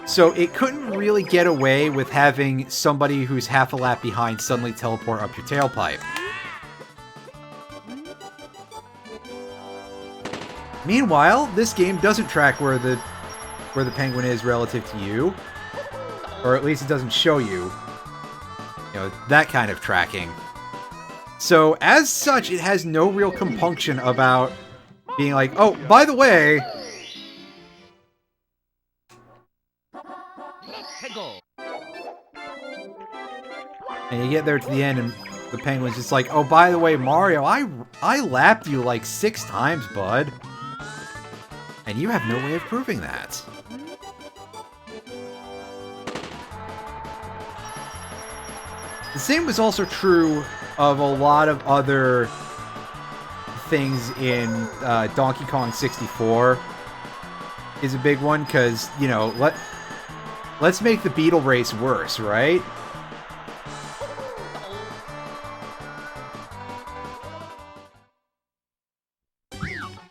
B: So it couldn't really get away with having somebody who's half a lap behind suddenly teleport up your tailpipe. Meanwhile, this game doesn't track where the penguin is relative to you. Or at least it doesn't show you, that kind of tracking. So, as such, it has no real compunction about being like, oh, by the way... And you get there to the end and the penguin's just like, oh, by the way, Mario, I lapped you like 6 times, bud. And you have no way of proving that. The same was also true of a lot of other things in Donkey Kong 64 is a big one, because, let's make the Beetle race worse, right?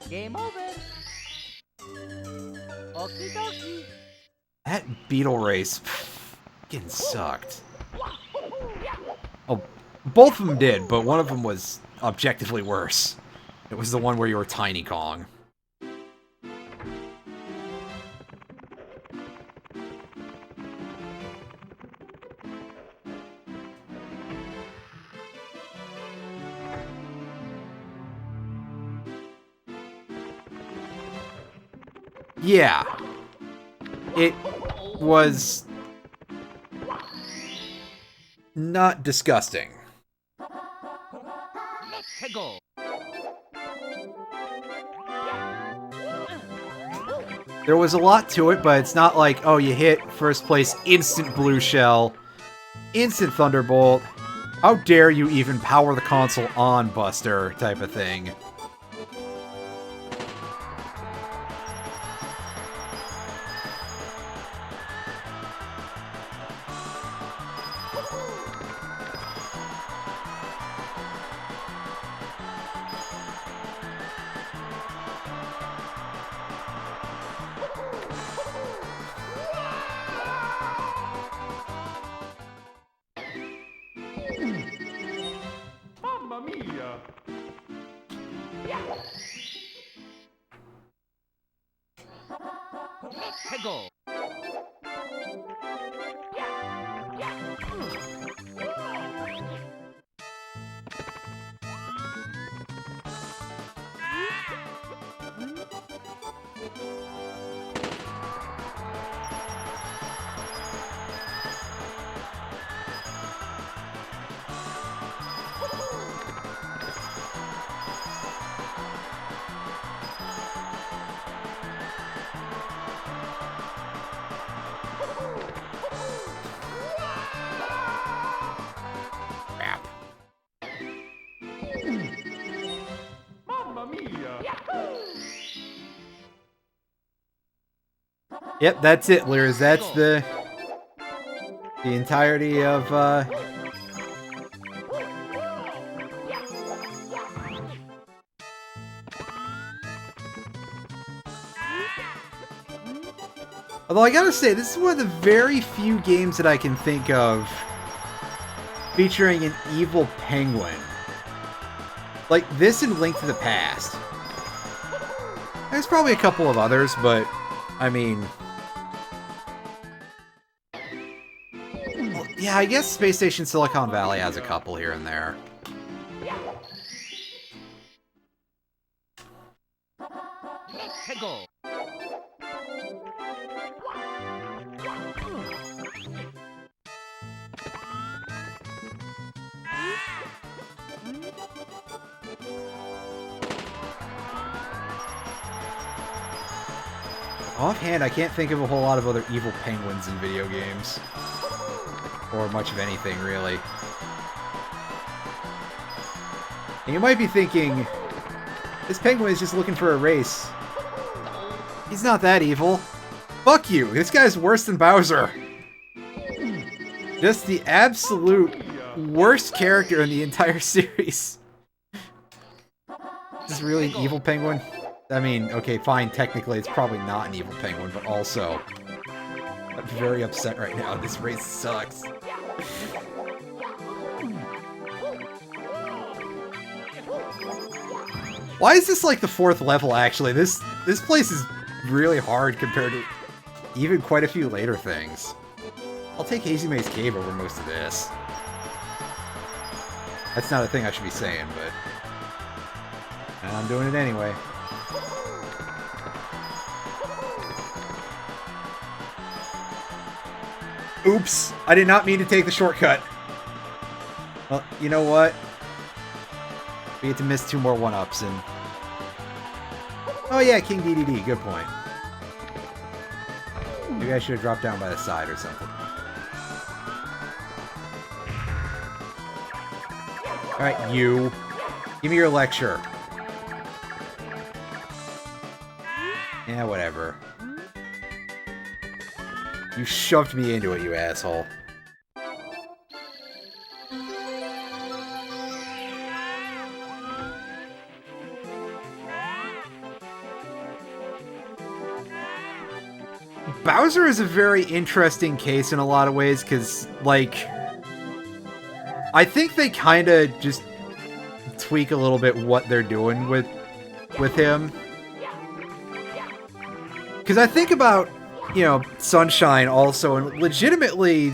A: Game over. Okie dokie.
B: That Beetle race fucking sucked. Oh, both of them did, but one of them was objectively worse. It was the one where you were Tiny Kong. Yeah. It was not disgusting.
A: Let's go.
B: There was a lot to it, but it's not like, oh, you hit first place, instant blue shell, instant thunderbolt, how dare you even power the console on, Buster, type of thing.
A: Mamma mia! Let's go!
B: Crap.
A: Mamma mia!
B: Yep, that's it, Lirs. That's the entirety of, Although I gotta say, this is one of the very few games that I can think of featuring an evil penguin. Like this and Link to the Past. There's probably a couple of others, but I mean... Well, yeah, I guess Space Station Silicon Valley has a couple here and there.
A: Let's go!
B: Offhand, I can't think of a whole lot of other evil penguins in video games. Or much of anything, really. And you might be thinking, this penguin is just looking for a race. He's not that evil. Fuck you, this guy's worse than Bowser. Just the absolute worst character in the entire series. Is this really an evil penguin? I mean, okay, fine, technically it's probably not an evil penguin, but also... I'm very upset right now, this race sucks. Why is this like the 4th level, actually? This place is really hard compared to even quite a few later things. I'll take Hazume's Cave over most of this. That's not a thing I should be saying, but... I'm doing it anyway. Oops! I did not mean to take the shortcut. Well, you know what? We get to miss 2 more 1-ups and... Oh yeah, King DDD, good point. Maybe I should have dropped down by the side or something. Alright, you. Give me your lecture. Yeah, whatever. You shoved me into it, you asshole. Bowser is a very interesting case in a lot of ways, because, like... I think they kind of just tweak a little bit what they're doing with him. Because I think about, you know, Sunshine also, and legitimately,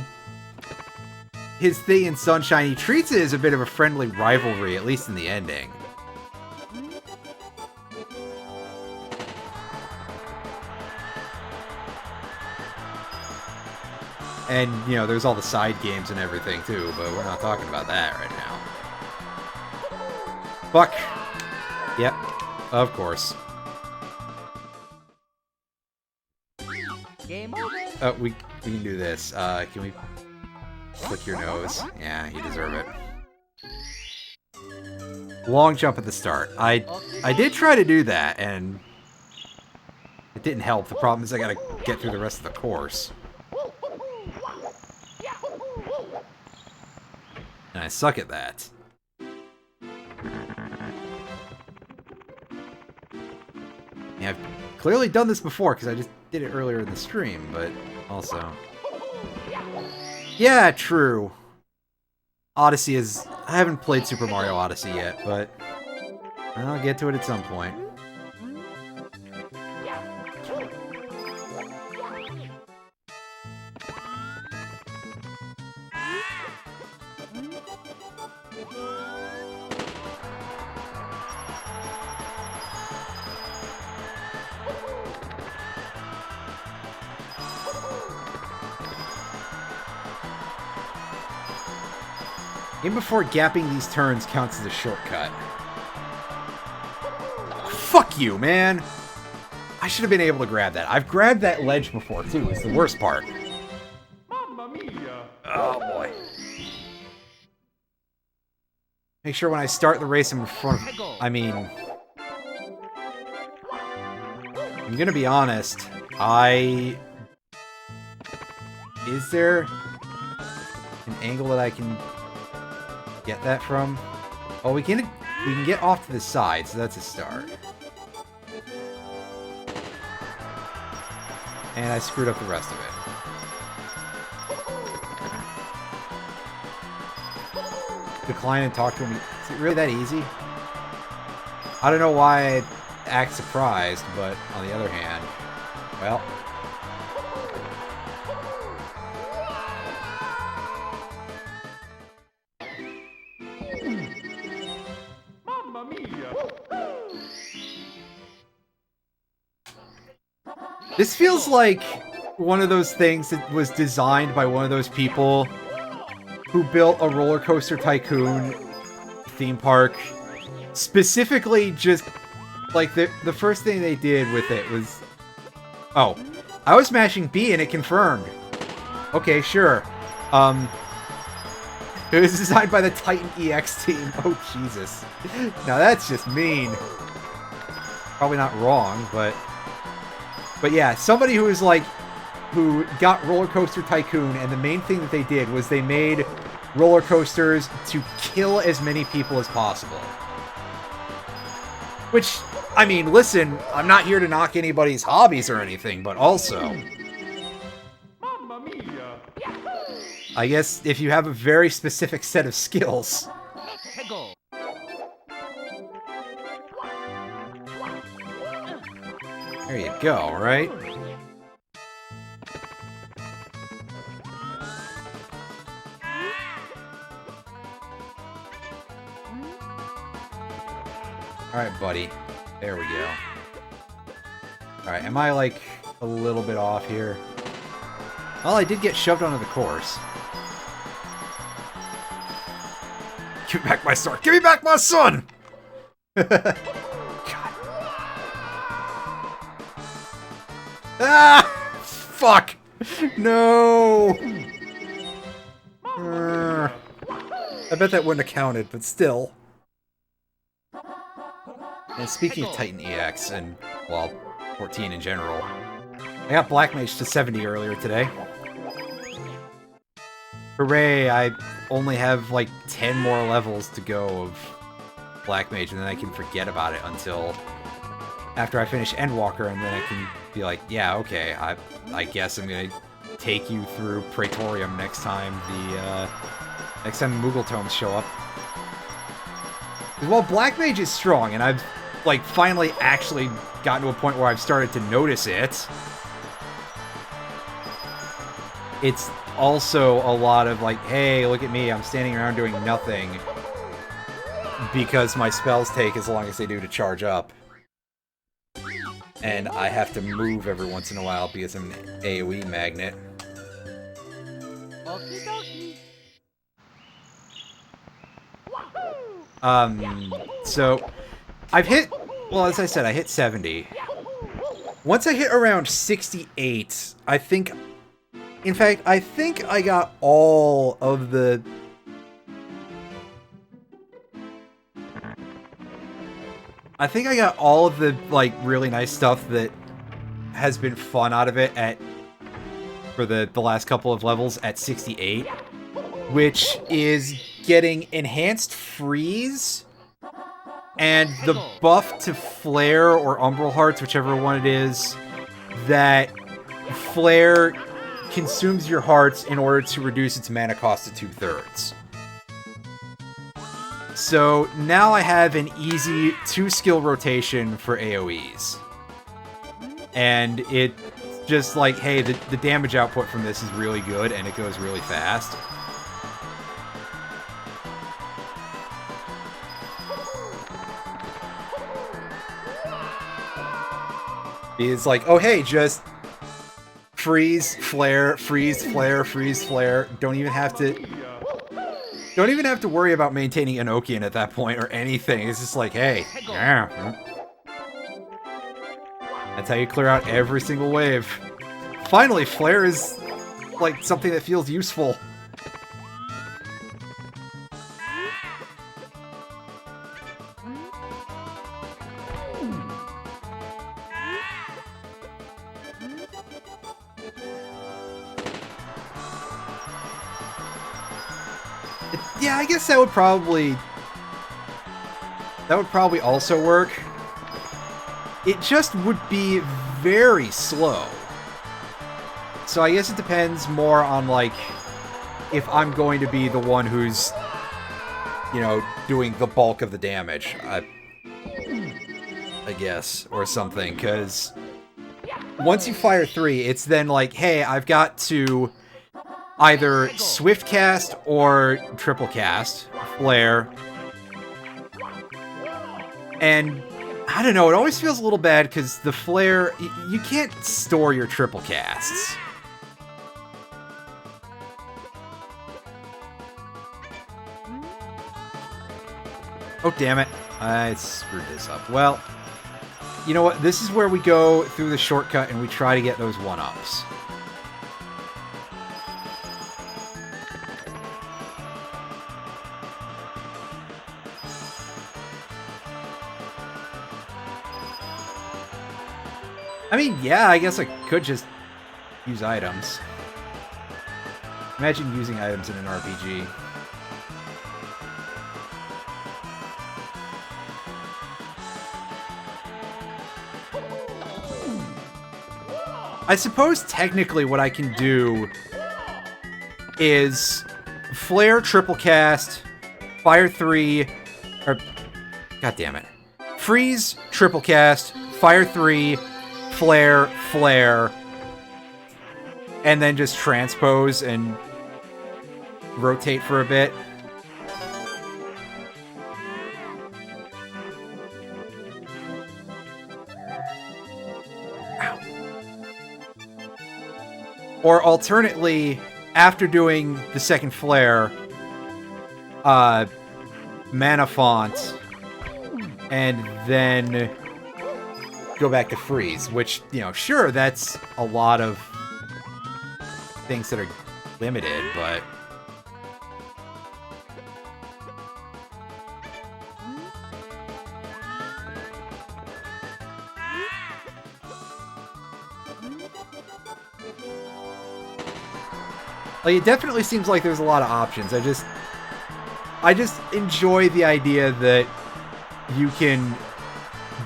B: his thing in Sunshine, he treats it as a bit of a friendly rivalry, at least in the ending. And, you know, there's all the side games and everything, too, but we're not talking about that right now. Fuck. Yep. Of course.
A: Game over!
B: Oh, we can do this. Can we click your nose? Yeah, you deserve it. Long jump at the start. I did try to do that, and it didn't help. The problem is I gotta get through the rest of the course. And I suck at that. Yeah, I've clearly done this before, because I just did it earlier in the stream, but also... Yeah, true. Odyssey is... I haven't played Super Mario Odyssey yet, but I'll get to it at some point. Even before gapping these turns counts as a shortcut. Fuck you, man! I should have been able to grab that. I've grabbed that ledge before, too. It's the worst part.
A: Mamma mia!
B: Oh, boy. Make sure when I start the race, I'm in front of... I mean... I'm gonna be honest. Is there an angle that I can get that from? Oh, we can get off to the side, so that's a start. And I screwed up the rest of it. Decline and talk to him. Is it really that easy? I don't know why I act surprised, but on the other hand, well...
A: Mamma mia!
B: This feels like one of those things that was designed by one of those people who built a roller coaster tycoon theme park. Specifically, just like the first thing they did with it was... Oh, I was mashing B and it confirmed. Okay, sure. It was designed by the Titan EX team. Oh, Jesus. Now that's just mean. Probably not wrong, but yeah, somebody who was like, who got Roller Coaster Tycoon, and the main thing that they did was they made roller coasters to kill as many people as possible. Which, I mean, listen, I'm not here to knock anybody's hobbies or anything, but also...
A: Mamma mia!
B: I guess if you have a very specific set of skills...
A: Go!
B: There you go, right? Alright, buddy. There we go. Alright, am I, like, a little bit off here? Well, I did get shoved onto the course. Give me back my sword! Give me back my son! God. Ah! Fuck! No! I bet that wouldn't have counted, but still. And speaking of Titan EX, and, well, 14 in general, I got Black Mage to 70 earlier today. Hooray, I only have, like, 10 more levels to go of Black Mage, and then I can forget about it until after I finish Endwalker, and then I can be like, yeah, okay, I guess I'm gonna take you through Praetorium next time the Moogle Tomes show up. Well, Black Mage is strong, and I've, like, finally actually gotten to a point where I've started to notice it. It's also a lot of, like, hey, look at me, I'm standing around doing nothing because my spells take as long as they do to charge up. And I have to move every once in a while because I'm an AoE magnet. So, I've hit, well, as I said, I hit 70. Once I hit around 68, I think, in fact, I think I got all of the... I think I got all of the, like, really nice stuff that has been fun out of it for the last couple of levels at 68, which is getting enhanced freeze and the buff to flare or umbral hearts, whichever one it is, that flare consumes your hearts in order to reduce its mana cost to 2/3. So now I have an easy 2-skill rotation for AoEs. And it's just like, hey, the damage output from this is really good and it goes really fast. It's like, oh hey, just freeze, flare, freeze, flare, freeze, flare. Don't even have to worry about maintaining Enochian at that point or anything. It's just like, hey, yeah. That's how you clear out every single wave. Finally, flare is like something that feels useful. Yeah, I guess that would probably also work. It just would be very slow. So I guess it depends more on, like, if I'm going to be the one who's, you know, doing the bulk of the damage, I guess, or something, because once you fire 3, it's then like, hey, I've got to either swift cast or triple cast, flare, and I don't know, it always feels a little bad because the flare, you can't store your triple casts. Oh, damn it. I screwed this up. Well, you know what? This is where we go through the shortcut and we try to get those 1-ups. I mean, yeah, I guess I could just use items. Imagine using items in an RPG. I suppose technically what I can do is flare, triple cast, fire 3, or god damn it. Freeze, triple cast, fire 3, flare, flare, and then just transpose and rotate for a bit. Ow. Or alternately, after doing the second flare, mana font, and then go back to freeze, which, you know, sure, that's a lot of things that are limited, but like, it definitely seems like there's a lot of options. I just enjoy the idea that you can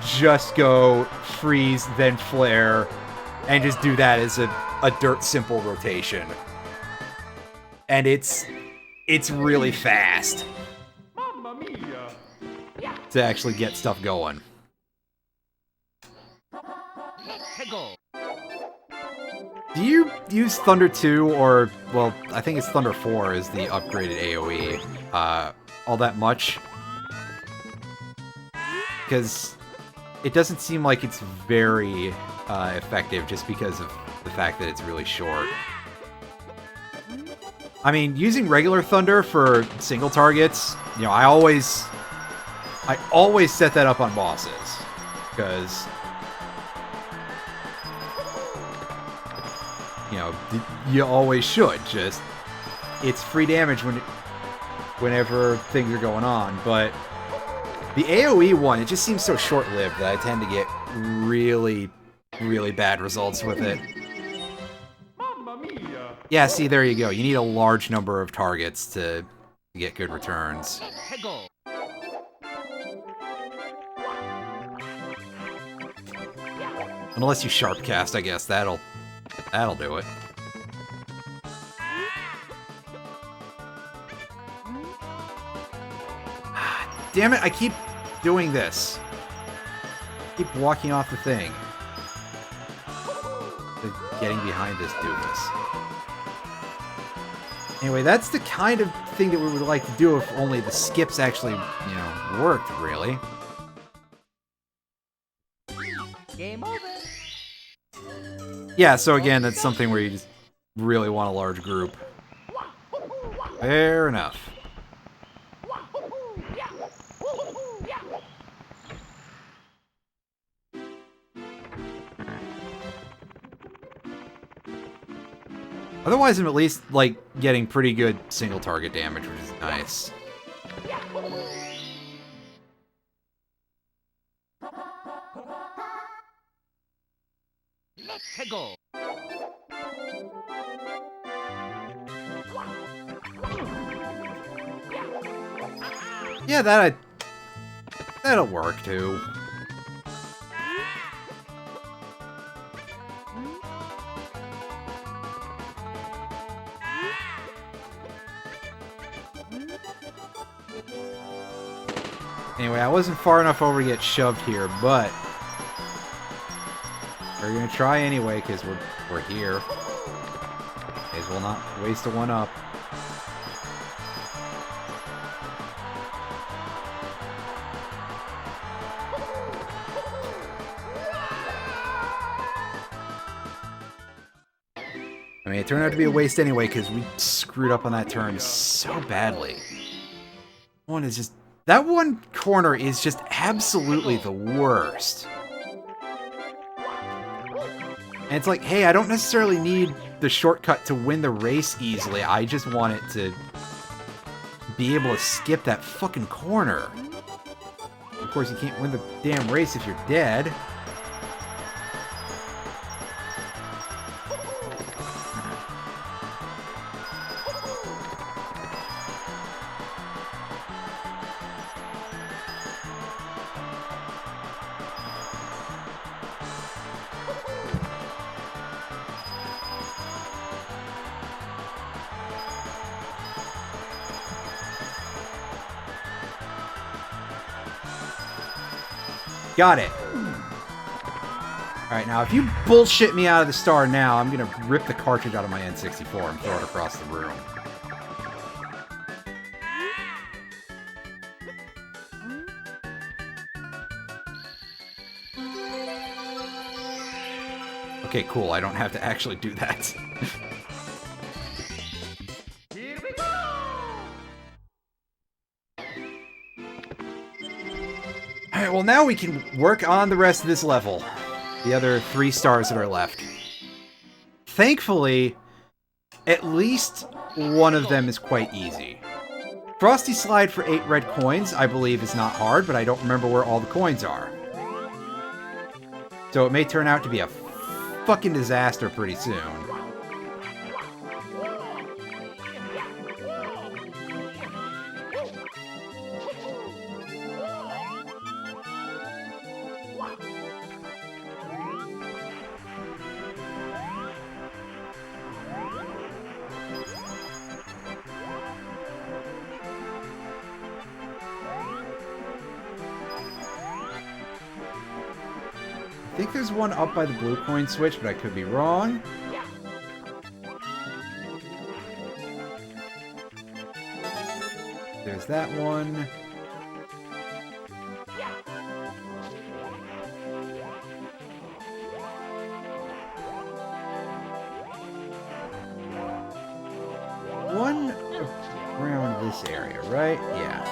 B: just go freeze, then flare, and just do that as a dirt simple rotation. And it's really fast
A: Mamma mia!
B: to actually get stuff going. Do you use Thunder 2 or, well, I think it's Thunder 4 is the upgraded AoE, all that much? Because it doesn't seem like it's very effective just because of the fact that it's really short. I mean, using regular Thunder for single targets, you know, I always set that up on bosses, because, you know, you always should. Just, it's free damage whenever things are going on, but the AoE one, it just seems so short-lived that I tend to get really, really bad results with it.
A: Mamma mia!
B: Yeah, see, there you go. You need a large number of targets to get good returns. Unless you sharp cast, I guess that'll do it. damn it, I keep doing this. Keep walking off the thing. Getting behind this doofus. Anyway, that's the kind of thing that we would like to do if only the skips actually, you know, worked, really.
D: Game over.
B: Yeah, so again, that's something where you just really want a large group. Fair enough. Otherwise, I'm at least, like, getting pretty good single target damage, which is nice.
D: Let's go.
B: Yeah, that'll work, too. Anyway, I wasn't far enough over to get shoved here, but we're gonna try anyway because we're here. May as well not waste a one up. I mean, it turned out to be a waste anyway because we screwed up on that turn so badly. One is just... That one corner is just absolutely the worst. And it's like, hey, I don't necessarily need the shortcut to win the race easily. I just want it to be able to skip that fucking corner. Of course, you can't win the damn race if you're dead. Got it. Alright, now if you bullshit me out of the star now, I'm gonna rip the cartridge out of my N64 and throw it across the room. Okay, cool. I don't have to actually do that.
A: Here we go!
B: Alright, well now we can work on the rest of this level. The other 3 stars that are left. Thankfully, at least one of them is quite easy. Frosty Slide for 8 red coins, I believe, is not hard, but I don't remember where all the coins are. So it may turn out to be a fucking disaster pretty soon. I think there's one up by the blue coin switch, but I could be wrong. There's that one. One around this area, right? Yeah.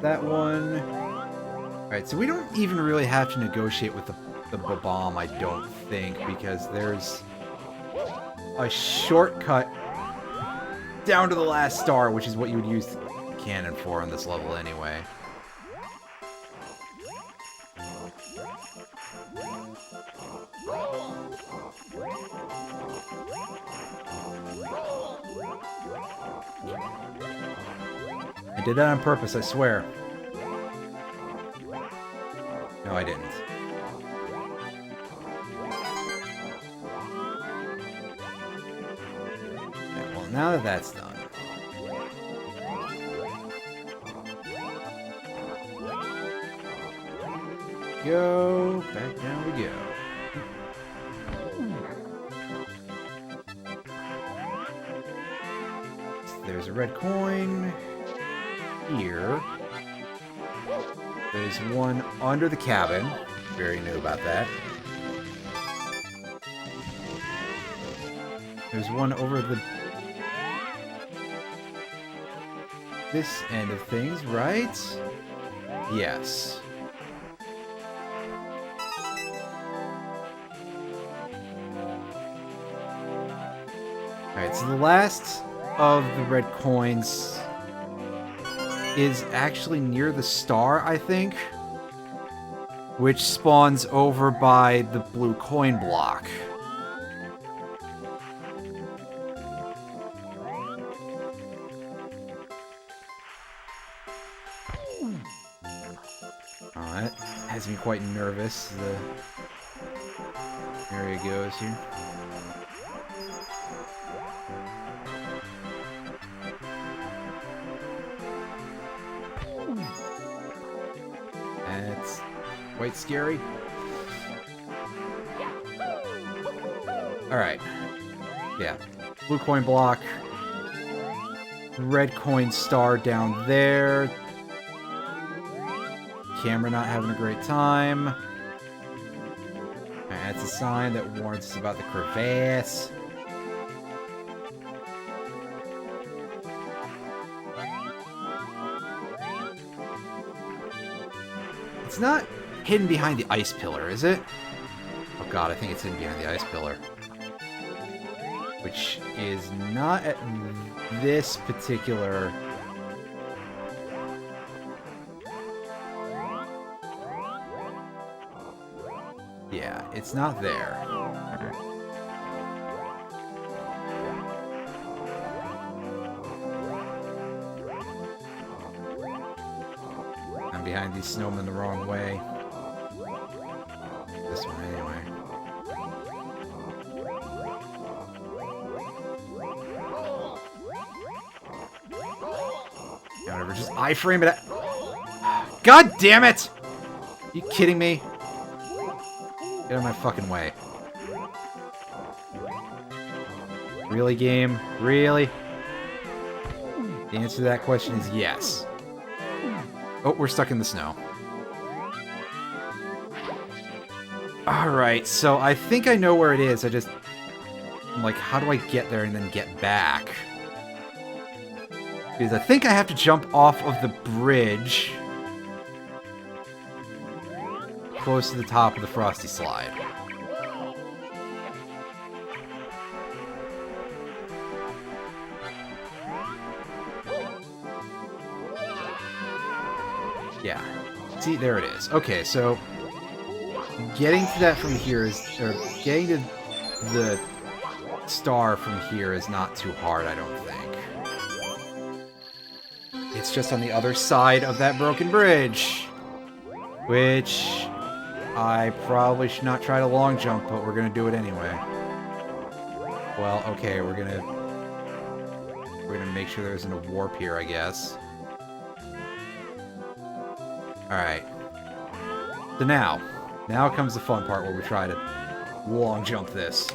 B: That one. Alright, so we don't even really have to negotiate with the bomb, I don't think, because there's a shortcut down to the last star, which is what you would use the cannon for on this level anyway. I did that on purpose, I swear. No, I didn't. Okay, well, now that that's done. go. Back down we go. There's a red coin here. There's one under the cabin. Very new about that. There's one over this end of things, right? Yes. Alright, so the last of the red coins is actually near the star, I think, which spawns over by the blue coin block. Oh, that has me quite nervous. The area goes here. That's quite scary. Alright. Yeah. Blue coin block. Red coin star down there. Camera not having a great time. Alright, that's a sign that warns us about the crevasse. It's not hidden behind the ice pillar, is it? Oh god, I think it's hidden behind the ice pillar. Which is not at this particular... Yeah, it's not there. I'm behind these snowmen the wrong way. This one, anyway. Yeah, whatever, just iframe it. God damn it! Are you kidding me? Get out of my fucking way. Really, game? Really? The answer to that question is yes. Oh, we're stuck in the snow. Alright, so I think I know where it is. I'm like, how do I get there and then get back? Because I think I have to jump off of the bridge close to the top of the frosty slide. Yeah. See, there it is. Okay, so getting to that from here is, or getting to the star from here is not too hard, I don't think. It's just on the other side of that broken bridge, which I probably should not try to long jump, but we're gonna do it anyway. Well, okay, we're gonna make sure there isn't a warp here, I guess. Alright. So now comes the fun part where we try to long jump this.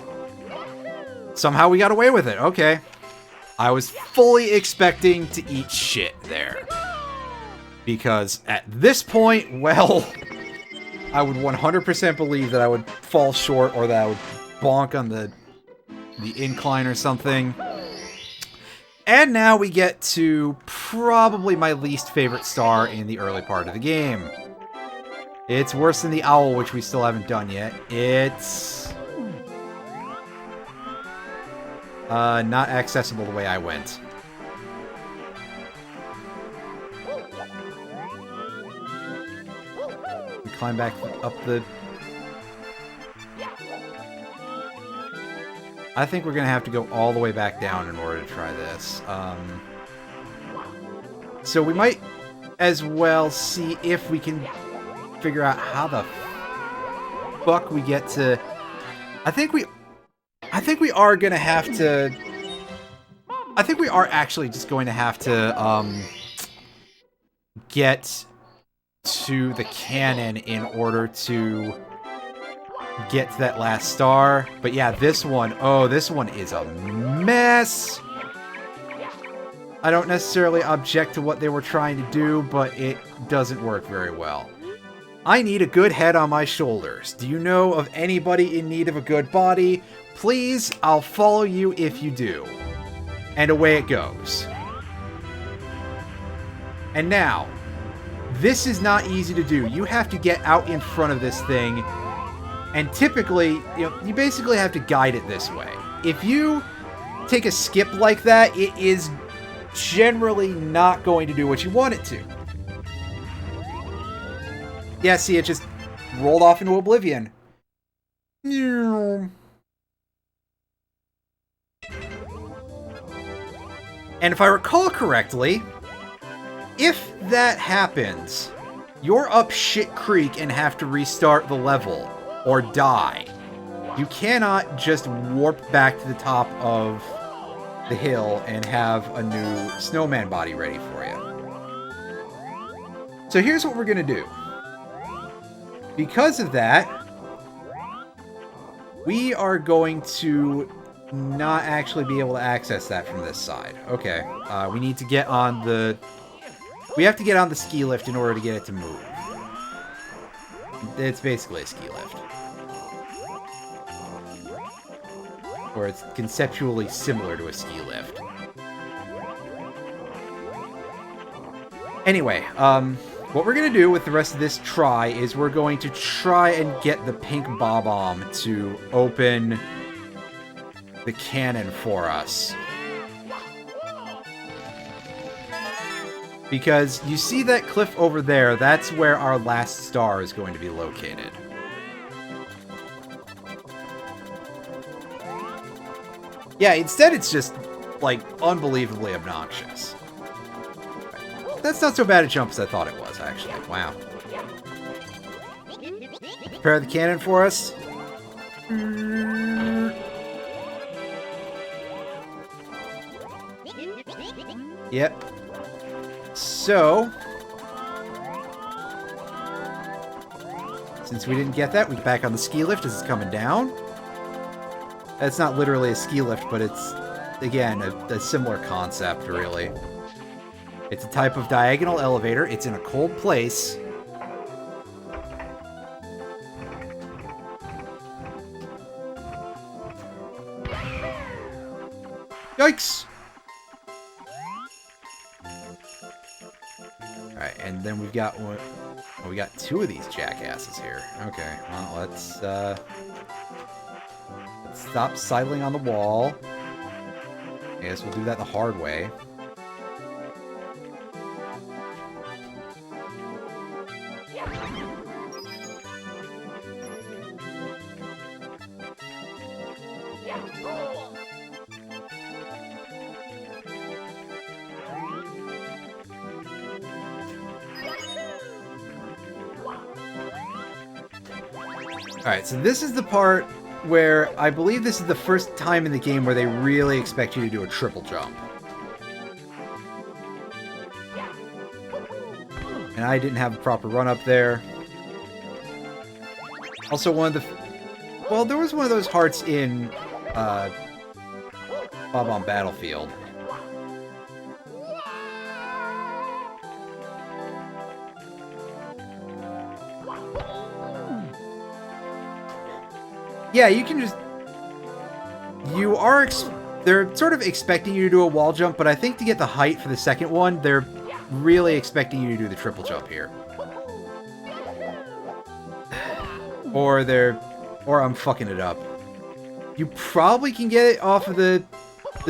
B: Somehow we got away with it, okay. I was fully expecting to eat shit there. Because at this point, well, I would 100% believe that I would fall short or that I would bonk on the incline or something. And now we get to probably my least favorite star in the early part of the game. It's worse than the owl, which we still haven't done yet. It's not accessible the way I went. We climb back up the... I think we're gonna have to go all the way back down in order to try this. So we might as well see if we can figure out how the fuck we get to... I think we are gonna have to... I think we are actually just going to have to, get to the cannon in order to get to that last star. But yeah, this one, oh, this one is a mess. I don't necessarily object to what they were trying to do, but it doesn't work very well. I need a good head on my shoulders. Do you know of anybody in need of a good body? Please, I'll follow you if you do. And away it goes. And now, this is not easy to do. You have to get out in front of this thing, and typically, you basically have to guide it this way. If you take a skip like that, it is generally not going to do what you want it to. Yeah, see, it just rolled off into oblivion. And if I recall correctly, if that happens, you're up shit creek and have to restart the level, or die. You cannot just warp back to the top of the hill and have a new snowman body ready for you. So here's what we're gonna do. Because of that, we are going to not actually be able to access that from this side. Okay, we need to get on the... We have to get on the ski lift in order to get it to move. It's basically a ski lift. Or it's conceptually similar to a ski lift. Anyway, what we're going to do with the rest of this try is we're going to try and get the pink bob-omb to open the cannon for us. Because you see that cliff over there, that's where our last star is going to be located. Yeah, instead it's just, like, unbelievably obnoxious. That's not so bad a jump as I thought it was, actually. Wow. Prepare the cannon for us. Yep. So, since we didn't get that, we get back on the ski lift as it's coming down. It's not literally a ski lift, but it's, again, a similar concept, really. It's a type of diagonal elevator. It's in a cold place. Yikes! Alright, and then we've got one... Oh, we got two of these jackasses here. Okay, well, let's stop sidling on the wall. I guess we'll do that the hard way. Alright, so this is the part where I believe this is the first time in the game where they really expect you to do a triple jump. And I didn't have a proper run up there. Also, one of the... Well, there was one of those hearts in Bob-omb Battlefield. Yeah, you can just... You are... They're sort of expecting you to do a wall jump, but I think to get the height for the second one, they're really expecting you to do the triple jump here. Or I'm fucking it up. You probably can get it off of the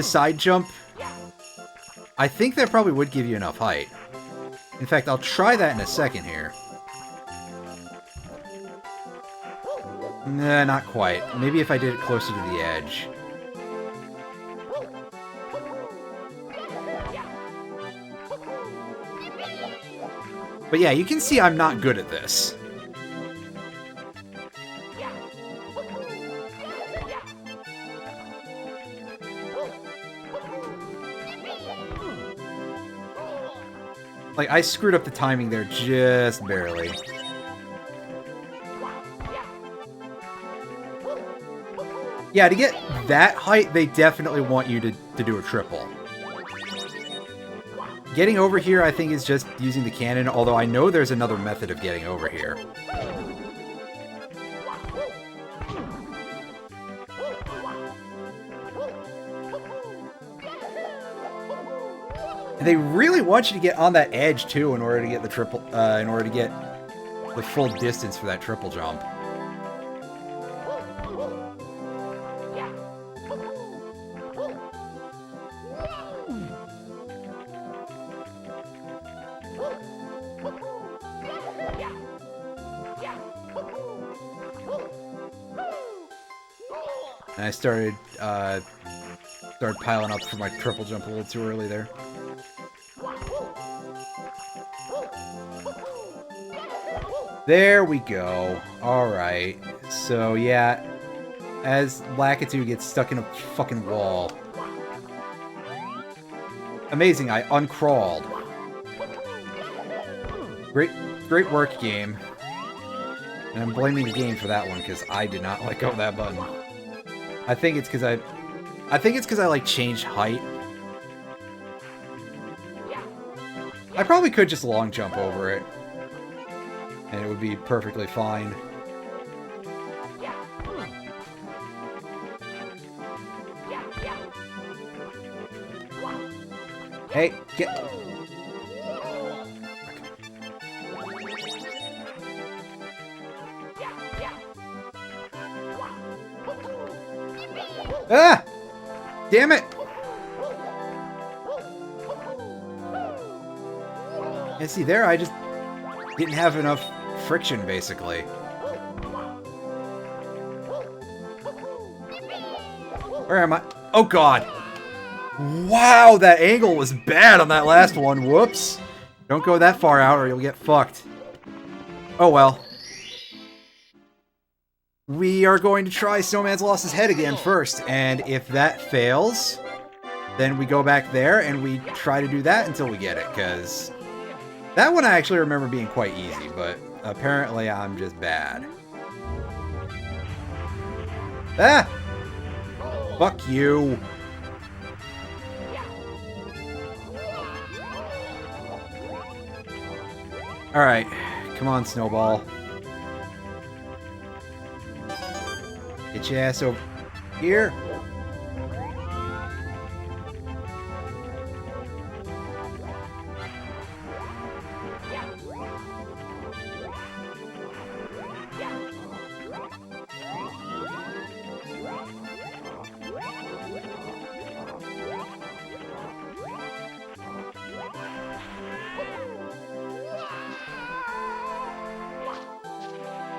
B: side jump. I think that probably would give you enough height. In fact, I'll try that in a second here. Nah, not quite. Maybe if I did it closer to the edge. But yeah, you can see I'm not good at this. Like, I screwed up the timing there just barely. Yeah, to get that height, they definitely want you to do a triple. Getting over here, I think, is just using the cannon, although I know there's another method of getting over here. They really want you to get on that edge, too, in order to get the triple, in order to get the full distance for that triple jump. And I started piling up for my triple jump a little too early there. There we go. Alright. So, yeah. As Lakitu gets stuck in a fucking wall. Amazing, I uncrawled. Great work, game. And I'm blaming the game for that one, because I did not let go of that button. I think it's because I like, changed height. I probably could just long jump over it. And it would be perfectly fine. Hey, get... Ah! Damn it! And see, there I just didn't have enough friction, basically. Where am I? Oh, God! Wow, that angle was bad on that last one. Whoops. Don't go that far out or you'll get fucked. Oh, well. We are going to try Snowman's Lost His Head again first, and if that fails, then we go back there and we try to do that until we get it, because that one I actually remember being quite easy, but apparently I'm just bad. Ah! Fuck you. Alright, come on, Snowball. Get your ass over here.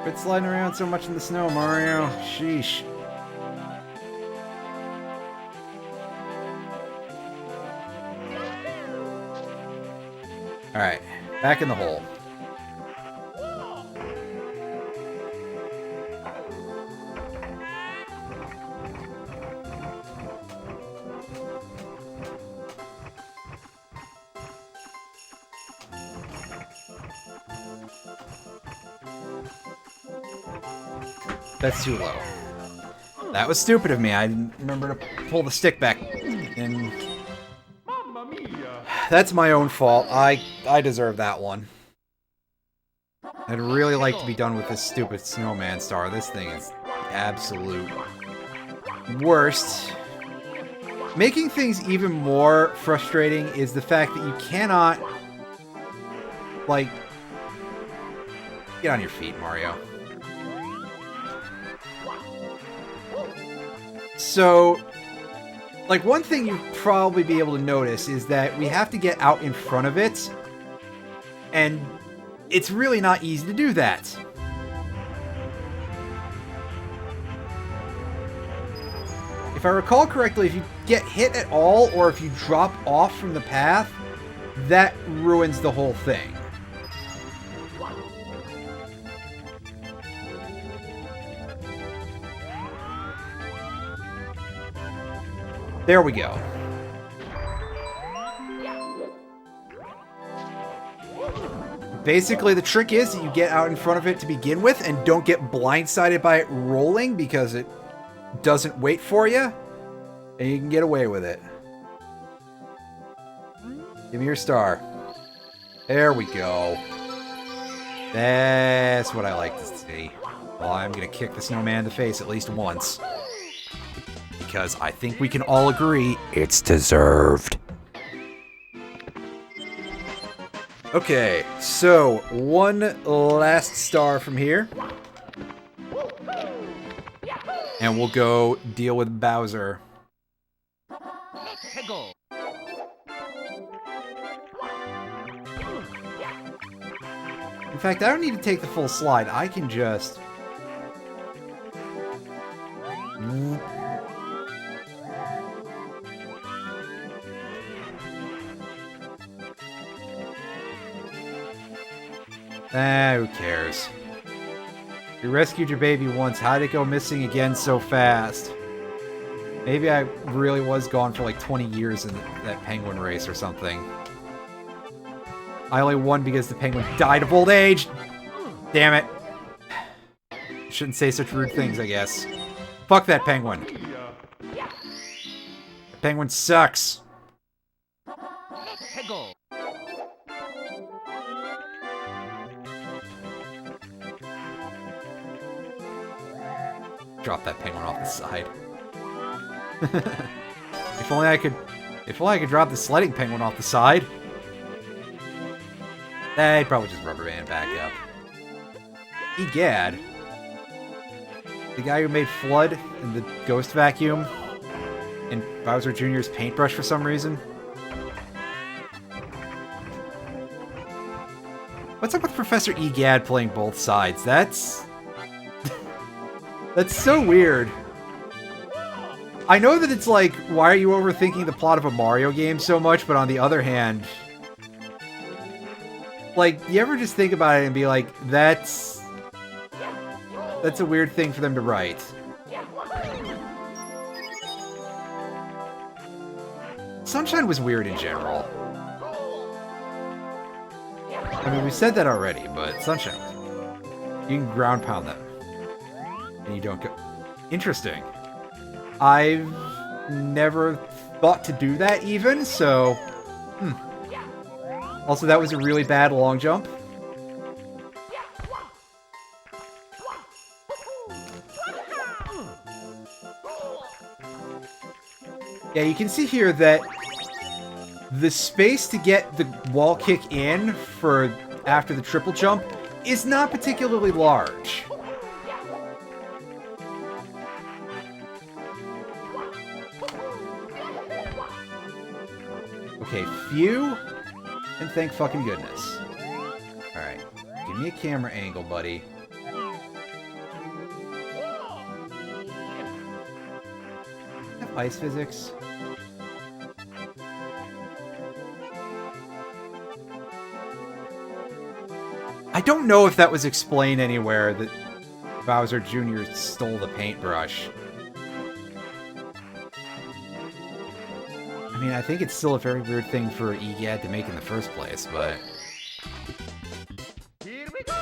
B: Quit sliding around so much in the snow, Mario. Sheesh. Alright, back in the hole. That's too low. That was stupid of me. I didn't remember to pull the stick back. And that's my own fault. I deserve that one. I'd really like to be done with this stupid snowman star. This thing is absolute worst. Making things even more frustrating is the fact that you cannot, like, get on your feet, Mario. So, like, one thing you'd probably be able to notice is that we have to get out in front of it, and it's really not easy to do that. If I recall correctly, if you get hit at all, or if you drop off from the path, that ruins the whole thing. There we go. Basically, the trick is that you get out in front of it to begin with and don't get blindsided by it rolling because it doesn't wait for you, and you can get away with it. Give me your star. There we go. That's what I like to see. Well, I'm gonna kick the snowman in the face at least once. Because I think we can all agree it's deserved. Okay, so one last star from here. And we'll go deal with Bowser. In fact, I don't need to take the full slide. I can just... who cares? You rescued your baby once. How'd it go missing again so fast? Maybe I really was gone for like 20 years in that penguin race or something. I only won because the penguin died of old age! Damn it. Shouldn't say such rude things, I guess. Fuck that penguin. The penguin sucks. Drop that penguin off the side. If only I could drop the sledding penguin off the side. I'd probably just rubber band back up. Egad. The guy who made Flood and the Ghost Vacuum in Bowser Jr.'s paintbrush for some reason. What's up with Professor Egad playing both sides? That's so weird. I know that it's like, why are you overthinking the plot of a Mario game so much? But on the other hand, like, you ever just think about it and be like, that's a weird thing for them to write. Sunshine was weird in general. I mean, we said that already, but Sunshine was weird. You can ground pound them. And you don't go... Interesting. I've never thought to do that even, so... Also, that was a really bad long jump. Yeah, you can see here that the space to get the wall kick in for after the triple jump is not particularly large. Okay, phew, and thank fucking goodness. Alright, give me a camera angle, buddy. Have ice physics? I don't know if that was explained anywhere that Bowser Jr. stole the paintbrush. I mean, I think it's still a very weird thing for Egad to make in the first place, but...
A: Here we go!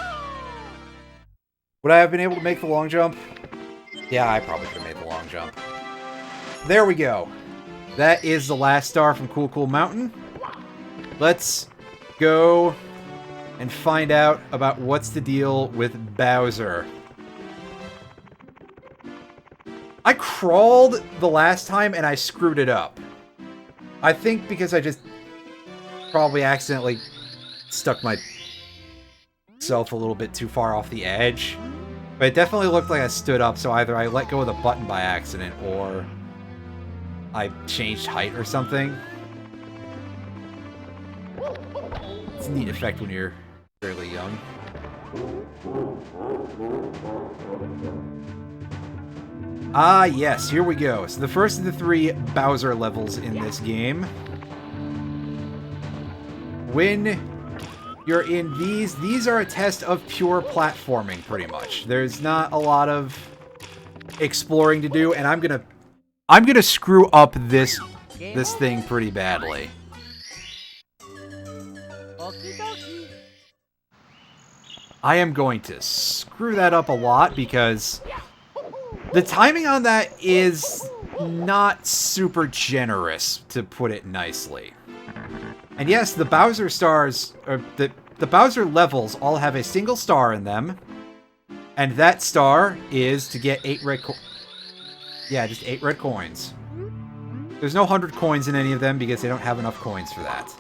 B: Would I have been able to make the long jump? Yeah, I probably could have made the long jump. There we go. That is the last star from Cool Cool Mountain. Let's go and find out about what's the deal with Bowser. I crawled the last time and I screwed it up. I think because I just probably accidentally stuck myself a little bit too far off the edge. But it definitely looked like I stood up, so either I let go of the button by accident or I changed height or something. It's a neat effect when you're fairly young. Ah, yes, here we go. So the first of the 3 Bowser levels in this game. When you're in these are a test of pure platforming, pretty much. There's not a lot of exploring to do, and I'm gonna screw up this thing pretty badly.
D: Okie dokie.
B: I am going to screw that up a lot because the timing on that is not super generous, to put it nicely. And yes, the Bowser stars, or the Bowser levels all have a single star in them. And that star is to get 8 red yeah, just 8 red coins. There's no 100 coins in any of them because they don't have enough coins for that.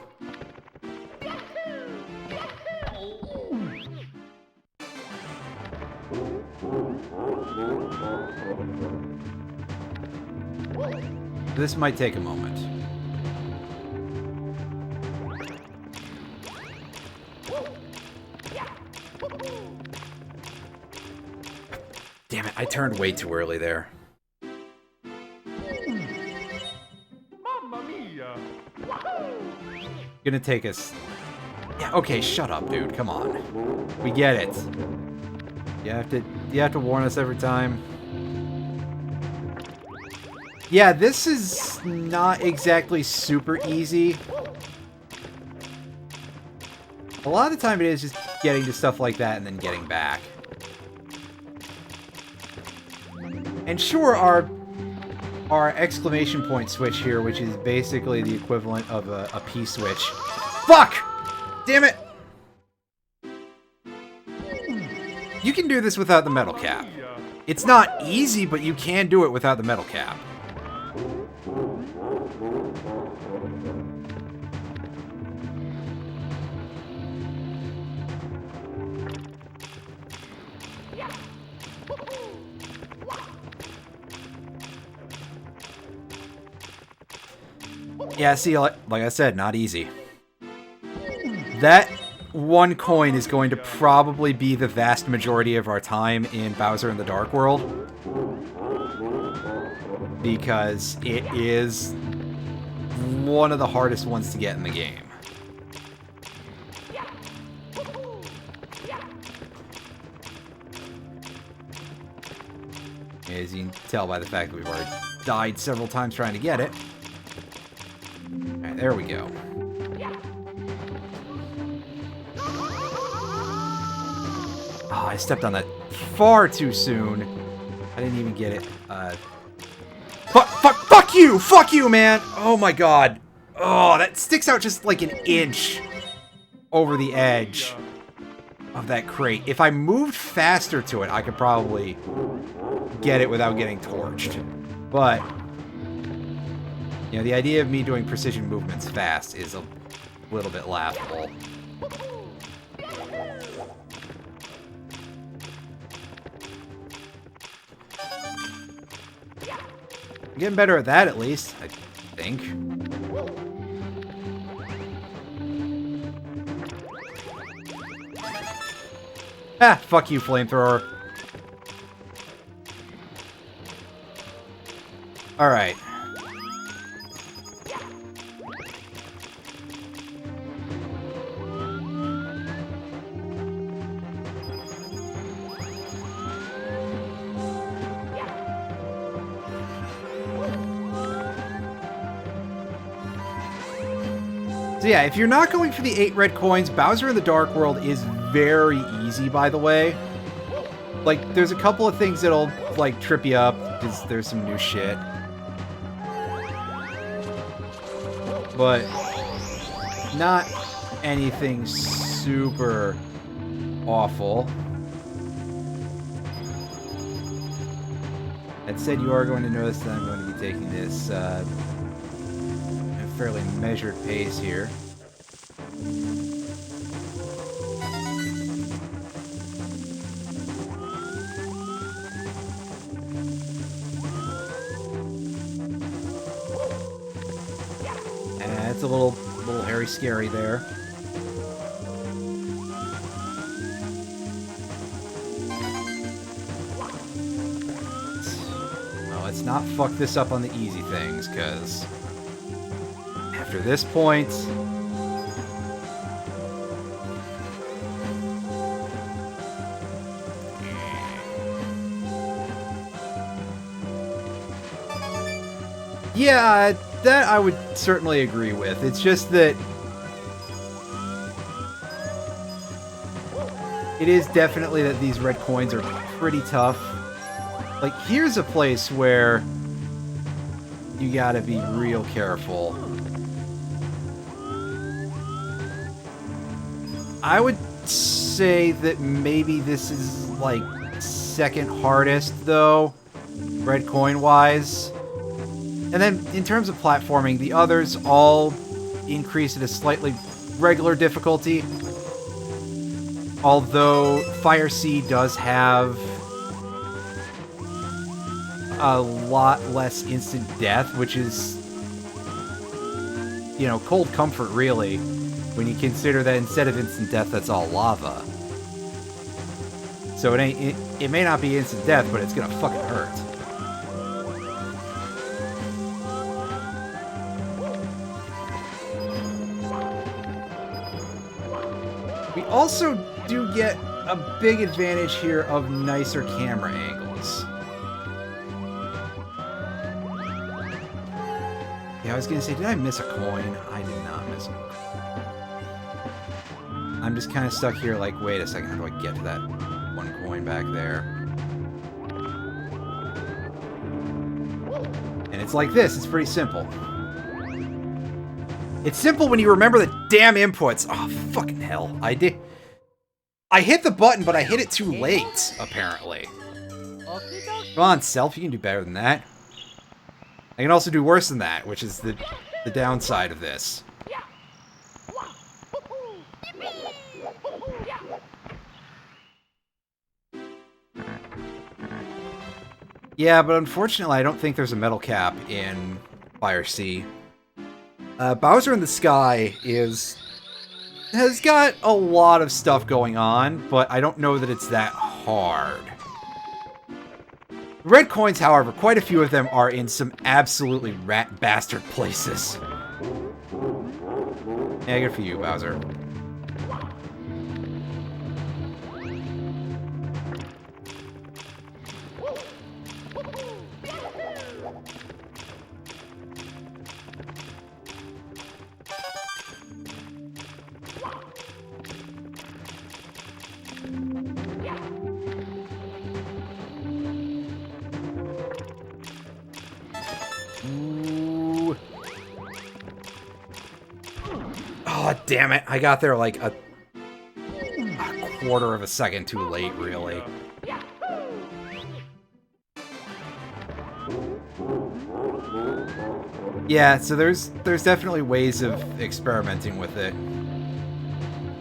B: This might take a moment. Damn it, I turned way too early there.
A: Mamma mia!
B: Gonna take us... Yeah, okay, shut up, dude. Come on. We get it. You have to warn us every time. Yeah, this is not exactly super easy. A lot of the time it is just getting to stuff like that and then getting back. And sure, our exclamation point switch here, which is basically the equivalent of a P switch. Fuck! Damn it! You can do this without the metal cap. It's not easy, but you can do it without the metal cap. Yeah, see, like I said, not easy. That one coin is going to probably be the vast majority of our time in Bowser in the Dark World. Because it is one of the hardest ones to get in the game. As you can tell by the fact that we've already died several times trying to get it. Alright, there we go. Oh, I stepped on that far too soon. I didn't even get it. Fuck you! Fuck you, man! Oh my god. Oh, that sticks out just like an inch over the edge of that crate. If I moved faster to it, I could probably get it without getting torched. But, you know, the idea of me doing precision movements fast is a little bit laughable. I'm getting better at that, at least, I think. Ah, fuck you, flamethrower. Alright. So yeah, if you're not going for the 8 red coins, Bowser in the Dark World is very easy, by the way. Like, there's a couple of things that'll, like, trip you up, because there's some new shit. But not anything super awful. That said, you are going to notice that I'm going to be taking this at a fairly measured pace here. It's a little hairy scary there. Oh, let's not fuck this up on the easy things, because after this point, yeah, that I would certainly agree with. It's just that it is definitely that these red coins are pretty tough. Like, here's a place where you gotta be real careful. I would say that maybe this is, like, second hardest, though, red coin-wise. And then, in terms of platforming, the others all increase at a slightly regular difficulty. Although Fire Sea does have a lot less instant death, which is, you know, cold comfort, really, when you consider that instead of instant death, that's all lava. So it may not be instant death, but it's gonna fucking hurt. We also do get a big advantage here of nicer camera angles. Yeah, I was gonna say, did I miss a coin? I did not miss a coin. I'm just kind of stuck here like, wait a second, how do I get to that one coin back there? And it's like this, it's pretty simple. It's simple when you remember the damn inputs. Oh, fucking hell. I hit the button, but I hit it too late, apparently. Come on, Self, you can do better than that. I can also do worse than that, which is the downside of this. Yeah, but unfortunately, I don't think there's a metal cap in Fire Sea. Bowser in the Sky has got a lot of stuff going on, but I don't know that it's that hard. Red coins, however, quite a few of them are in some absolutely rat bastard places. Yeah, good for you, Bowser. Oh, damn it. I got there like a quarter of a second too late, really. Yeah, so there's definitely ways of experimenting with it.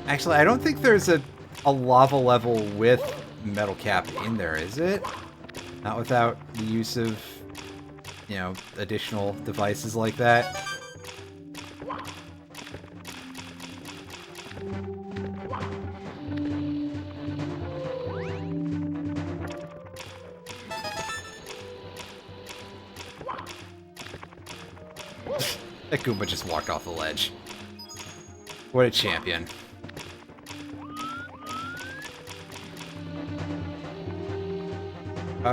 B: Actually, I don't think there's a lava level with metal cap in there, is it? Not without the use of, you know, additional devices like that. That Goomba just walked off the ledge. What a champion.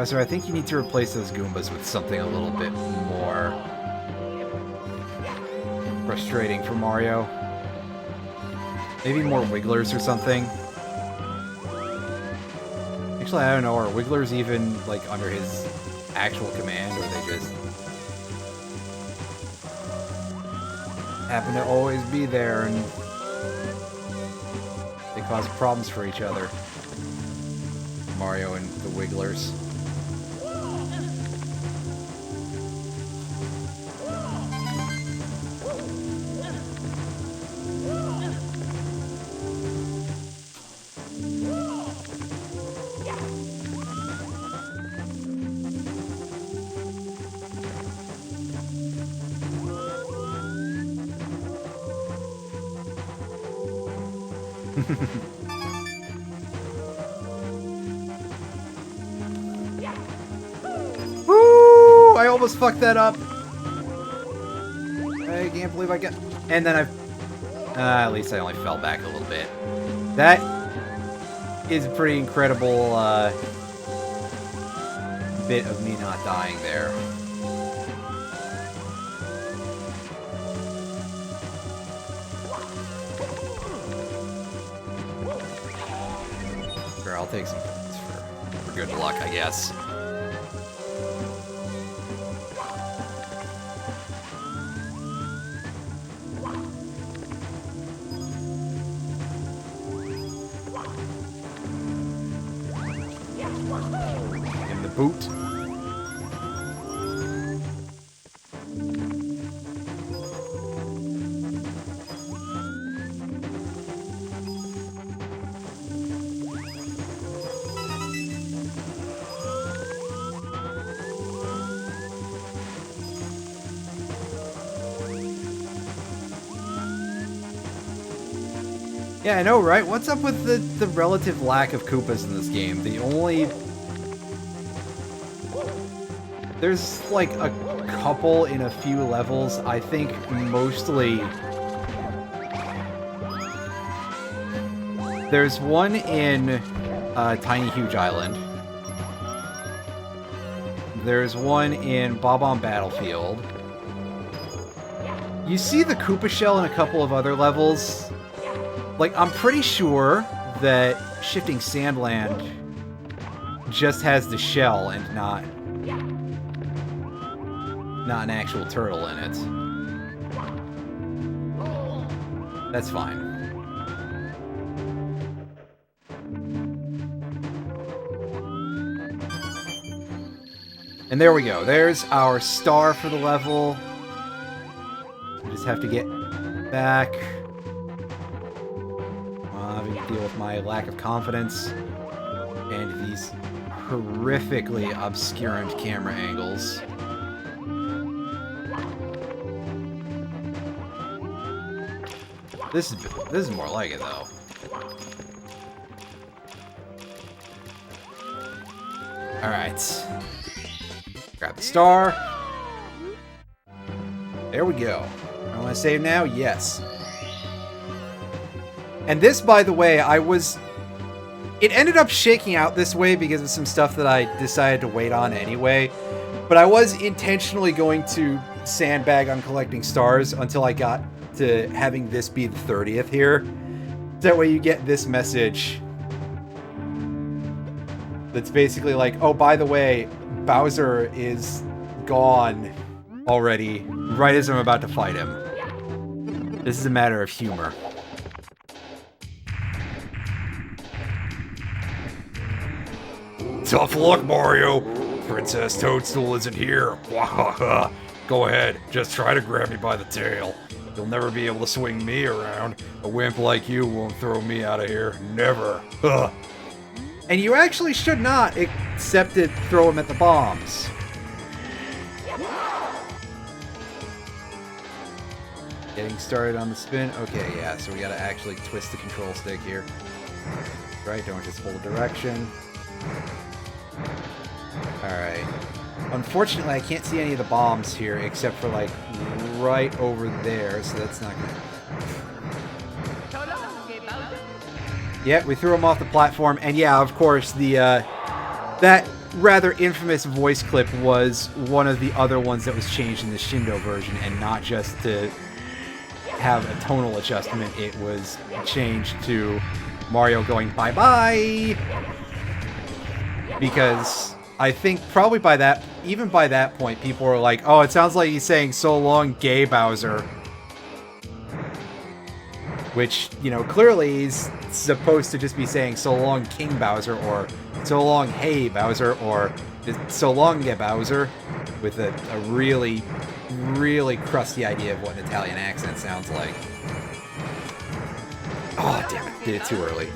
B: So I think you need to replace those Goombas with something a little bit more frustrating for Mario. Maybe more Wigglers or something. Actually, I don't know, are Wigglers even, like, under his actual command, or they just happen to always be there and they cause problems for each other? Mario and the Wigglers. Woo! I almost fucked that up. I can't believe I got... And then at least I only fell back a little bit. That is a pretty incredible bit of me not dying there. Sure, I'll take some points for good luck, I guess. In the boot. Yeah, I know, right? What's up with the relative lack of Koopas in this game? There's like a couple in a few levels. I think mostly... There's one in Tiny Huge Island. There's one in Bob-omb Battlefield. You see the Koopa shell in a couple of other levels. Like, I'm pretty sure that Shifting Sandland just has the shell and not an actual turtle in it. That's fine. And there we go. There's our star for the level. We just have to get back. Having to deal with my lack of confidence and these horrifically obscurant camera angles. This is more like it, though. Alright. Grab the star. There we go. I want to save now? Yes. And this, by the way, it ended up shaking out this way because of some stuff that I decided to wait on anyway. But I was intentionally going to sandbag on collecting stars until I got to having this be the 30th here. That way you get this message that's basically like, oh, by the way, Bowser is gone already, right as I'm about to fight him. This is a matter of humor. Tough luck, Mario. Princess Toadstool isn't here. Wahaha. Go ahead, just try to grab me by the tail. You'll never be able to swing me around. A wimp like you won't throw me out of here. Never. Huh. And you actually should not, except to throw him at the bombs. Getting started on the spin. Okay, yeah, so we gotta actually twist the control stick here. Right, don't just hold direction. Alright. Unfortunately, I can't see any of the bombs here, except for, like, right over there, so that's not gonna... Yeah, we threw him off the platform, and yeah, of course, that rather infamous voice clip was one of the other ones that was changed in the Shindo version, and not just to have a tonal adjustment, it was changed to Mario going bye-bye! Because I think probably by that, even by that point, people were like, oh, it sounds like he's saying so long, gay Bowser. Which, you know, clearly he's supposed to just be saying so long, King Bowser, or so long, hey Bowser, or so long, yeah, Bowser, with a really, really crusty idea of what an Italian accent sounds like. Oh, damn it, did it too early.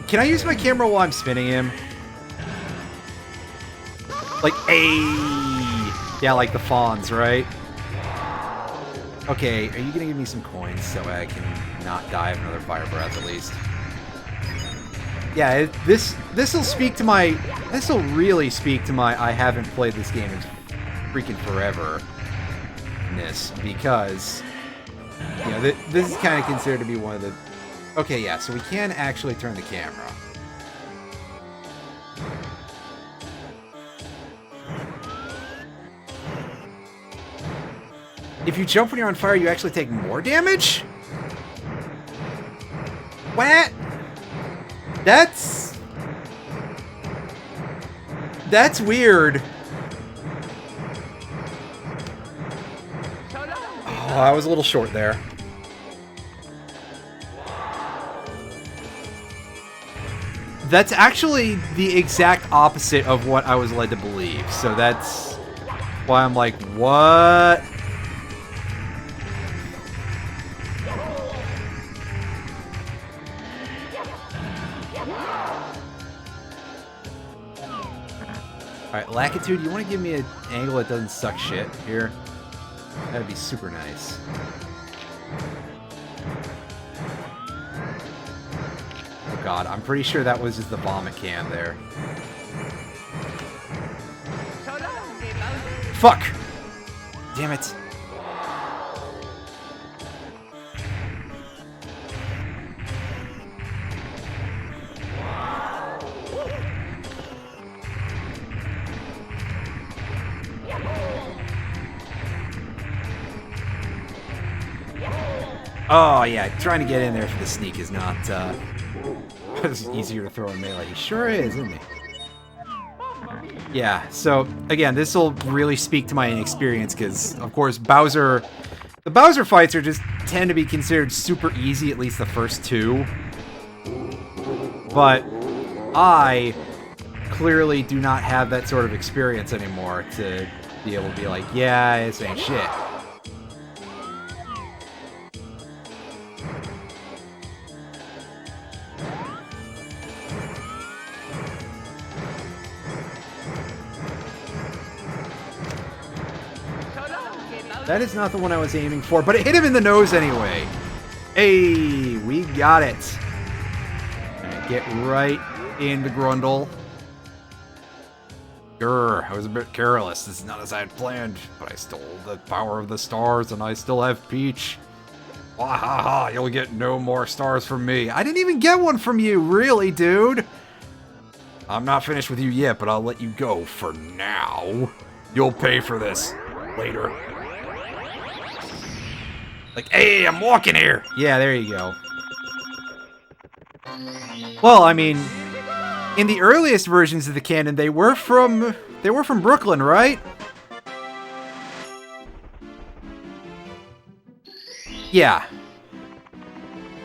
B: Can I use my camera while I'm spinning him? Like, ayy! Yeah, like the fawns, right? Okay, are you gonna give me some coins so I can not die of another fire breath at least? Yeah, this'll speak to my... This'll really speak to my I haven't played this game in freaking forever-ness, because... You know, this is kind of considered to be one of the... Okay, yeah, so we can actually turn the camera. If you jump when you're on fire, you actually take more damage? What? That's weird. Oh, I was a little short there. That's actually the exact opposite of what I was led to believe. So that's why I'm like, what? Alright, Lackitude, you want to give me an angle that doesn't suck shit here? That'd be super nice. Oh god, I'm pretty sure that was just the vomit can there. Fuck! Damn it. Oh yeah, trying to get in there for the sneak is not, it's easier to throw in melee. He sure is, isn't he? Yeah, so, again, this will really speak to my inexperience, because, of course, the Bowser fights are just tend to be considered super easy, at least the first two. But I clearly do not have that sort of experience anymore to be able to be like, yeah, this ain't shit. That is not the one I was aiming for, but it hit him in the nose anyway. Hey, we got it. Alright, get right into Grundle. Grr, I was a bit careless. This is not as I had planned, but I stole the power of the stars and I still have Peach. Wahaha, you'll get no more stars from me. I didn't even get one from you, really, dude. I'm not finished with you yet, but I'll let you go for now. You'll pay for this later. Like, hey, I'm walking here. Yeah, there you go. Well, I mean, in the earliest versions of the canon, they were from Brooklyn, right? Yeah.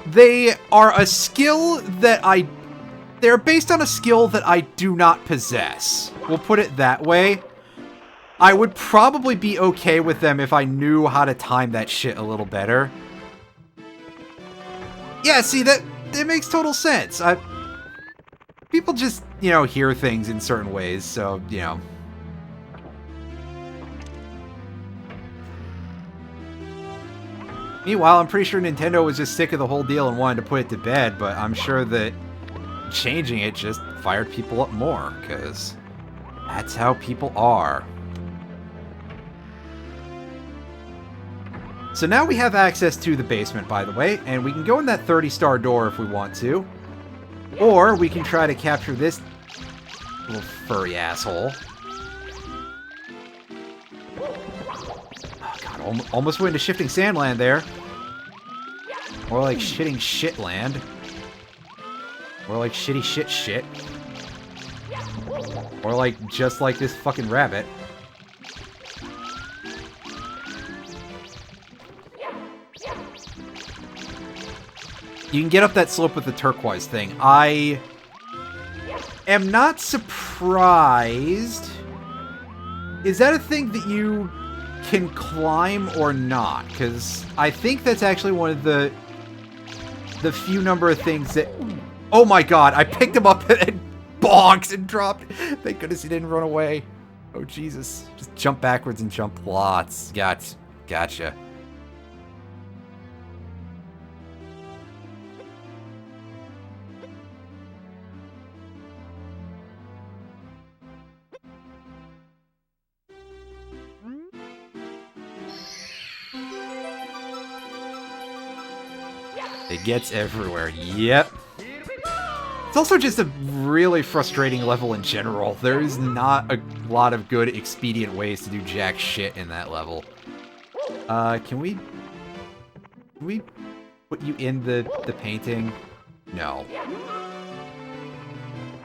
B: They are a skill that they're based on a skill that I do not possess. We'll put it that way. I would probably be okay with them if I knew how to time that shit a little better. Yeah, see, that makes total sense. People just, you know, hear things in certain ways, so, you know. Meanwhile, I'm pretty sure Nintendo was just sick of the whole deal and wanted to put it to bed, but I'm sure that changing it just fired people up more, because that's how people are. So now we have access to the basement, by the way, and we can go in that 30-star door if we want to. Or we can try to capture this little furry asshole. Oh god, almost went into Shifting Sandland there. More like Shitting Shitland. More like Shitty Shit Shit. Or like, just like this fucking rabbit. You can get up that slope with the turquoise thing. I am not surprised. Is that a thing that you can climb or not? Because I think that's actually one of the few number of things that... Oh my god, I picked him up and bonks and dropped. Thank goodness he didn't run away. Oh Jesus. Just jump backwards and jump lots. Gotcha. It gets everywhere. Yep. It's also just a really frustrating level in general. There is not a lot of good expedient ways to do jack shit in that level. Can we put you in the painting? No.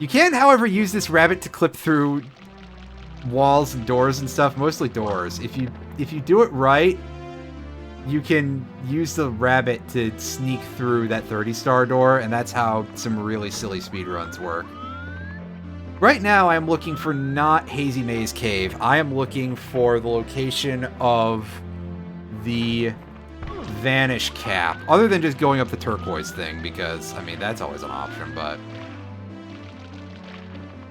B: You can, however, use this rabbit to clip through walls and doors and stuff, mostly doors. If you do it right, you can use the rabbit to sneak through that 30-star door, and that's how some really silly speedruns work. Right now, I'm looking for not Hazy Maze Cave. I am looking for the location of the Vanish Cap, other than just going up the turquoise thing, because, I mean, that's always an option, but...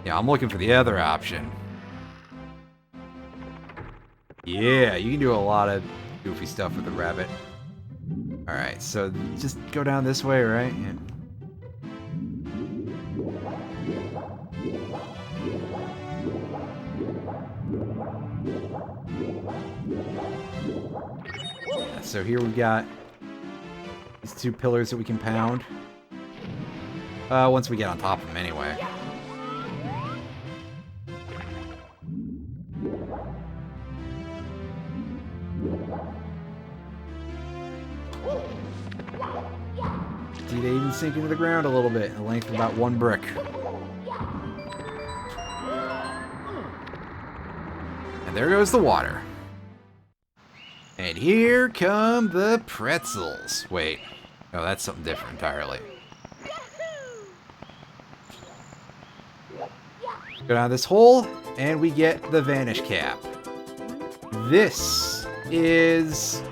B: yeah, I'm looking for the other option. Yeah, you can do a lot of goofy stuff with the rabbit. Alright, so just go down this way, right? Yeah. So here we've got these two pillars that we can pound. Once we get on top of them anyway. See, they even sink into the ground a little bit, the length of about one brick. And there goes the water. And here come the pretzels. Wait. Oh, that's something different entirely. Go down this hole, and we get the Vanish Cap. This is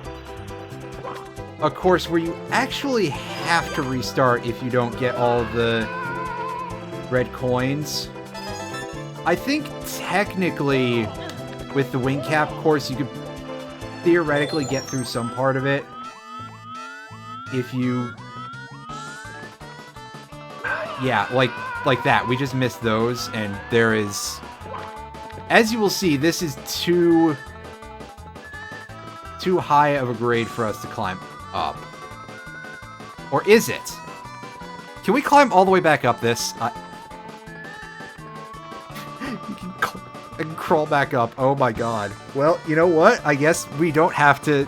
B: a course where you actually have to restart if you don't get all the red coins. I think technically with the Wing Cap course you could theoretically get through some part of it if you... yeah, like that. We just missed those, and there is... as you will see, this is too high of a grade for us to climb up. Or is it? Can we climb all the way back up this? I can crawl back up. Oh my god. Well, you know what? I guess we don't have to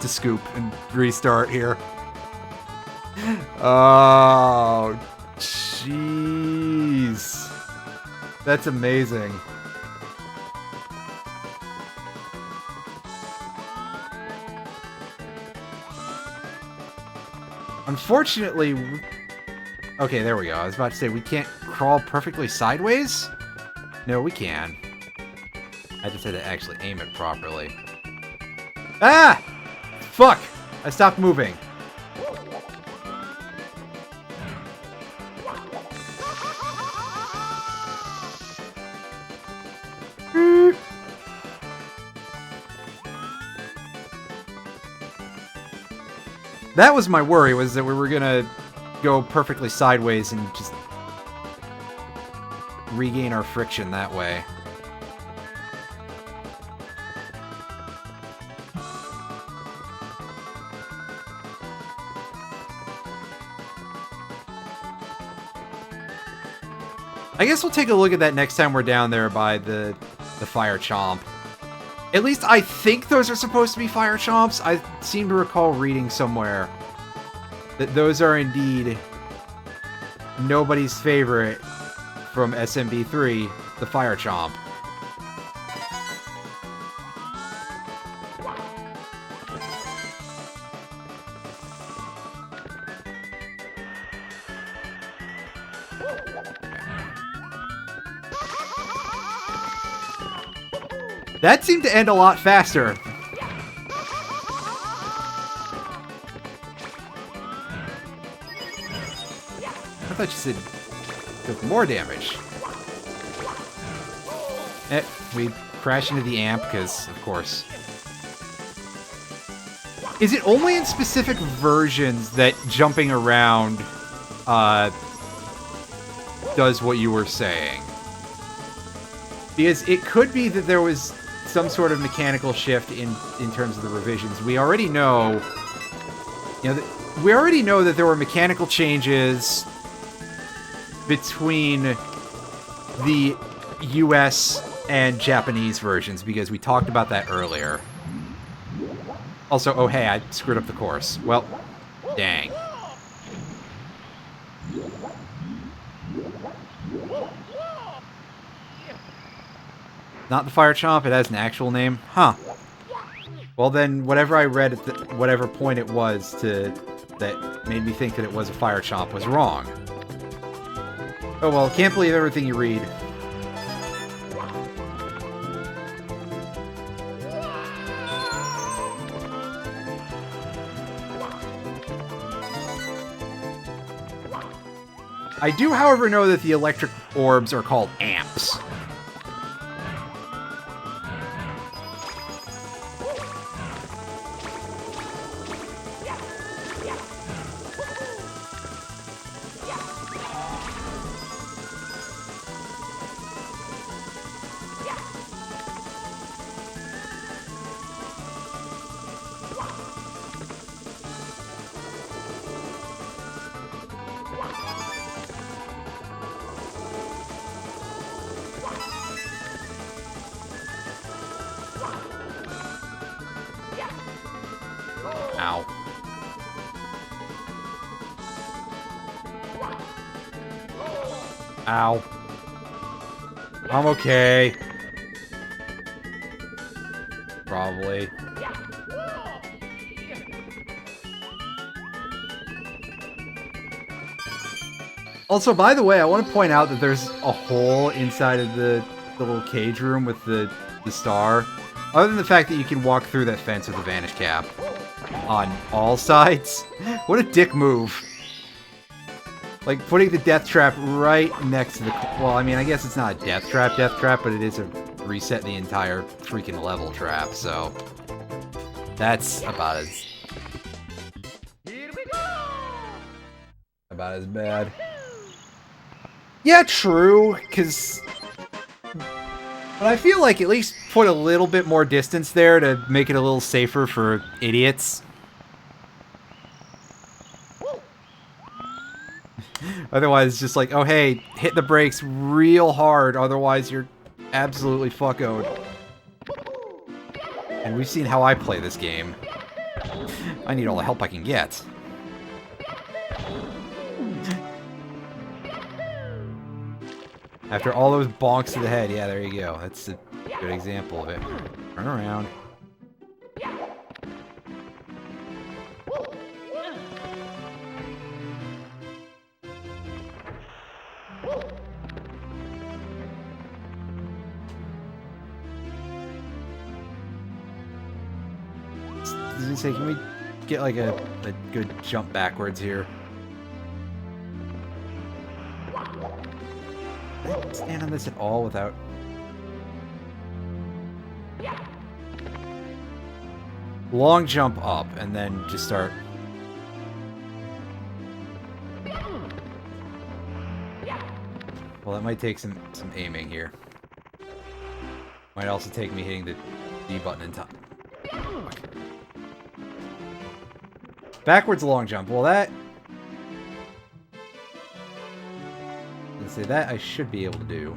B: scoop and restart here. Oh, jeez. That's amazing. Unfortunately... okay, there we go. I was about to say, we can't crawl perfectly sideways? No, we can. I just had to actually aim it properly. Ah! Fuck! I stopped moving. That was my worry, was that we were gonna go perfectly sideways and just regain our friction that way. I guess we'll take a look at that next time we're down there by the fire chomp. At least I think those are supposed to be fire chomps. I seem to recall reading somewhere that those are indeed nobody's favorite from SMB3, the fire chomp. That seemed to end a lot faster. I thought you said took more damage. We crash into the amp, because, of course. Is it only in specific versions that jumping around does what you were saying? Because it could be that there was some sort of mechanical shift in terms of the revisions. We already know, we already know that there were mechanical changes between the US and Japanese versions, because we talked about that earlier. Also, oh hey, I screwed up the course. Well, dang. Not the Fire Chomp, it has an actual name? Huh. Well then, whatever I read at whatever point it was that made me think that it was a Fire Chomp was wrong. Oh well, can't believe everything you read. I do, however, know that the electric orbs are called amps. Ow. Ow. I'm okay. Probably. Also, by the way, I want to point out that there's a hole inside of the little cage room with the star. Other than the fact that you can walk through that fence with a vanish cap. On all sides. What a dick move. Like, putting the death trap right next to the... Well, I mean, I guess it's not a death trap, but it is a reset the entire freaking level trap, so... That's about as... About as bad. Yeah, true, because... But I feel like at least put a little bit more distance there to make it a little safer for idiots. Otherwise, it's just like, oh hey, hit the brakes real hard, otherwise you're absolutely fuckoed. And we've seen how I play this game. I need all the help I can get. After all those bonks to the head, yeah, there you go. That's a good example of it. Turn around. Does it say, can we get like a good jump backwards here? Can I stand on this at all without... Long jump up and then just start... Well, that might take some aiming here. Might also take me hitting the D button in time. Backwards long jump. Well, that... Let's say that I should be able to do.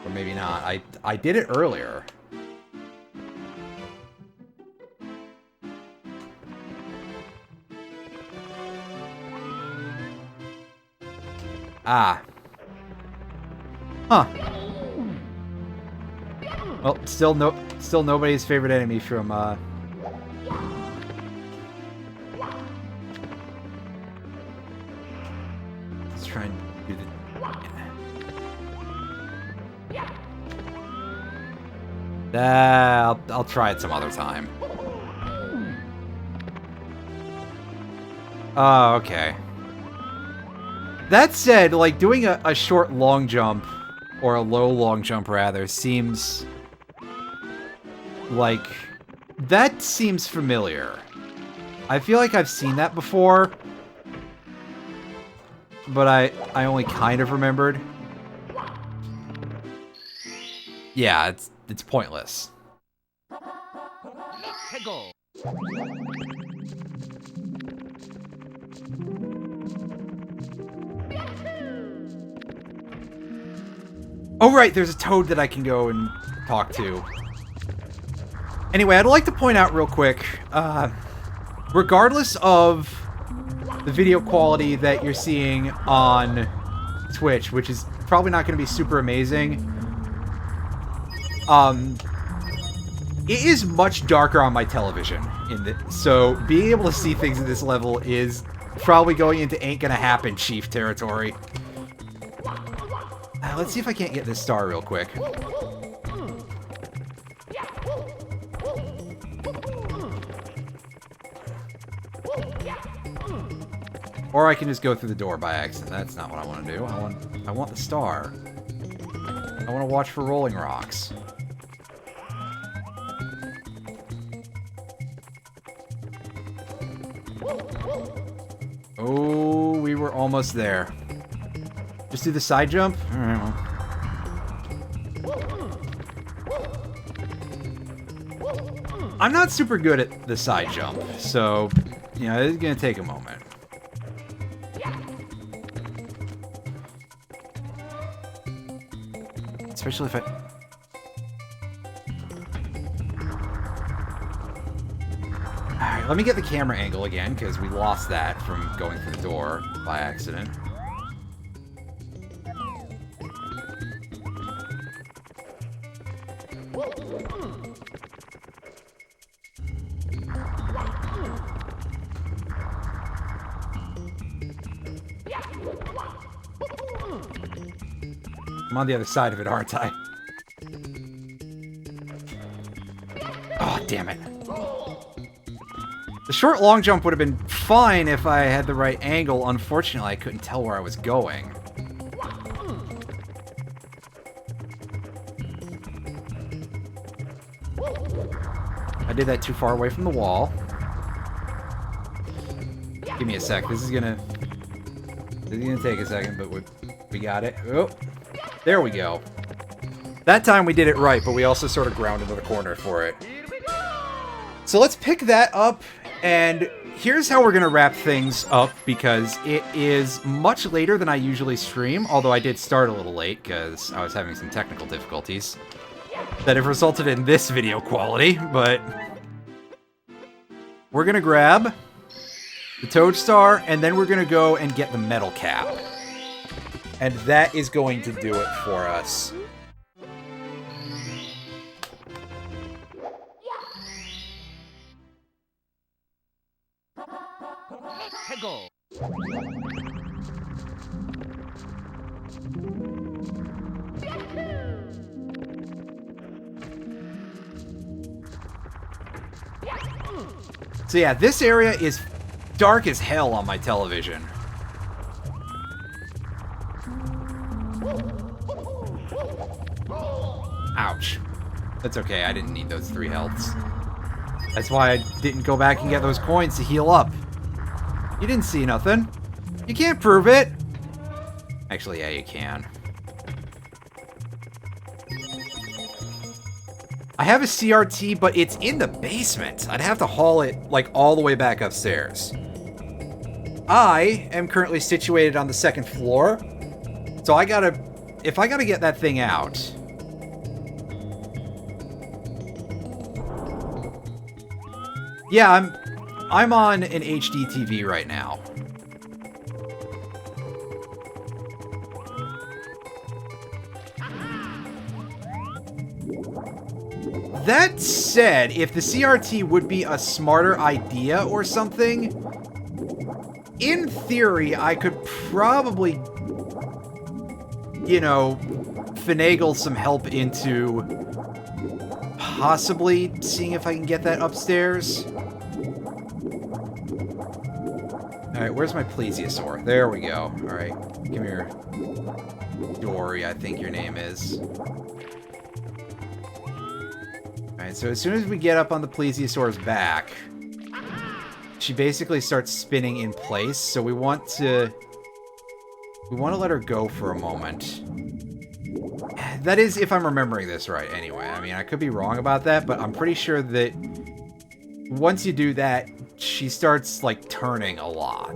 B: Or maybe not. I did it earlier. Ah. Huh. Well, still nobody's favorite enemy from, Let's try and do the... I'll try it some other time. Oh, okay. That said, like, doing a short long jump, or a low long jump, rather, seems... like... That seems familiar. I feel like I've seen that before, but I only kind of remembered. Yeah, it's pointless. Oh right, there's a toad that I can go and talk to. Anyway, I'd like to point out real quick, regardless of the video quality that you're seeing on Twitch, which is probably not going to be super amazing. It is much darker on my television, so being able to see things at this level is probably going into ain't gonna happen chief territory. Let's see if I can't get this star real quick. Or I can just go through the door by accident. That's not what I want to do. I want the star. I want to watch for rolling rocks. Oh, we were almost there. Just do the side jump? Alright, well. I'm not super good at the side jump, so, you know, it's gonna take a moment. Especially if I... Alright, let me get the camera angle again, because we lost that from going through the door by accident. I'm on the other side of it, aren't I? Oh, damn it. The short long jump would have been fine if I had the right angle. Unfortunately, I couldn't tell where I was going. I did that too far away from the wall. Give me a sec. This is gonna take a second, but we got it. Oh, there we go. That time we did it right, but we also sort of ground into the corner for it. So let's pick that up, and here's how we're gonna wrap things up, because it is much later than I usually stream, although I did start a little late because I was having some technical difficulties that have resulted in this video quality, but we're gonna grab the Toad Star, and then we're gonna go and get the metal cap. And that is going to do it for us.
D: Go.
B: So yeah, this area is dark as hell on my television. Ouch. That's okay, I didn't need those 3 healths. That's why I didn't go back and get those coins to heal up. You didn't see nothing. You can't prove it. Actually, yeah, you can. I have a CRT, but it's in the basement. I'd have to haul it, like, all the way back upstairs. I am currently situated on the 2nd floor, so I gotta... If I gotta get that thing out... Yeah, I'm on an HD TV right now. That said, if the CRT would be a smarter idea or something, in theory, I could probably, you know, finagle some help into possibly seeing if I can get that upstairs. Alright, where's my plesiosaur? There we go. Alright, come here. Dory, I think your name is. Alright, so as soon as we get up on the plesiosaur's back, she basically starts spinning in place, so we want to let her go for a moment. That is, if I'm remembering this right, anyway. I mean, I could be wrong about that, but I'm pretty sure that once you do that, she starts, like, turning a lot.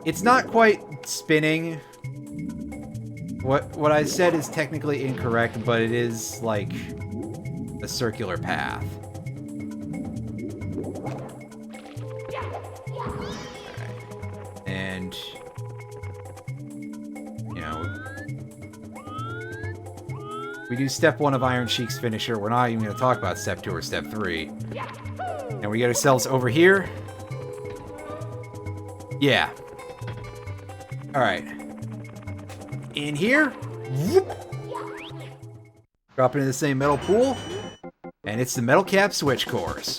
B: It's not quite spinning. What I said is technically incorrect, but it is, like, a circular path. Alright. and you know, we do step 1 of Iron Sheik's finisher. We're not even going to talk about step 2 or step 3. And we get ourselves over here. Yeah. Alright. In here. Whoop. Drop into the same metal pool. And it's the metal cap switch course.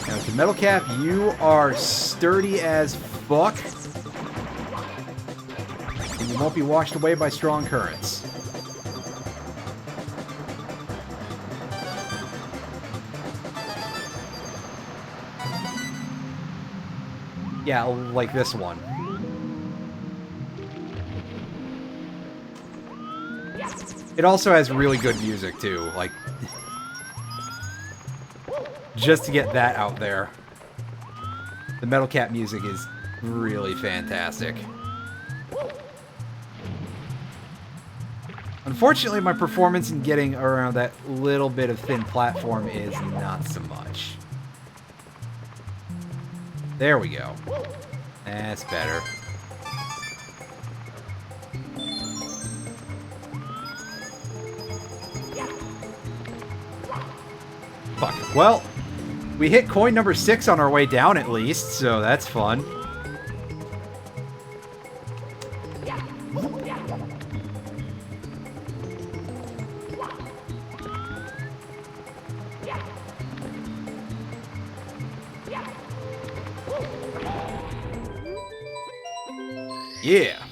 B: Now with the metal cap, you are sturdy as fuck. And you won't be washed away by strong currents. Yeah, like this one. It also has really good music, too. Like, just to get that out there. The metal cap music is really fantastic. Unfortunately, my performance in getting around that little bit of thin platform is not so much. There we go. That's better. Fuck. Well, we hit coin number 6 on our way down at least, so that's fun. Yeah.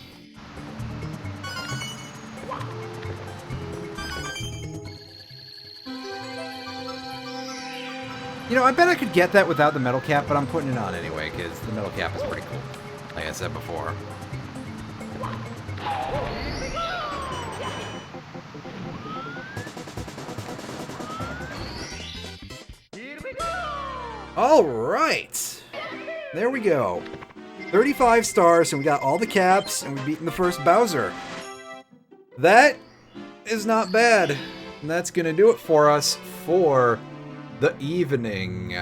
B: You know, I bet I could get that without the metal cap, but I'm putting it on anyway, because the metal cap is pretty cool, like I said before. Alright! There we go. 35 stars, and we got all the caps, and we've beaten the first Bowser. That is not bad. And that's gonna do it for us for the evening.